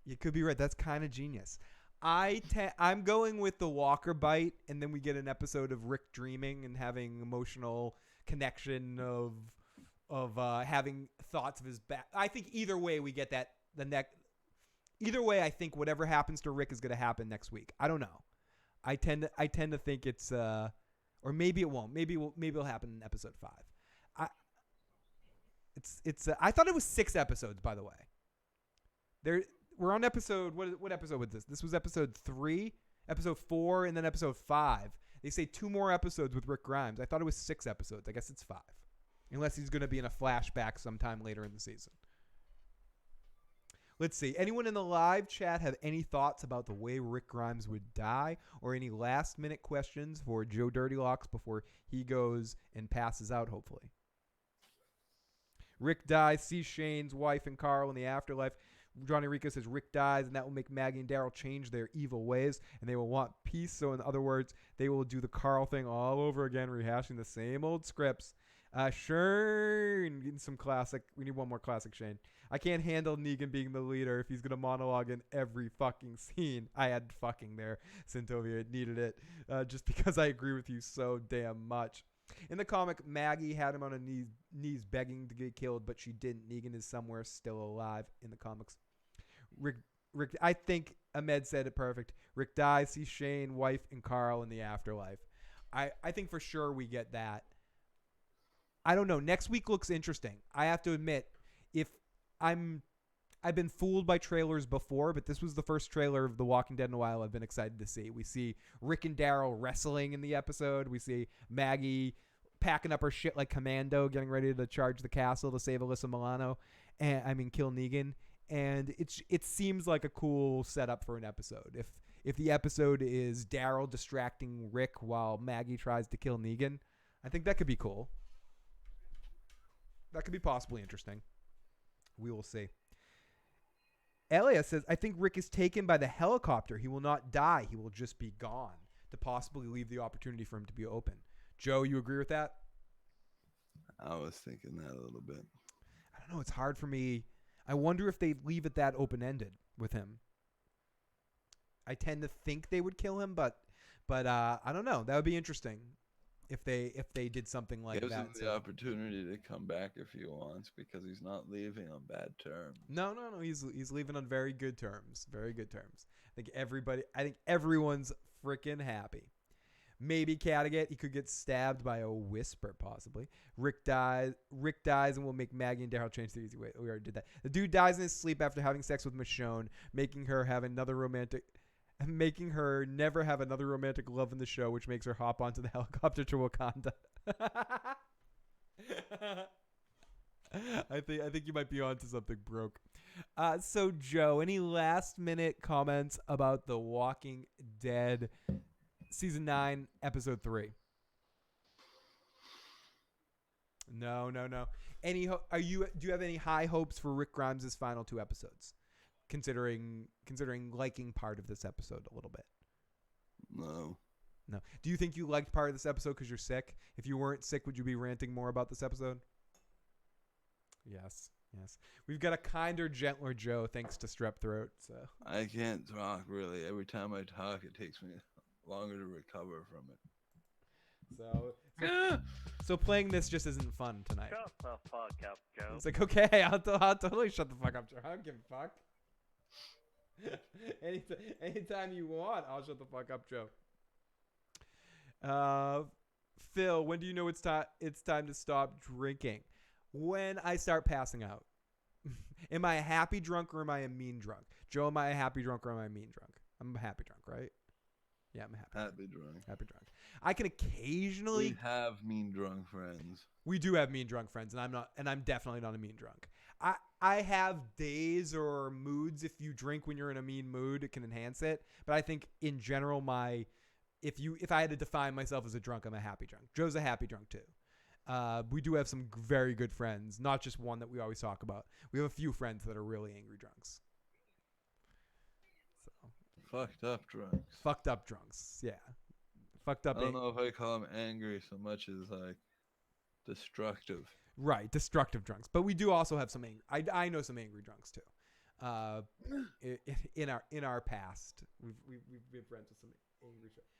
You could be right. That's kind of genius. I'm going with the Walker bite, and then we get an episode of Rick dreaming and having emotional connection of having thoughts of his back. I think either way we get that either way I think whatever happens to Rick is going to happen next week. I don't know. I tend to think it's or maybe it won't. Maybe it'll happen in episode 5. I thought it was 6 episodes, by the way. We're on episode, what episode was this? This was episode 3, episode 4, and then episode 5. They say 2 more episodes with Rick Grimes. I thought it was 6 episodes. I guess it's 5. Unless he's going to be in a flashback sometime later in the season. Let's see. Anyone in the live chat have any thoughts about the way Rick Grimes would die, or any last minute questions for Joe Dirtylockz before he goes and passes out, hopefully? Rick dies, sees Shane's wife and Carl in the afterlife. Johnny Rico says Rick dies, and that will make Maggie and Daryl change their evil ways, and they will want peace. So in other words, they will do the Carl thing all over again, rehashing the same old scripts. Shane, getting some classic. We need one more classic Shane. I can't handle Negan being the leader if he's going to monologue in every fucking scene. I had fucking there, Centovia. It needed it. Just because I agree with you so damn much. In the comic, Maggie had him on her knees begging to get killed, but she didn't. Negan is somewhere still alive in the comics. Rick, I think Ahmed said it perfect. Rick dies, sees Shane, wife, and Carl in the afterlife. I think for sure we get that. I don't know. Next week looks interesting. I have to admit, I've been fooled by trailers before, but this was the first trailer of The Walking Dead in a while I've been excited to see. We see Rick and Daryl wrestling in the episode. We see Maggie packing up her shit like Commando, getting ready to charge the castle to save Alyssa Milano, and kill Negan. And it seems like a cool setup for an episode. If the episode is Daryl distracting Rick while Maggie tries to kill Negan, I think that could be cool. That could be possibly interesting. We will see. Elias says, I think Rick is taken by the helicopter. He will not die. He will just be gone, to possibly leave the opportunity for him to be open. Joe, you agree with that? I was thinking that a little bit. I don't know. It's hard for me. I wonder if they leave it that open-ended with him. I tend to think they would kill him, but I don't know. That would be interesting if they did something like Gives that. him the opportunity to come back if he wants, because he's not leaving on bad terms. No. He's leaving on very good terms. Very good terms. I think everyone's freaking happy. Maybe Kattegat, he could get stabbed by a whisper, possibly. Rick dies and will make Maggie and Daryl change the easy way. We already did that. The dude dies in his sleep after having sex with Michonne, making her never have another romantic love in the show, which makes her hop onto the helicopter to Wakanda. I think you might be onto something, Broke. So Joe, any last minute comments about The Walking Dead Season 9, Episode 3? No. Do you have any high hopes for Rick Grimes' final 2 episodes? Considering liking part of this episode a little bit. No. Do you think you liked part of this episode because you're sick? If you weren't sick, would you be ranting more about this episode? Yes. We've got a kinder, gentler Joe thanks to strep throat. So I can't talk really. Every time I talk, it takes me longer to recover from it. So playing this just isn't fun tonight. Shut the fuck up, Joe. It's like, okay, I'll totally shut the fuck up, Joe. I don't give a fuck. Anytime you want, I'll shut the fuck up, Joe. Phil, when do you know it's time to stop drinking? When I start passing out. Am I a happy drunk or am I a mean drunk? Joe, am I a happy drunk or am I a mean drunk? I'm a happy drunk, right? Yeah, I'm a happy drunk. Happy drunk. I can occasionally. We have mean drunk friends. We do have mean drunk friends, and I'm definitely not a mean drunk. I have days or moods. If you drink when you're in a mean mood, it can enhance it. But I think in general, if I had to define myself as a drunk, I'm a happy drunk. Joe's a happy drunk too. We do have some very good friends, not just one that we always talk about. We have a few friends that are really angry drunks. So fucked up drunks. Fucked up drunks, yeah. Fucked up. I don't know if I call them angry so much as like destructive. Right, destructive drunks. But we do also have some angry. I know some angry drunks too. In our past, we've been friends with some angry drunks.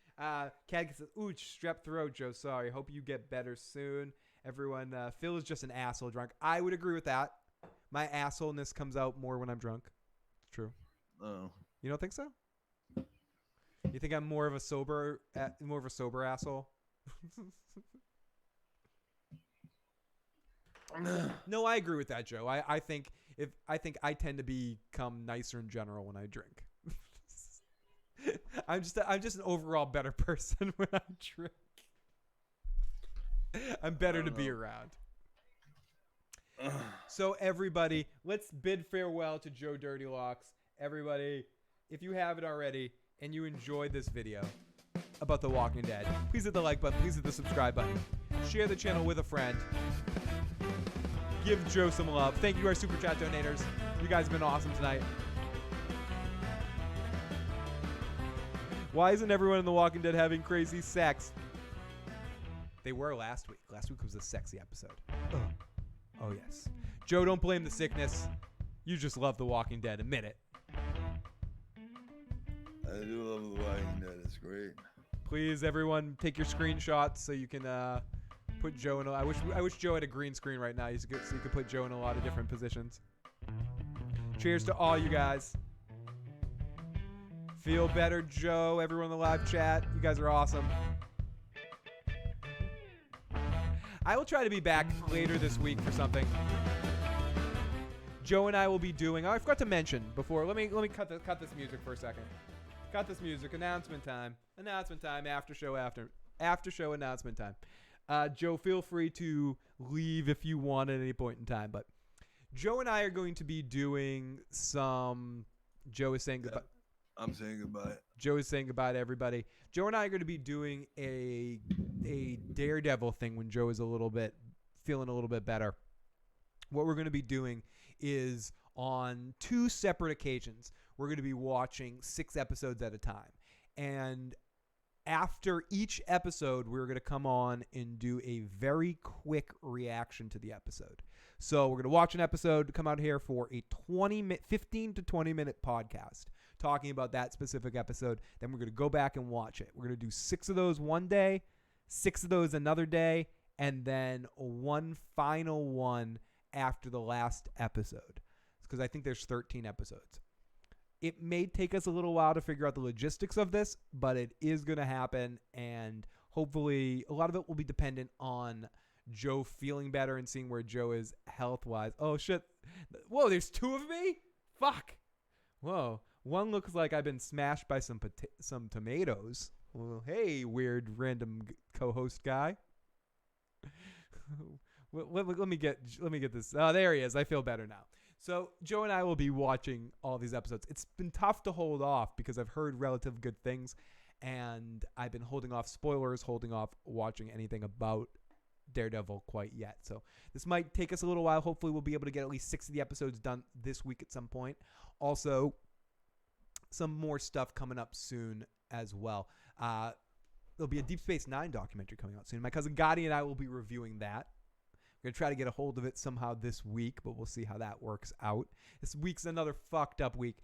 Cad says, "Ooch, strep throat, Joe. Sorry. Hope you get better soon." Everyone, Phil is just an asshole drunk. I would agree with that. My assholeness comes out more when I'm drunk. It's true. Oh. You don't think so? You think I'm more of a sober asshole? No, I agree with that, Joe. I think I tend to become nicer in general when I drink. I'm just an overall better person when I drink. I'm better to be around. So everybody, let's bid farewell to Joe Dirtylockz. Everybody, if you haven't already and you enjoyed this video about The Walking Dead, please hit the like button, please hit the subscribe button. Share the channel with a friend. Give Joe some love. Thank you to our Super Chat donators. You guys have been awesome tonight. Why isn't everyone in The Walking Dead having crazy sex? They were last week. Last week was a sexy episode. Oh, yes. Joe, don't blame the sickness. You just love The Walking Dead. Admit it. I do love The Walking Dead. It's great. Please, everyone, take your screenshots so you can put Joe in. I wish Joe had a green screen right now so you could put Joe in a lot of different positions. Cheers to all you guys. Feel better, Joe. Everyone in the live chat. You guys are awesome. I will try to be back later this week for something. Joe and I will be doing. Oh, I forgot to mention before. Let me cut this music for a second. Cut this music. Announcement time. Announcement time. After show announcement time. Joe, feel free to leave if you want at any point in time. But Joe and I are going to be doing some. Joe is saying goodbye. I'm saying goodbye. Joe is saying goodbye to everybody. Joe and I are going to be doing a Daredevil thing when Joe is feeling a little bit better. What we're going to be doing is on 2 separate occasions, we're going to be watching 6 episodes at a time. And after each episode, we're going to come on and do a very quick reaction to the episode. So we're going to watch an episode, come out here for a 15 to 20 minute podcast talking about that specific episode. Then we're going to go back and watch it. We're going to do 6 of those one day, 6 of those another day, and then one final one after the last episode. Because I think there's 13 episodes. It may take us a little while to figure out the logistics of this, but it is going to happen, and hopefully a lot of it will be dependent on Joe feeling better and seeing where Joe is health-wise. Oh, shit. Whoa, there's 2 of me? Fuck. Whoa. One looks like I've been smashed by some tomatoes. Well, hey, weird random co-host guy. Let me get this. Oh, there he is. I feel better now. So Joe and I will be watching all these episodes. It's been tough to hold off because I've heard relative good things, and I've been holding off spoilers, holding off watching anything about Daredevil quite yet. So this might take us a little while. Hopefully we'll be able to get at least 6 of the episodes done this week at some point. Also, some more stuff coming up soon as well. There'll be a Deep Space Nine documentary coming out soon. My cousin Gotti and I will be reviewing that. We're going to try to get a hold of it somehow this week, but we'll see how that works out. This week's another fucked up week.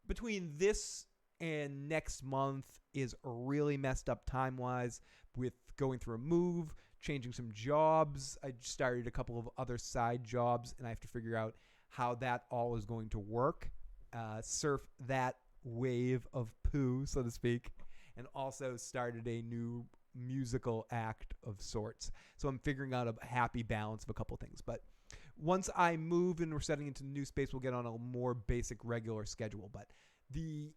Between this and next month is really messed up time-wise with going through a move, changing some jobs. I just started a couple of other side jobs, and I have to figure out how that all is going to work. Surf that wave of poo, so to speak, and also started a new musical act of sorts. So I'm figuring out a happy balance of a couple things. But once I move and we're setting into the new space, we'll get on a more basic regular schedule. But the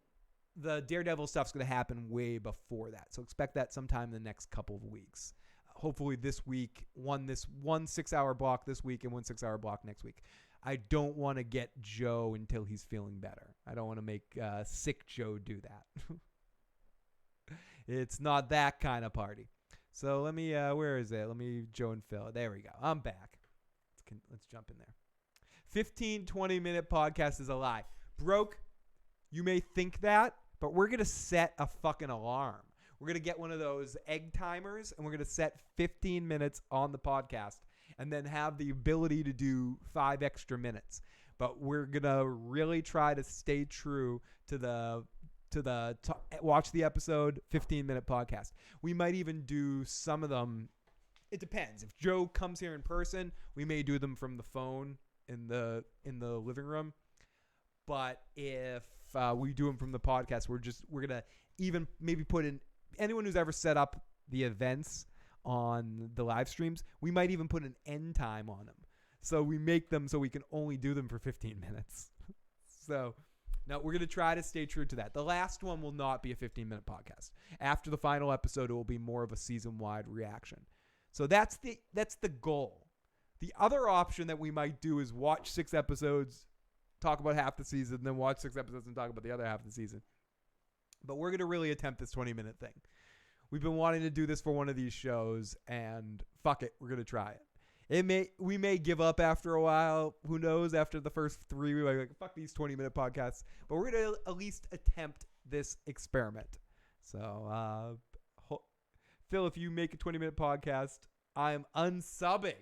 Daredevil stuff's going to happen way before that. So expect that sometime in the next couple of weeks. Hopefully this week, one 6-hour block this week and one 6-hour block next week. I don't want to get Joe until he's feeling better. I don't want to make sick Joe do that. It's not that kind of party. So let me, where is it? Let me, Joe and Phil. There we go. I'm back. Let's jump in there. 15, 20-minute podcast is a lie. Broke, you may think that, but we're going to set a fucking alarm. We're going to get one of those egg timers, and we're going to set 15 minutes on the podcast and then have the ability to do 5 extra minutes. But we're going to really try to stay true to the watch the episode 15-minute podcast. We might even do some of them. It depends. If Joe comes here in person, we may do them from the phone in the living room. But if we do them from the podcast, we're gonna even maybe put in anyone who's ever set up the events on the live streams. We might even put an end time on them, so we make them so we can only do them for 15 minutes. So. Now, we're going to try to stay true to that. The last one will not be a 15-minute podcast. After the final episode, it will be more of a season-wide reaction. So that's the goal. The other option that we might do is watch 6 episodes, talk about half the season, then watch 6 episodes and talk about the other half of the season. But we're going to really attempt this 20-minute thing. We've been wanting to do this for one of these shows, and fuck it, we're going to try it. We may give up after a while. Who knows? After the first 3, we might be like, fuck these 20-minute podcasts. But we're going to at least attempt this experiment. So, Phil, if you make a 20-minute podcast, I'm unsubbing.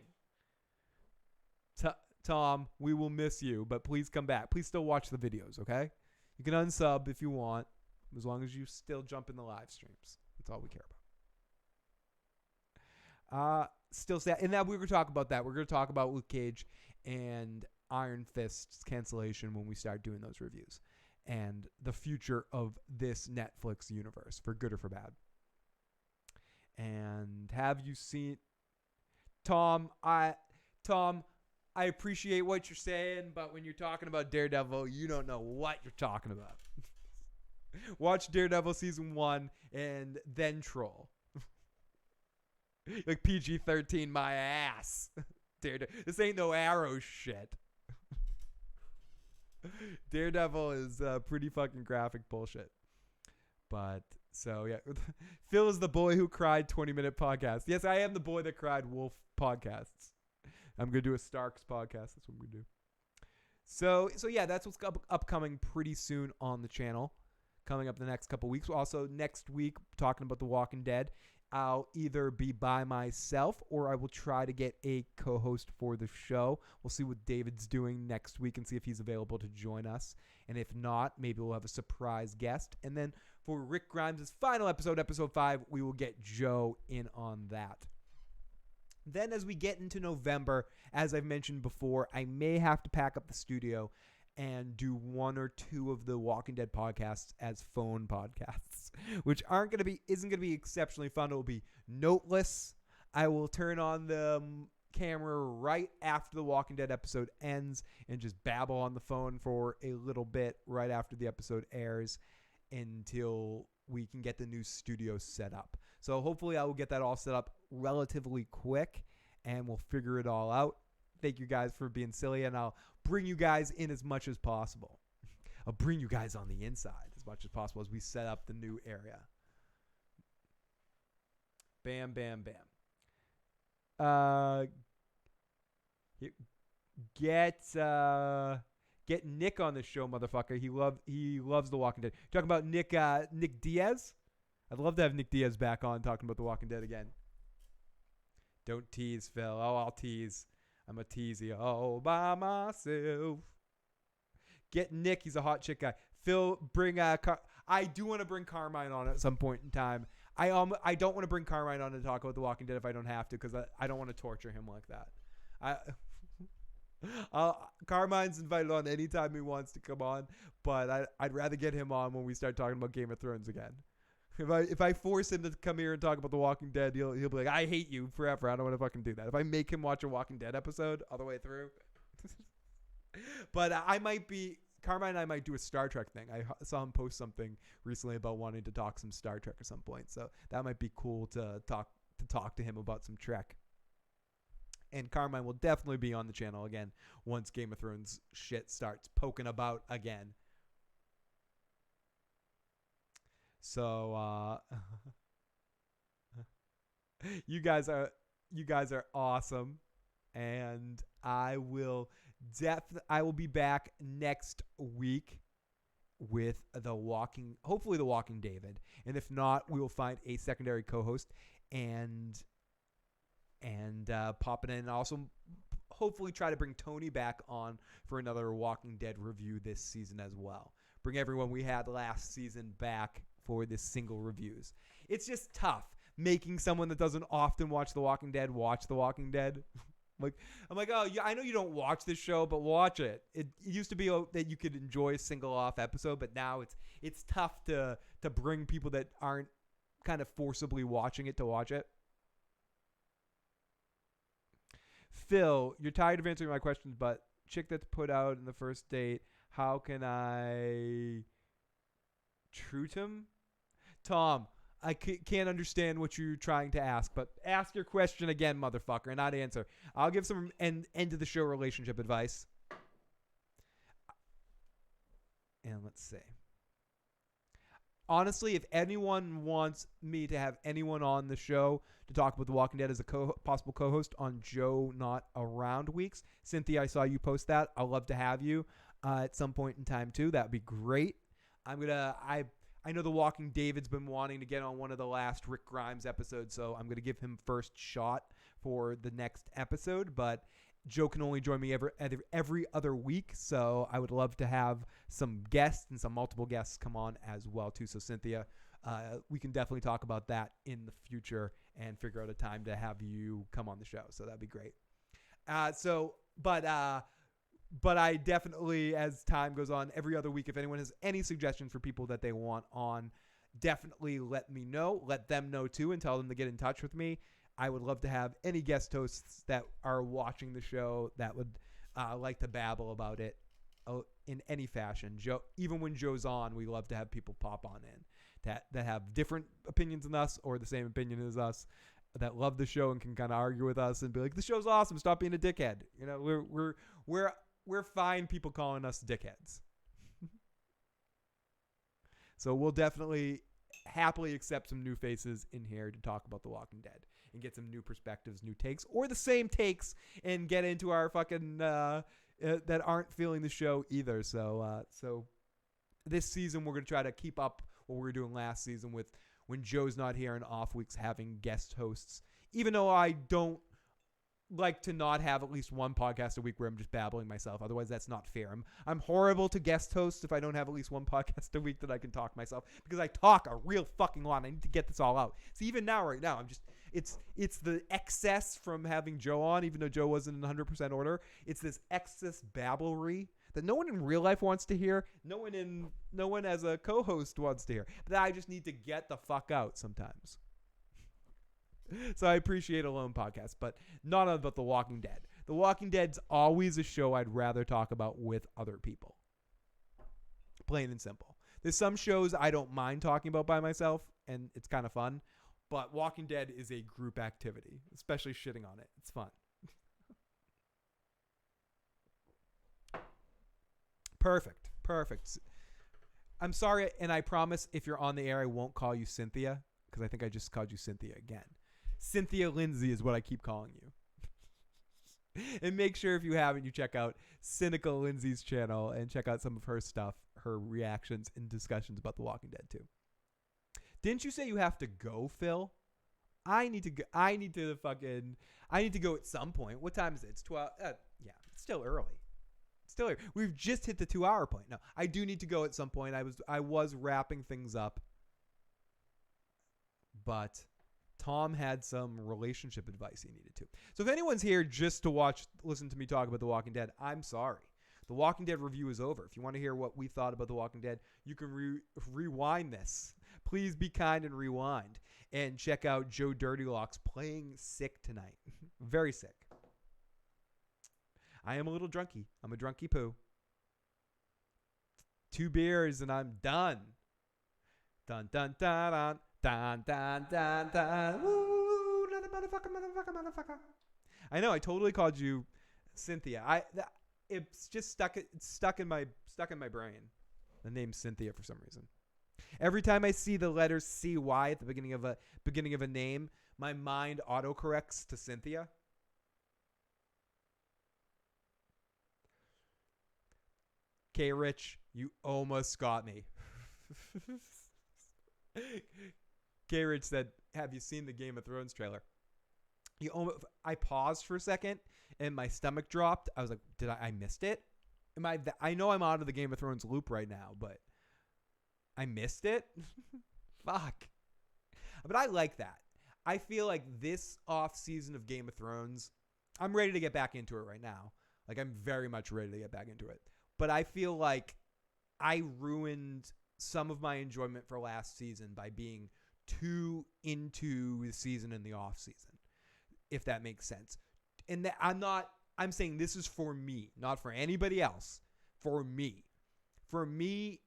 Tom, we will miss you, but please come back. Please still watch the videos, okay? You can unsub if you want, as long as you still jump in the live streams. That's all we care about. Still sad. And now we're going to talk about that. We're going to talk about Luke Cage and Iron Fist's cancellation when we start doing those reviews. And the future of this Netflix universe, for good or for bad. And have you seen... Tom, I appreciate what you're saying, but when you're talking about Daredevil, you don't know what you're talking about. Watch Daredevil Season 1 and then troll. Like PG-13 my ass. This ain't no Arrow shit. Daredevil is pretty fucking graphic bullshit. But, so yeah. Phil is the boy who cried 20-minute podcast. Yes, I am the boy that cried wolf podcasts. I'm going to do a Starks podcast. That's what we do. So yeah, that's what's upcoming pretty soon on the channel. Coming up the next couple weeks. Also, next week, talking about The Walking Dead. I'll either be by myself or I will try to get a co-host for the show. We'll see what David's doing next week and see if he's available to join us. And if not, maybe we'll have a surprise guest. And then for Rick Grimes' final episode, episode 5, we will get Joe in on that. Then as we get into November, as I've mentioned before, I may have to pack up the studio and do 1 or 2 of the Walking Dead podcasts as phone podcasts, which isn't gonna be exceptionally fun. It will be noteless. I will turn on the camera right after the Walking Dead episode ends and just babble on the phone for a little bit right after the episode airs until we can get the new studio set up. So hopefully I will get that all set up relatively quick and we'll figure it all out. Thank you guys for being silly, and I'll bring you guys in as much as possible. I'll bring you guys on the inside as much as possible as we set up the new area. Bam, bam, bam. Get Nick on the show, motherfucker. He loves The Walking Dead. Talking about Nick Diaz? I'd love to have Nick Diaz back on talking about The Walking Dead again. Don't tease, Phil. Oh, I'll tease. I'm a teasy all by myself. Get Nick. He's a hot chick guy. Phil, bring I do want to bring Carmine on at some point in time. I don't want to bring Carmine on to talk about The Walking Dead if I don't have to, because I don't want to torture him like that. Carmine's invited on anytime he wants to come on, but I'd rather get him on when we start talking about Game of Thrones again. If I force him to come here and talk about The Walking Dead, he'll be like, I hate you forever. I don't want to fucking do that. If I make him watch a Walking Dead episode all the way through. But Carmine and I might do a Star Trek thing. I saw him post something recently about wanting to talk some Star Trek at some point. So that might be cool to talk to him about some Trek. And Carmine will definitely be on the channel again once Game of Thrones shit starts poking about again. So you guys are awesome, and I will be back next week with hopefully the Walking David, and if not, we will find a secondary co-host and pop it in, and also hopefully try to bring Tony back on for another Walking Dead review this season as well. Bring everyone we had last season back for this single reviews. It's just tough making someone that doesn't often watch The Walking Dead watch The Walking Dead. I'm like, oh, yeah, I know you don't watch this show, but watch it. It used to be that you could enjoy a single off episode, but now it's tough to bring people that aren't kind of forcibly watching it to watch it. Phil, you're tired of answering my questions, but chick that's put out in the first date, how can I treat him? Tom, I can't understand what you're trying to ask, but ask your question again, motherfucker, and not answer. I'll give some end of the show relationship advice. And let's see. Honestly, if anyone wants me to have anyone on the show to talk about The Walking Dead as a possible co-host on Joe Not Around weeks, Cynthia, I saw you post that. I'd love to have you at some point in time too. That'd be great. I know The Walking David's been wanting to get on one of the last Rick Grimes episodes, so I'm going to give him first shot for the next episode, but Joe can only join me every other week, so I would love to have some guests and some multiple guests come on as well too. So Cynthia, we can definitely talk about that in the future and figure out a time to have you come on the show. So that'd be great. But I definitely, as time goes on, every other week, if anyone has any suggestions for people that they want on, definitely let me know. Let them know too, and tell them to get in touch with me. I would love to have any guest hosts that are watching the show that would like to babble about it in any fashion. Joe, even when Joe's on, we love to have people pop on in that have different opinions than us or the same opinion as us, that love the show and can kind of argue with us and be like, "The show's awesome. Stop being a dickhead." You know, we're fine people calling us dickheads. So we'll definitely happily accept some new faces in here to talk about The Walking Dead and get some new perspectives, new takes, or the same takes, and get into our fucking that aren't feeling the show either. So this season we're going to try to keep up what we were doing last season with when Joe's not here and off weeks having guest hosts, even though I don't like to not have at least one podcast a week where I'm just babbling myself. Otherwise, that's not fair. I'm horrible to guest hosts if I don't have at least one podcast a week that I can talk myself, because I talk a real fucking lot. I need to get this all out. See, even now, right now, it's the excess from having Joe on, even though Joe wasn't in 100% order. It's this excess babblery that no one in real life wants to hear. No one as a co-host wants to hear. But I just need to get the fuck out sometimes. So I appreciate a lone podcast, but not about The Walking Dead. The Walking Dead's always a show I'd rather talk about with other people. Plain and simple. There's some shows I don't mind talking about by myself, and it's kind of fun. But Walking Dead is a group activity, especially shitting on it. It's fun. Perfect. I'm sorry, and I promise if you're on the air, I won't call you Cynthia, because I think I just called you Cynthia again. Cynthia Lindsay is what I keep calling you. And make sure if you haven't, you check out Cynical Lindsay's channel and check out some of her stuff, her reactions and discussions about The Walking Dead too. Didn't you say you have to go, Phil? I need to go at some point. What time is it? It's 12. Yeah, it's still early. We've just hit the 2-hour point. No, I do need to go at some point. I was wrapping things up, but Tom had some relationship advice he needed to. So if anyone's here just to listen to me talk about The Walking Dead, I'm sorry. The Walking Dead review is over. If you want to hear what we thought about The Walking Dead, you can rewind this. Please be kind and rewind. And check out Joe Dirtylockz playing sick tonight. Very sick. I am a little drunky. I'm a drunky poo. 2 beers and I'm done. Dun dun dun dun dun dun dun dun. Woo, motherfucker. I know. I totally called you Cynthia. It's just stuck in my brain. The name Cynthia for some reason. Every time I see the letter CY at the beginning of a name, my mind autocorrects to Cynthia. K Rich, you almost got me. K Rich said, "Have you seen the Game of Thrones trailer?" I paused for a second and my stomach dropped. I was like, "Did I missed it? I know I'm out of the Game of Thrones loop right now, but I missed it." Fuck. But I like that. I feel like this off season of Game of Thrones, I'm ready to get back into it right now. Like, I'm very much ready to get back into it. But I feel like I ruined some of my enjoyment for last season by being too into the season in the off season, if that makes sense. And I'm saying this is for me, not for anybody else. For me. For me,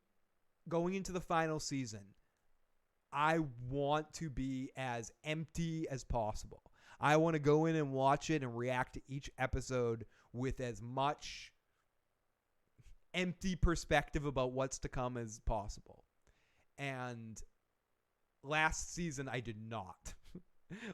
going into the final season, I want to be as empty as possible. I want to go in and watch it and react to each episode with as much empty perspective about what's to come as possible. And last season, I did not.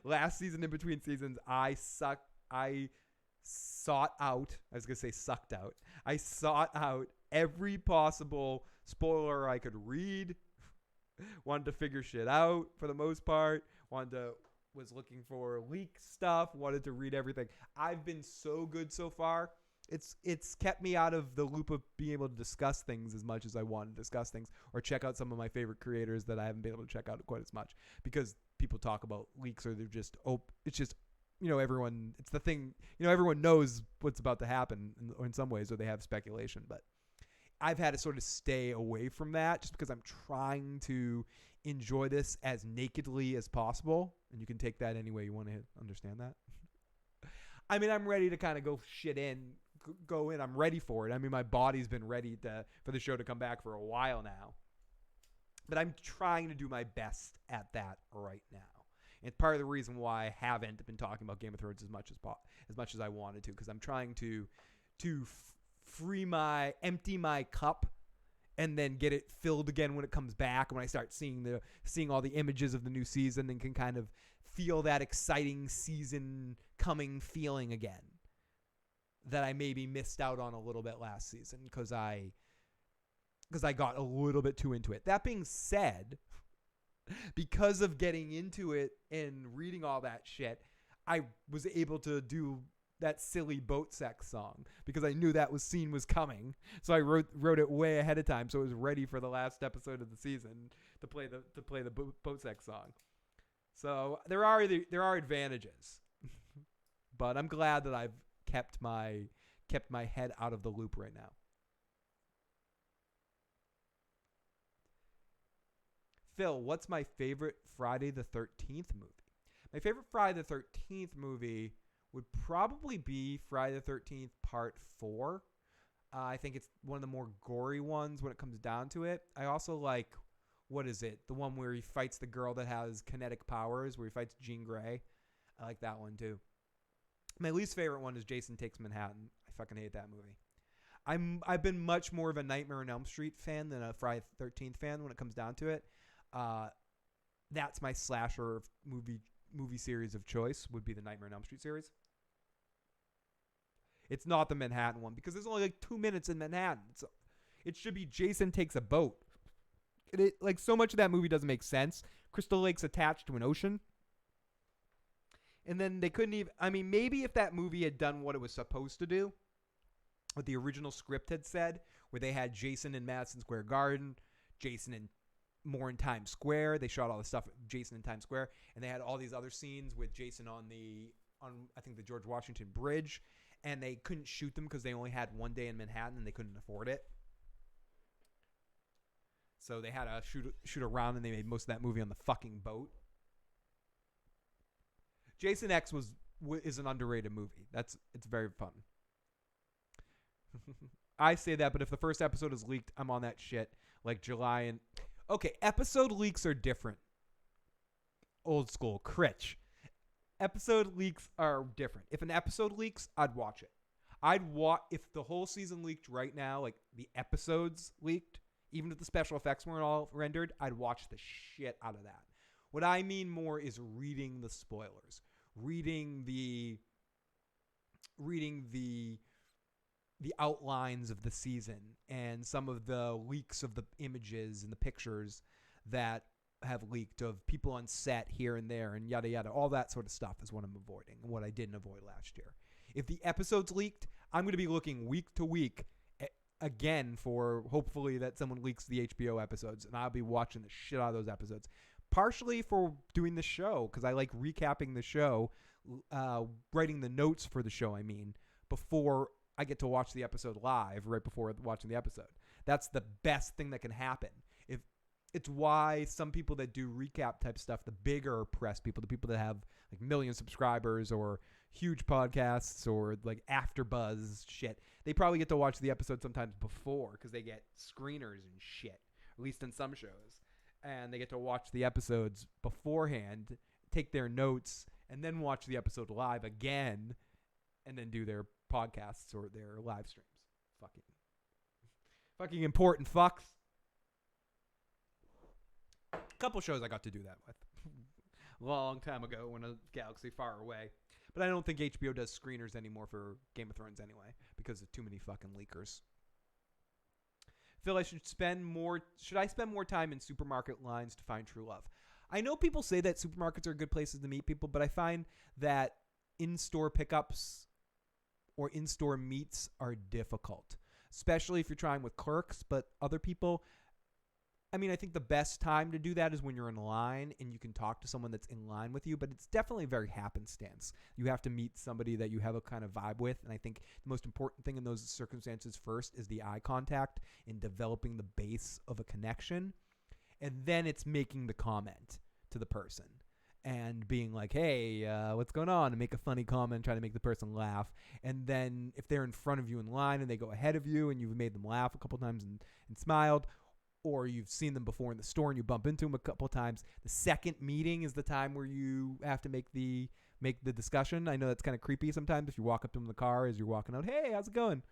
Last season, in between seasons, I sought out. I was going to say sucked out. I sought out every possible spoiler I could read. Wanted to figure shit out for the most part. Was looking for leak stuff. Wanted to read everything. I've been so good so far. It's kept me out of the loop of being able to discuss things as much as I want to discuss things, or check out some of my favorite creators that I haven't been able to check out quite as much, because people talk about leaks, or they're just it's just, everyone, it's the thing, everyone knows what's about to happen in some ways, or they have speculation. But I've had to sort of stay away from that just because I'm trying to enjoy this as nakedly as possible. And you can take that any way you want to understand that. I mean, I'm ready to kind of go in. I'm ready for it. I mean, my body's been ready for the show to come back for a while now. But I'm trying to do my best at that right now. And part of the reason why I haven't been talking about Game of Thrones as much as I wanted to, because I'm trying to empty my cup and then get it filled again when it comes back, when I start seeing all the images of the new season, and can kind of feel that exciting season coming feeling again that I maybe missed out on a little bit last season because I got a little bit too into it. That being said, because of getting into it and reading all that shit, I was able to do that silly boat sex song because I knew that scene was coming. So I wrote it way ahead of time, so it was ready for the last episode of the season to play the boat sex song. So there are advantages, but I'm glad that I've kept my head out of the loop right now. Phil, what's my favorite Friday the 13th movie? My favorite Friday the 13th movie would probably be Friday the 13th Part 4. I think it's one of the more gory ones when it comes down to it. I also like, what is it? The one where he fights the girl that has kinetic powers, where he fights Jean Grey. I like that one too. My least favorite one is Jason Takes Manhattan. I fucking hate that movie. I've been much more of a Nightmare on Elm Street fan than a Friday the 13th fan when it comes down to it. That's my slasher movie series of choice, would be the Nightmare on Elm Street series. It's not the Manhattan one because there's only like 2 minutes in Manhattan. So it should be Jason Takes a Boat. Like, so much of that movie doesn't make sense. Crystal Lake's attached to an ocean. And then they couldn't even, I mean, maybe if that movie had done what it was supposed to do, what the original script had said, where they had Jason in Madison Square Garden, Jason in more in Times Square. They shot all the stuff with Jason in Times Square, and they had all these other scenes with Jason on I think the George Washington Bridge, and they couldn't shoot them because they only had one day in Manhattan and they couldn't afford it. So they had to shoot around, and they made most of that movie on the fucking boat. Jason X is an underrated movie. It's very fun. I say that, but if the first episode is leaked, I'm on that shit like July and... Okay, episode leaks are different. Old school. Critch. Episode leaks are different. If an episode leaks, I'd watch it. If the whole season leaked right now, like the episodes leaked, even if the special effects weren't all rendered, I'd watch the shit out of that. What I mean more is reading the spoilers. Reading the outlines of the season and some of the leaks of the images and the pictures that have leaked of people on set here and there and yada yada. All that sort of stuff is what I'm avoiding and what I didn't avoid last year. If the episode's leaked, I'm going to be looking week to week again for hopefully that someone leaks the HBO episodes, and I'll be watching the shit out of those episodes. Partially for doing the show, because I like recapping the show, writing the notes for the show, before I get to watch the episode live, right before watching the episode. That's the best thing that can happen. It's why some people that do recap type stuff, the bigger press people, the people that have like million subscribers or huge podcasts or like AfterBuzz shit, they probably get to watch the episode sometimes before because they get screeners and shit, at least in some shows. And they get to watch the episodes beforehand, take their notes, and then watch the episode live again, and then do their podcasts or their live streams. Fucking important fucks. A couple shows I got to do that with. Long time ago in a galaxy far away. But I don't think HBO does screeners anymore for Game of Thrones anyway, because of too many fucking leakers. Phil, should I spend more time in supermarket lines to find true love? I know people say that supermarkets are good places to meet people, but I find that in-store pickups or in-store meets are difficult, especially if you're trying with clerks, but other people... I think the best time to do that is when you're in line and you can talk to someone that's in line with you, but it's definitely very happenstance. You have to meet somebody that you have a kind of vibe with, and I think the most important thing in those circumstances first is the eye contact and developing the base of a connection, and then it's making the comment to the person and being like, hey, what's going on? And make a funny comment, try to make the person laugh. And then if they're in front of you in line and they go ahead of you and you've made them laugh a couple times and smiled, or you've seen them before in the store and you bump into them a couple of times, the second meeting is the time where you have to make the discussion. I know that's kind of creepy sometimes if you walk up to them in the car as you're walking out. Hey, how's it going?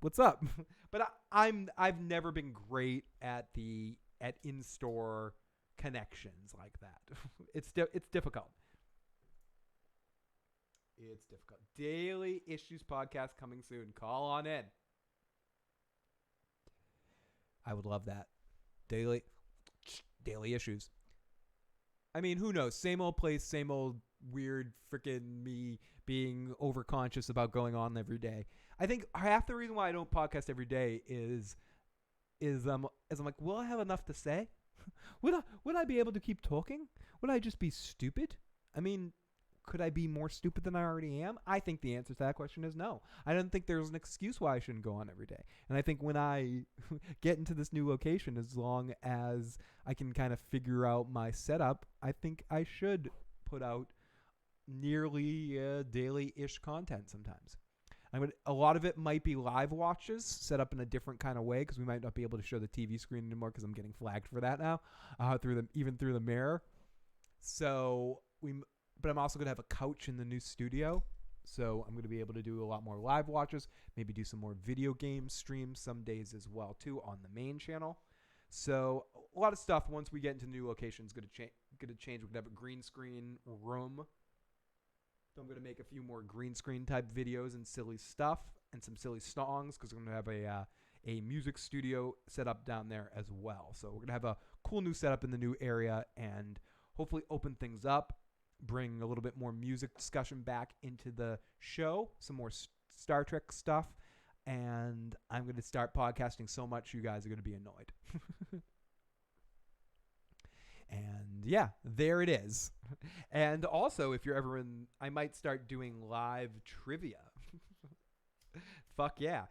What's up? But I've never been great at in-store connections like that. It's difficult. It's difficult. Daily Issues podcast coming soon. Call on in. I would love that. Daily Issues. Who knows? Same old place, same old weird freaking me being overconscious about going on every day. I think half the reason why I don't podcast every day is I'm like, will I have enough to say? Would I be able to keep talking? Would I just be stupid? Could I be more stupid than I already am? I think the answer to that question is no. I don't think there's an excuse why I shouldn't go on every day. And I think when I get into this new location, as long as I can kind of figure out my setup, I think I should put out nearly daily-ish content sometimes. A lot of it might be live watches set up in a different kind of way because we might not be able to show the TV screen anymore because I'm getting flagged for that now, even through the mirror. But I'm also going to have a couch in the new studio, so I'm going to be able to do a lot more live watches, maybe do some more video game streams some days as well, too, on the main channel. So a lot of stuff once we get into new locations going to change. We're going to have a green screen room. So I'm going to make a few more green screen type videos and silly stuff and some silly songs because we're going to have a music studio set up down there as well. So we're going to have a cool new setup in the new area and hopefully open things up. bring a little bit more music discussion back into the show, some more Star Trek stuff, and I'm going to start podcasting so much you guys are going to be annoyed. And yeah, there it is. And also, if you're ever in, I might start doing live trivia. Fuck yeah.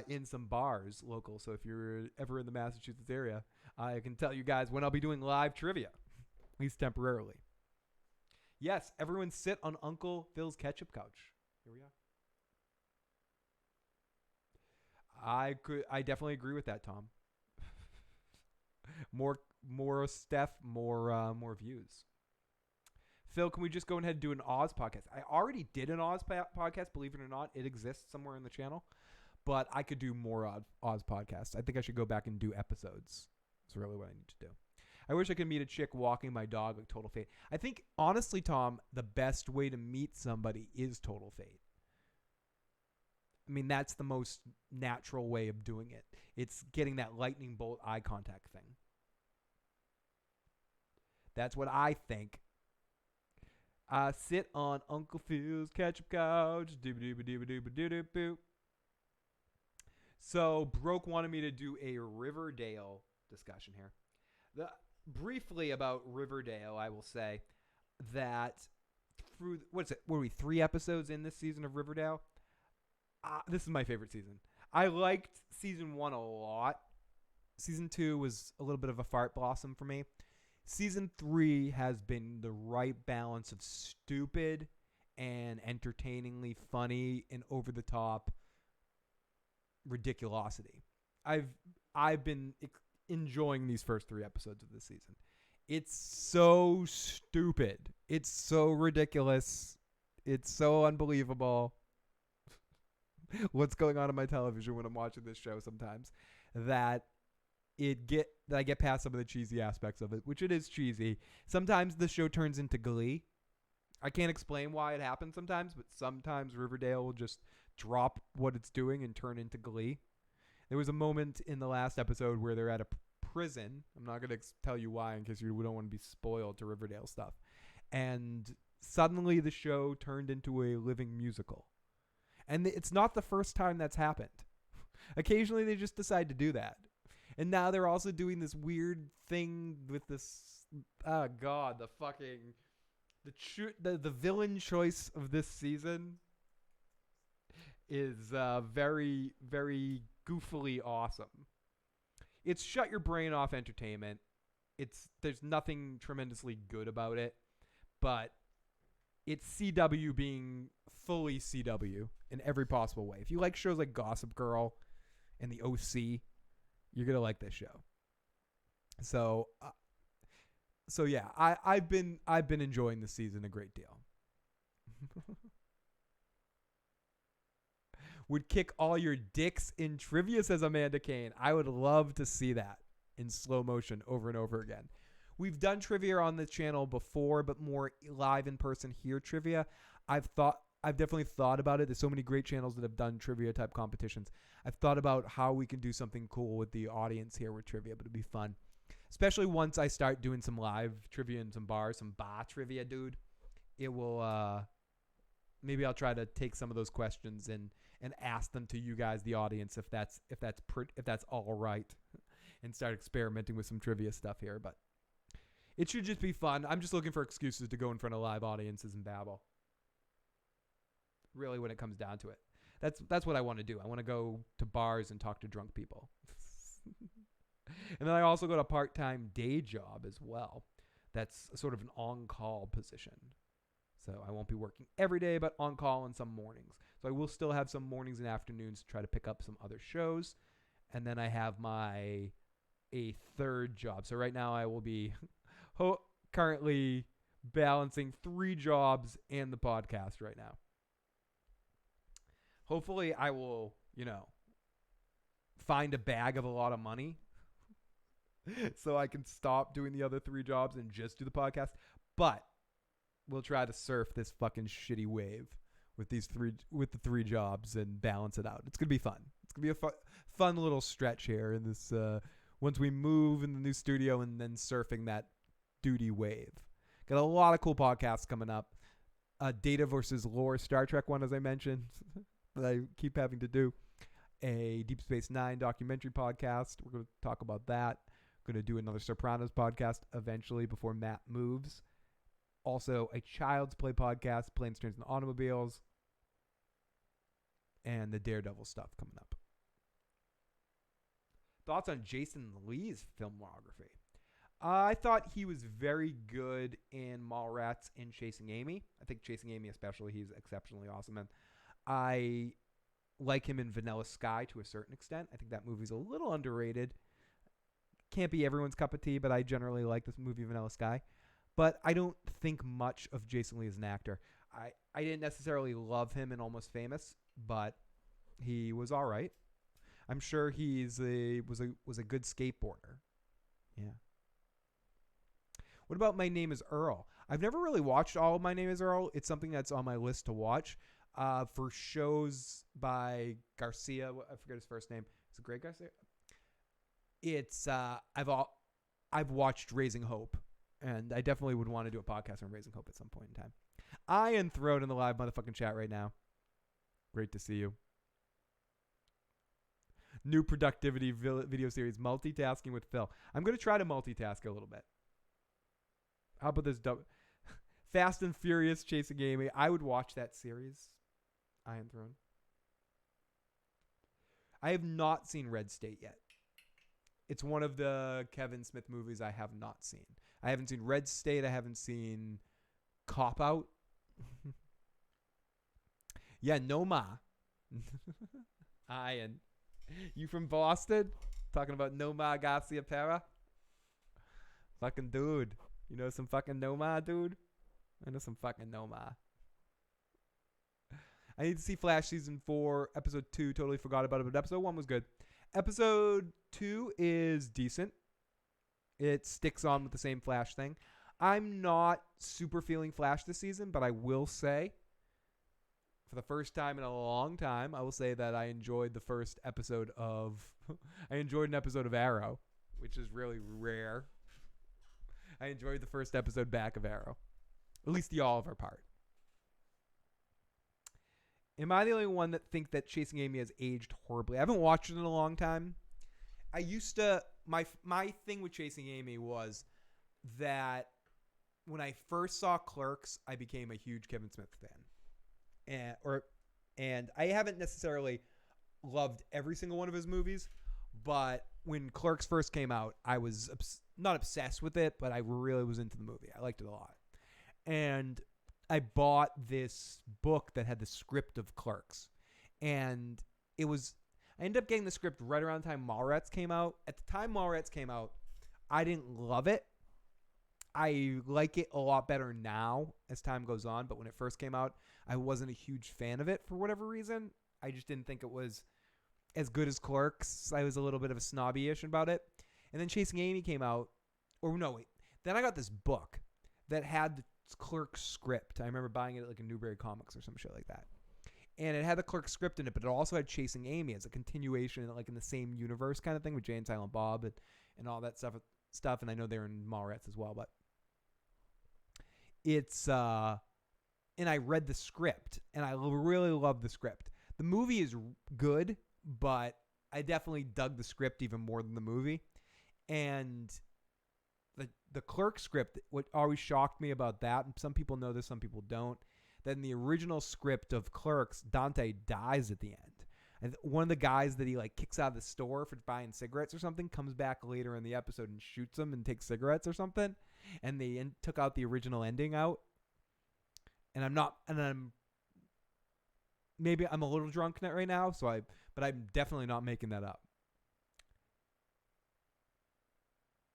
In some bars local. So if you're ever in the Massachusetts area, I can tell you guys when I'll be doing live trivia, at least temporarily. Yes, everyone sit on Uncle Phil's ketchup couch. Here we are. I definitely agree with that, Tom. More Steph, more views. Phil, can we just go ahead and do an Oz podcast? I already did an Oz podcast, believe it or not. It exists somewhere in the channel. But I could do more Oz podcasts. I think I should go back and do episodes. That's really what I need to do. I wish I could meet a chick walking my dog like Total Fate. I think, honestly, Tom, the best way to meet somebody is Total Fate. I mean, that's the most natural way of doing it. It's getting that lightning bolt eye contact thing. That's what I think. Sit on Uncle Phil's ketchup couch. Dooba-dooba-dooba-dooba-dooba-doo. So, Broke wanted me to do a Riverdale discussion here. Briefly about Riverdale, I will say that through, what are we, 3 episodes in this season of Riverdale? This is my favorite season. I liked season 1 a lot. Season 2 was a little bit of a fart blossom for me. Season 3 has been the right balance of stupid and entertainingly funny and over-the-top ridiculosity. I've been enjoying these first 3 episodes of this season. It's so stupid. It's so ridiculous. It's so unbelievable what's going on my television when I'm watching this show sometimes that I get past some of the cheesy aspects of it, which it is cheesy. Sometimes the show turns into Glee. I can't explain why it happens sometimes, but sometimes Riverdale will just drop what it's doing and turn into Glee. There was a moment in the last episode where they're at a prison. I'm not going to tell you why in case you don't want to be spoiled to Riverdale stuff. And suddenly the show turned into a living musical. And it's not the first time that's happened. Occasionally they just decide to do that. And now they're also doing this weird thing with this, the villain choice of this season is very, very goofily awesome. It's shut your brain off entertainment. There's nothing tremendously good about it, but it's CW being fully CW in every possible way. If you like shows like Gossip Girl and The OC, you're gonna like this show. So yeah, I've been enjoying this season a great deal. Would kick all your dicks in trivia, says Amanda Kane. I would love to see that in slow motion over and over again. We've done trivia on the channel before, but more live in person here trivia. I've definitely thought about it. There's so many great channels that have done trivia type competitions. I've thought about how we can do something cool with the audience here with trivia, but it'd be fun. Especially once I start doing some live trivia in some bars, some bar trivia, dude. It will, maybe I'll try to take some of those questions and ask them to you guys, the audience, if that's all right, and start experimenting with some trivia stuff here. But it should just be fun. I'm just looking for excuses to go in front of live audiences and babble. Really, when it comes down to it, that's what I want to do. I want to go to bars and talk to drunk people. And then I also got a part-time day job as well. That's sort of an on-call position. So I won't be working every day, but on-call in some mornings. So I will still have some mornings and afternoons to try to pick up some other shows. And then I have a third job. So right now I will be currently balancing 3 jobs and the podcast right now. Hopefully I will, find a bag of a lot of money so I can stop doing the other 3 jobs and just do the podcast. But we'll try to surf this fucking shitty wave with the 3 jobs and balance it out. It's going to be fun. It's going to be a fun little stretch here in this, once we move in the new studio and then surfing that duty wave. Got a lot of cool podcasts coming up. Data versus Lore Star Trek one, as I mentioned, that I keep having to do. A Deep Space Nine documentary podcast. We're going to talk about that. Going to do another Sopranos podcast eventually before Matt moves. Also, a Child's Play podcast, Planes, Trains, and Automobiles. And the Daredevil stuff coming up. Thoughts on Jason Lee's filmography? I thought he was very good in Mallrats and Chasing Amy. I think Chasing Amy especially, he's exceptionally awesome in. I like him in Vanilla Sky to a certain extent. I think that movie's a little underrated. Can't be everyone's cup of tea, but I generally like this movie, Vanilla Sky. But I don't think much of Jason Lee as an actor. I didn't necessarily love him in Almost Famous, but he was all right. I'm sure was a good skateboarder. Yeah. What about My Name is Earl? I've never really watched all of My Name is Earl. It's something that's on my list to watch. For shows by Garcia, I forget his first name. Is it Greg Garcia? It's I've watched Raising Hope, and I definitely would want to do a podcast on Raising Hope at some point in time. Ian Throne in the live motherfucking chat right now. Great to see you. New productivity video series, Multitasking with Phil. I'm going to try to multitask a little bit. How about this Fast and Furious Chasing Amy? I would watch that series. Iron Throne. I have not seen Red State yet. It's one of the Kevin Smith movies I have not seen. I haven't seen Red State. I haven't seen Cop Out. Yeah, no ma. Ian. You from Boston? Talking about No Ma Garcia Pera? Fucking dude. You know some fucking No Ma, dude? I know some fucking No Ma. I need to see Flash Season 4, Episode 2. Totally forgot about it, but Episode 1 was good. Episode 2 is decent. It sticks on with the same Flash thing. I'm not super feeling Flash this season, but I will say, for the first time in a long time, I will say that I enjoyed the first episode of... I enjoyed an episode of Arrow, which is really rare. I enjoyed the first episode back of Arrow. At least the Oliver part. Am I the only one that think that Chasing Amy has aged horribly? I haven't watched it in a long time. I used to... My thing with Chasing Amy was that when I first saw Clerks, I became a huge Kevin Smith fan. And I haven't necessarily loved every single one of his movies, but when Clerks first came out, I was not obsessed with it, but I really was into the movie. I liked it a lot. And I bought this book that had the script of Clerks. And I ended up getting the script right around the time Mallrats came out. At the time Mallrats came out, I didn't love it. I like it a lot better now as time goes on, but when it first came out, I wasn't a huge fan of it for whatever reason. I just didn't think it was as good as Clerks. I was a little bit of a snobby-ish about it. And then Chasing Amy came out. Then I got this book that had the Clerks script. I remember buying it at like a Newberry Comics or some shit like that. And it had the Clerks script in it, but it also had Chasing Amy as a continuation, like in the same universe kind of thing with Jay and Silent Bob and all that stuff. And I know they're in Mallrats as well, but it's and I read the script and I really love the script. The movie is good, but I definitely dug the script even more than the movie. And the Clerks script, what always shocked me about that, and some people know this, some people don't, that in the original script of Clerks, Dante dies at the end. And one of the guys that he like kicks out of the store for buying cigarettes or something comes back later in the episode and shoots him and takes cigarettes or something. And they took out the original ending out. Maybe I'm a little drunk right now, but I'm definitely not making that up.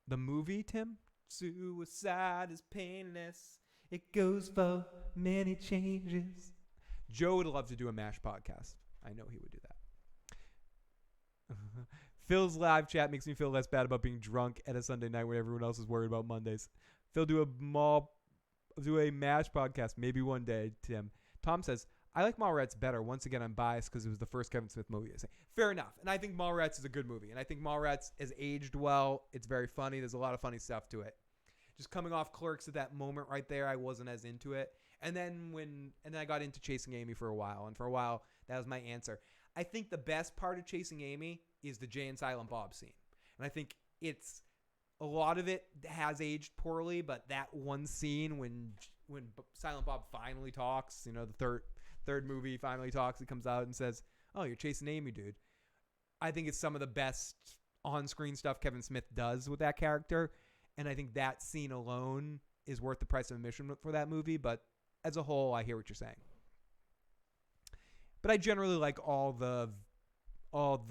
The movie, Tim? Suicide is painless. It goes for many changes. Joe would love to do a MASH podcast. I know he would do that. Phil's live chat makes me feel less bad about being drunk at a Sunday night when everyone else is worried about Mondays. Phil, do a MASH podcast maybe one day, Tim. Tom says, I like Mallrats better. Once again, I'm biased because it was the first Kevin Smith movie. I say, fair enough. And I think Mallrats is a good movie. And I think Mallrats has aged well. It's very funny. There's a lot of funny stuff to it. just coming off Clerks at that moment right there, I wasn't as into it. And then I got into Chasing Amy for a while, and for a while that was my answer. I think the best part of Chasing Amy is the Jay and Silent Bob scene, and I think it's a lot of it has aged poorly, but that one scene when Silent Bob finally talks, the third movie finally talks, he comes out and says, "Oh, you're chasing Amy, dude." I think it's some of the best on-screen stuff Kevin Smith does with that character, and I think that scene alone is worth the price of admission for that movie. But as a whole, I hear what you're saying. But I generally like all the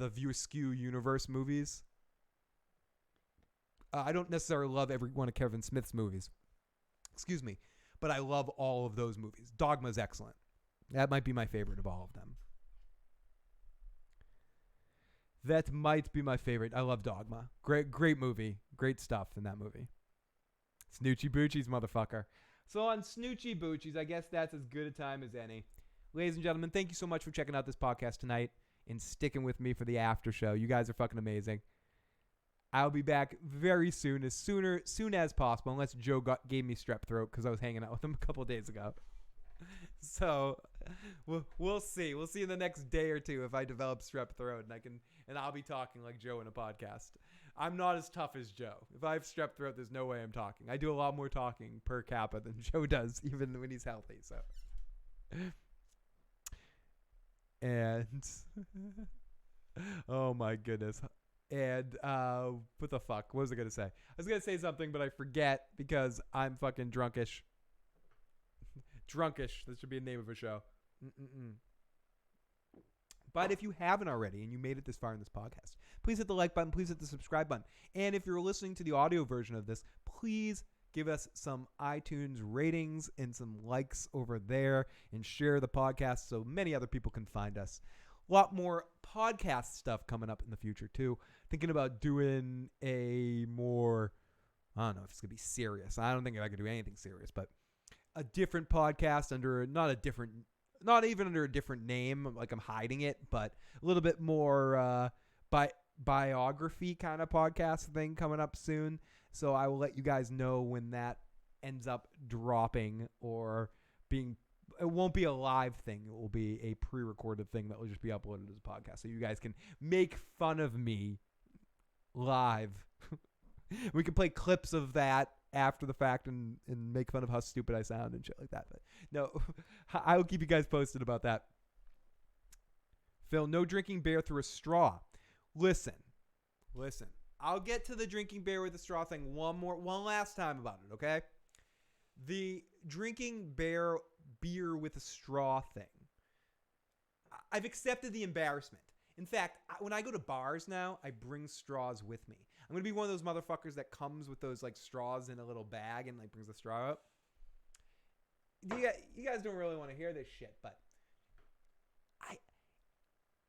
View Askew universe movies. I don't necessarily love every one of Kevin Smith's movies. Excuse me. But I love all of those movies. Dogma is excellent. That might be my favorite of all of them. That might be my favorite. I love Dogma. Great movie. Great stuff in that movie. Snoochie Boochies, motherfucker. So on Snoochie Boochies, I guess that's as good a time as any. Ladies and gentlemen, thank you so much for checking out this podcast tonight and sticking with me for the after show. You guys are fucking amazing. I'll be back very soon, soon as possible, unless Joe gave me strep throat because I was hanging out with him a couple days ago. So we'll see. We'll see in the next day or two if I develop strep throat and I'll be talking like Joe in a podcast. I'm not as tough as Joe. If I have strep throat, there's no way I'm talking. I do a lot more talking per capita than Joe does, even when he's healthy. So, and oh my goodness. And what the fuck? What was I gonna say? I was gonna say something, but I forget because I'm fucking drunkish. Drunkish. That should be the name of a show. But if you haven't already and you made it this far in this podcast, please hit the like button. Please hit the subscribe button. And if you're listening to the audio version of this, please give us some iTunes ratings and some likes over there and share the podcast so many other people can find us. A lot more podcast stuff coming up in the future, too. Thinking about doing a more, I don't know if it's going to be serious. I don't think I could do anything serious, but a different podcast under, not even under a different name, like I'm hiding it, but a little bit more biography kind of podcast thing coming up soon. So I will let you guys know when that ends up dropping or being. It won't be a live thing. It will be a pre-recorded thing that will just be uploaded as a podcast. So you guys can make fun of me live. We can play clips of that after the fact and make fun of how stupid I sound and shit like that. But no, I will keep you guys posted about that. Phil, no drinking beer through a straw. Listen. I'll get to the drinking beer with a straw thing one last time about it, okay? The drinking beer with a straw thing. I've accepted the embarrassment. In fact, when I go to bars now, I bring straws with me. I'm going to be one of those motherfuckers that comes with those like straws in a little bag and like brings the straw up. You guys don't really want to hear this shit, but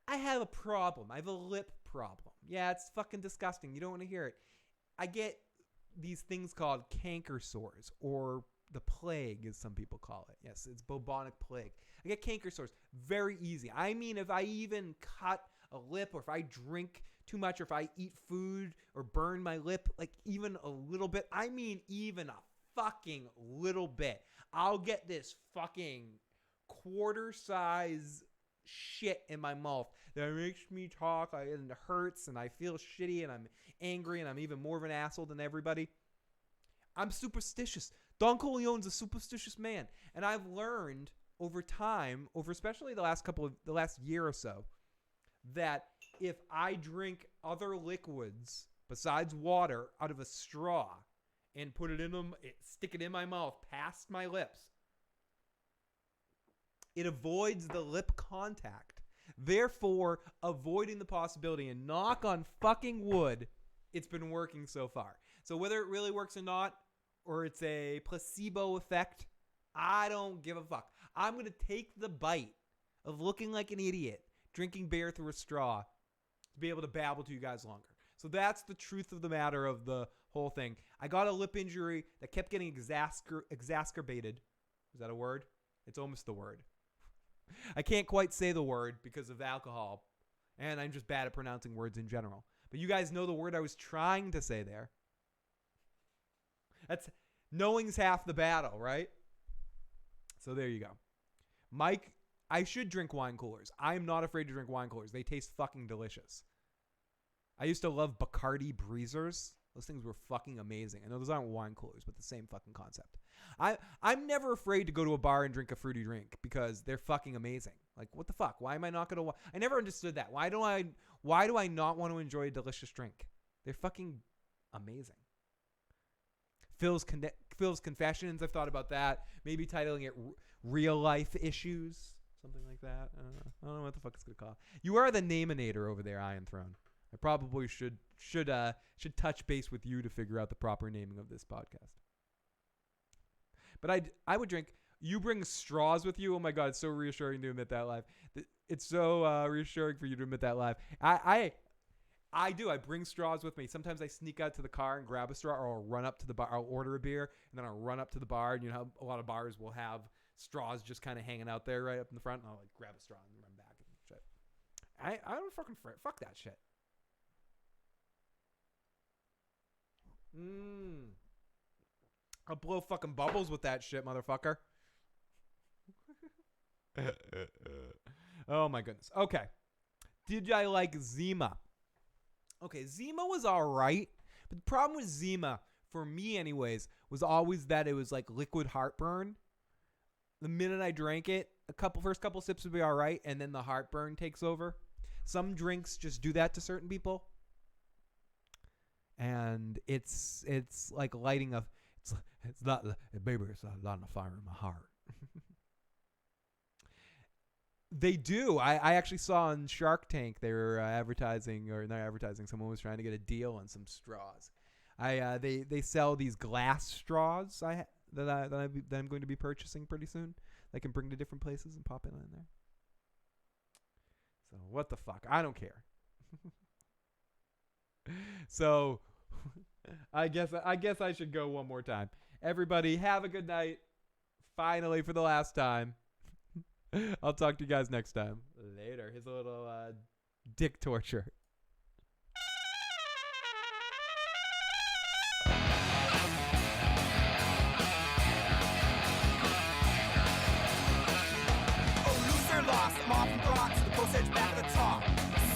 I have a problem. I have a lip problem. Yeah, it's fucking disgusting. You don't want to hear it. I get these things called canker sores or the plague, as some people call it. Yes, it's bubonic plague. I get canker sores very easy. I mean, if I even cut a lip or if I drink too much or if I eat food or burn my lip, like even a little bit, I mean even a fucking little bit, I'll get this fucking quarter size shit in my mouth that makes me talk and it hurts and I feel shitty and I'm angry and I'm even more of an asshole than everybody. I'm superstitious. Don Corleone's a superstitious man. And I've learned over time, especially the last year or so, that if I drink other liquids besides water out of a straw and put it in them, stick it in my mouth past my lips, it avoids the lip contact. Therefore, avoiding the possibility, and knock on fucking wood, it's been working so far. So whether it really works or not, or it's a placebo effect, I don't give a fuck. I'm going to take the bite of looking like an idiot, drinking beer through a straw, to be able to babble to you guys longer. So that's the truth of the matter of the whole thing. I got a lip injury that kept getting exacerbated. Is that a word? It's almost the word. I can't quite say the word because of alcohol, and I'm just bad at pronouncing words in general. But you guys know the word I was trying to say there. Knowing's half the battle, right? So there you go. Mike, I should drink wine coolers. I am not afraid to drink wine coolers. They taste fucking delicious. I used to love Bacardi Breezers. Those things were fucking amazing. I know those aren't wine coolers, but the same fucking concept. I'm never afraid to go to a bar and drink a fruity drink because they're fucking amazing. Like, what the fuck? Why am I not going to... I never understood that. Why do I not want to enjoy a delicious drink? They're fucking amazing. Phil's Confessions, I've thought about that. Maybe titling it Real Life Issues. Something like that. I don't know what the fuck it's going to call. You are the Naminator over there, Iron Throne. I probably should touch base with you to figure out the proper naming of this podcast. But I would drink. You bring straws with you. Oh my god, it's so reassuring to admit that live. It's so reassuring for you to admit that live. I do. I bring straws with me. Sometimes I sneak out to the car and grab a straw, or I'll run up to the bar. I'll order a beer and then I'll run up to the bar. And you know how a lot of bars will have straws just kind of hanging out there right up in the front, and I'll like grab a straw and run back and shit. I don't fucking fuck that shit. I'll blow fucking bubbles with that shit, motherfucker. Oh my goodness. Okay. Did I like Zima? Okay, Zima was alright. But the problem with Zima, for me anyways, was always that it was like liquid heartburn. The minute I drank it, first couple sips would be alright, and then the heartburn takes over. Some drinks just do that to certain people. And it's like lighting a... It's not... Baby, it's not lighting a fire in my heart. They do. I actually saw on Shark Tank they were advertising, or not advertising, someone was trying to get a deal on some straws. They sell these glass straws that I'm going to be purchasing pretty soon. That I can bring to different places and pop it in there. So what the fuck? I don't care. So I guess I should go one more time. Everybody, have a good night. Finally, for the last time. I'll talk to you guys next time. Later. Here's a little dick torture. Oh, loser lost. I'm off and brought to the post edge back at the top.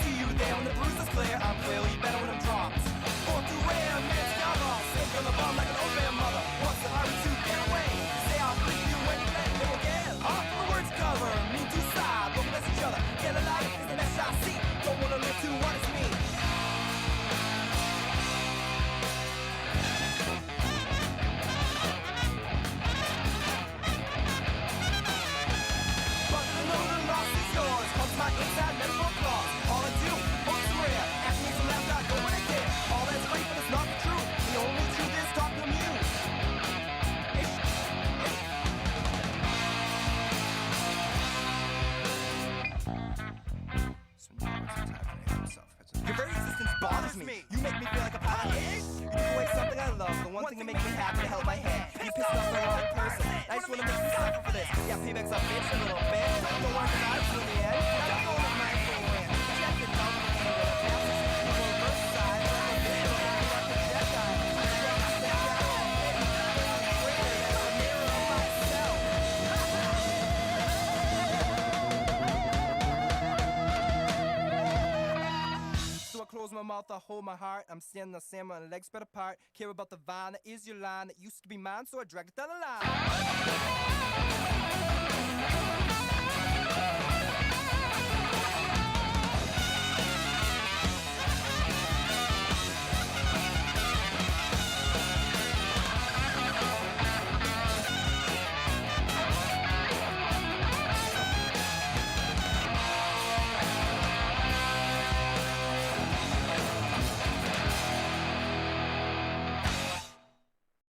See you there when the bruise is clear. I'm clearly better when I'm dropped. Born through rare, man's got off. Sink on the bum like an old man mother. What's the hurry to get away? Say I'll bring you when you let go again. Off the words cover, me two side, both against each other. Get a life is the best I see. Don't wanna live to what it's me. But the know the loss is yours. Comes my inside mental claws. All I do, what's rare. Ask me some left, I go when I care. All that's great, but it's not the truth. The only truth is talk to you. Your very existence bothers me. You make me feel like a pothead. You take away something I love, the one thing that makes me happy to help my head. You pissed off the wrong person. I just wanna make you suffer for this. Yeah, payback's a bitch, a little bit. Don't worry, cause I'm till the end. Now go with my full win. Check it out, the anger that passes. You go reverse side, like a video, like a projectile. So I close my mouth, I hold my heart. I'm standing on sand, my legs spread apart. Care about the vine that is your line that used to be mine, so I dragged it down the line.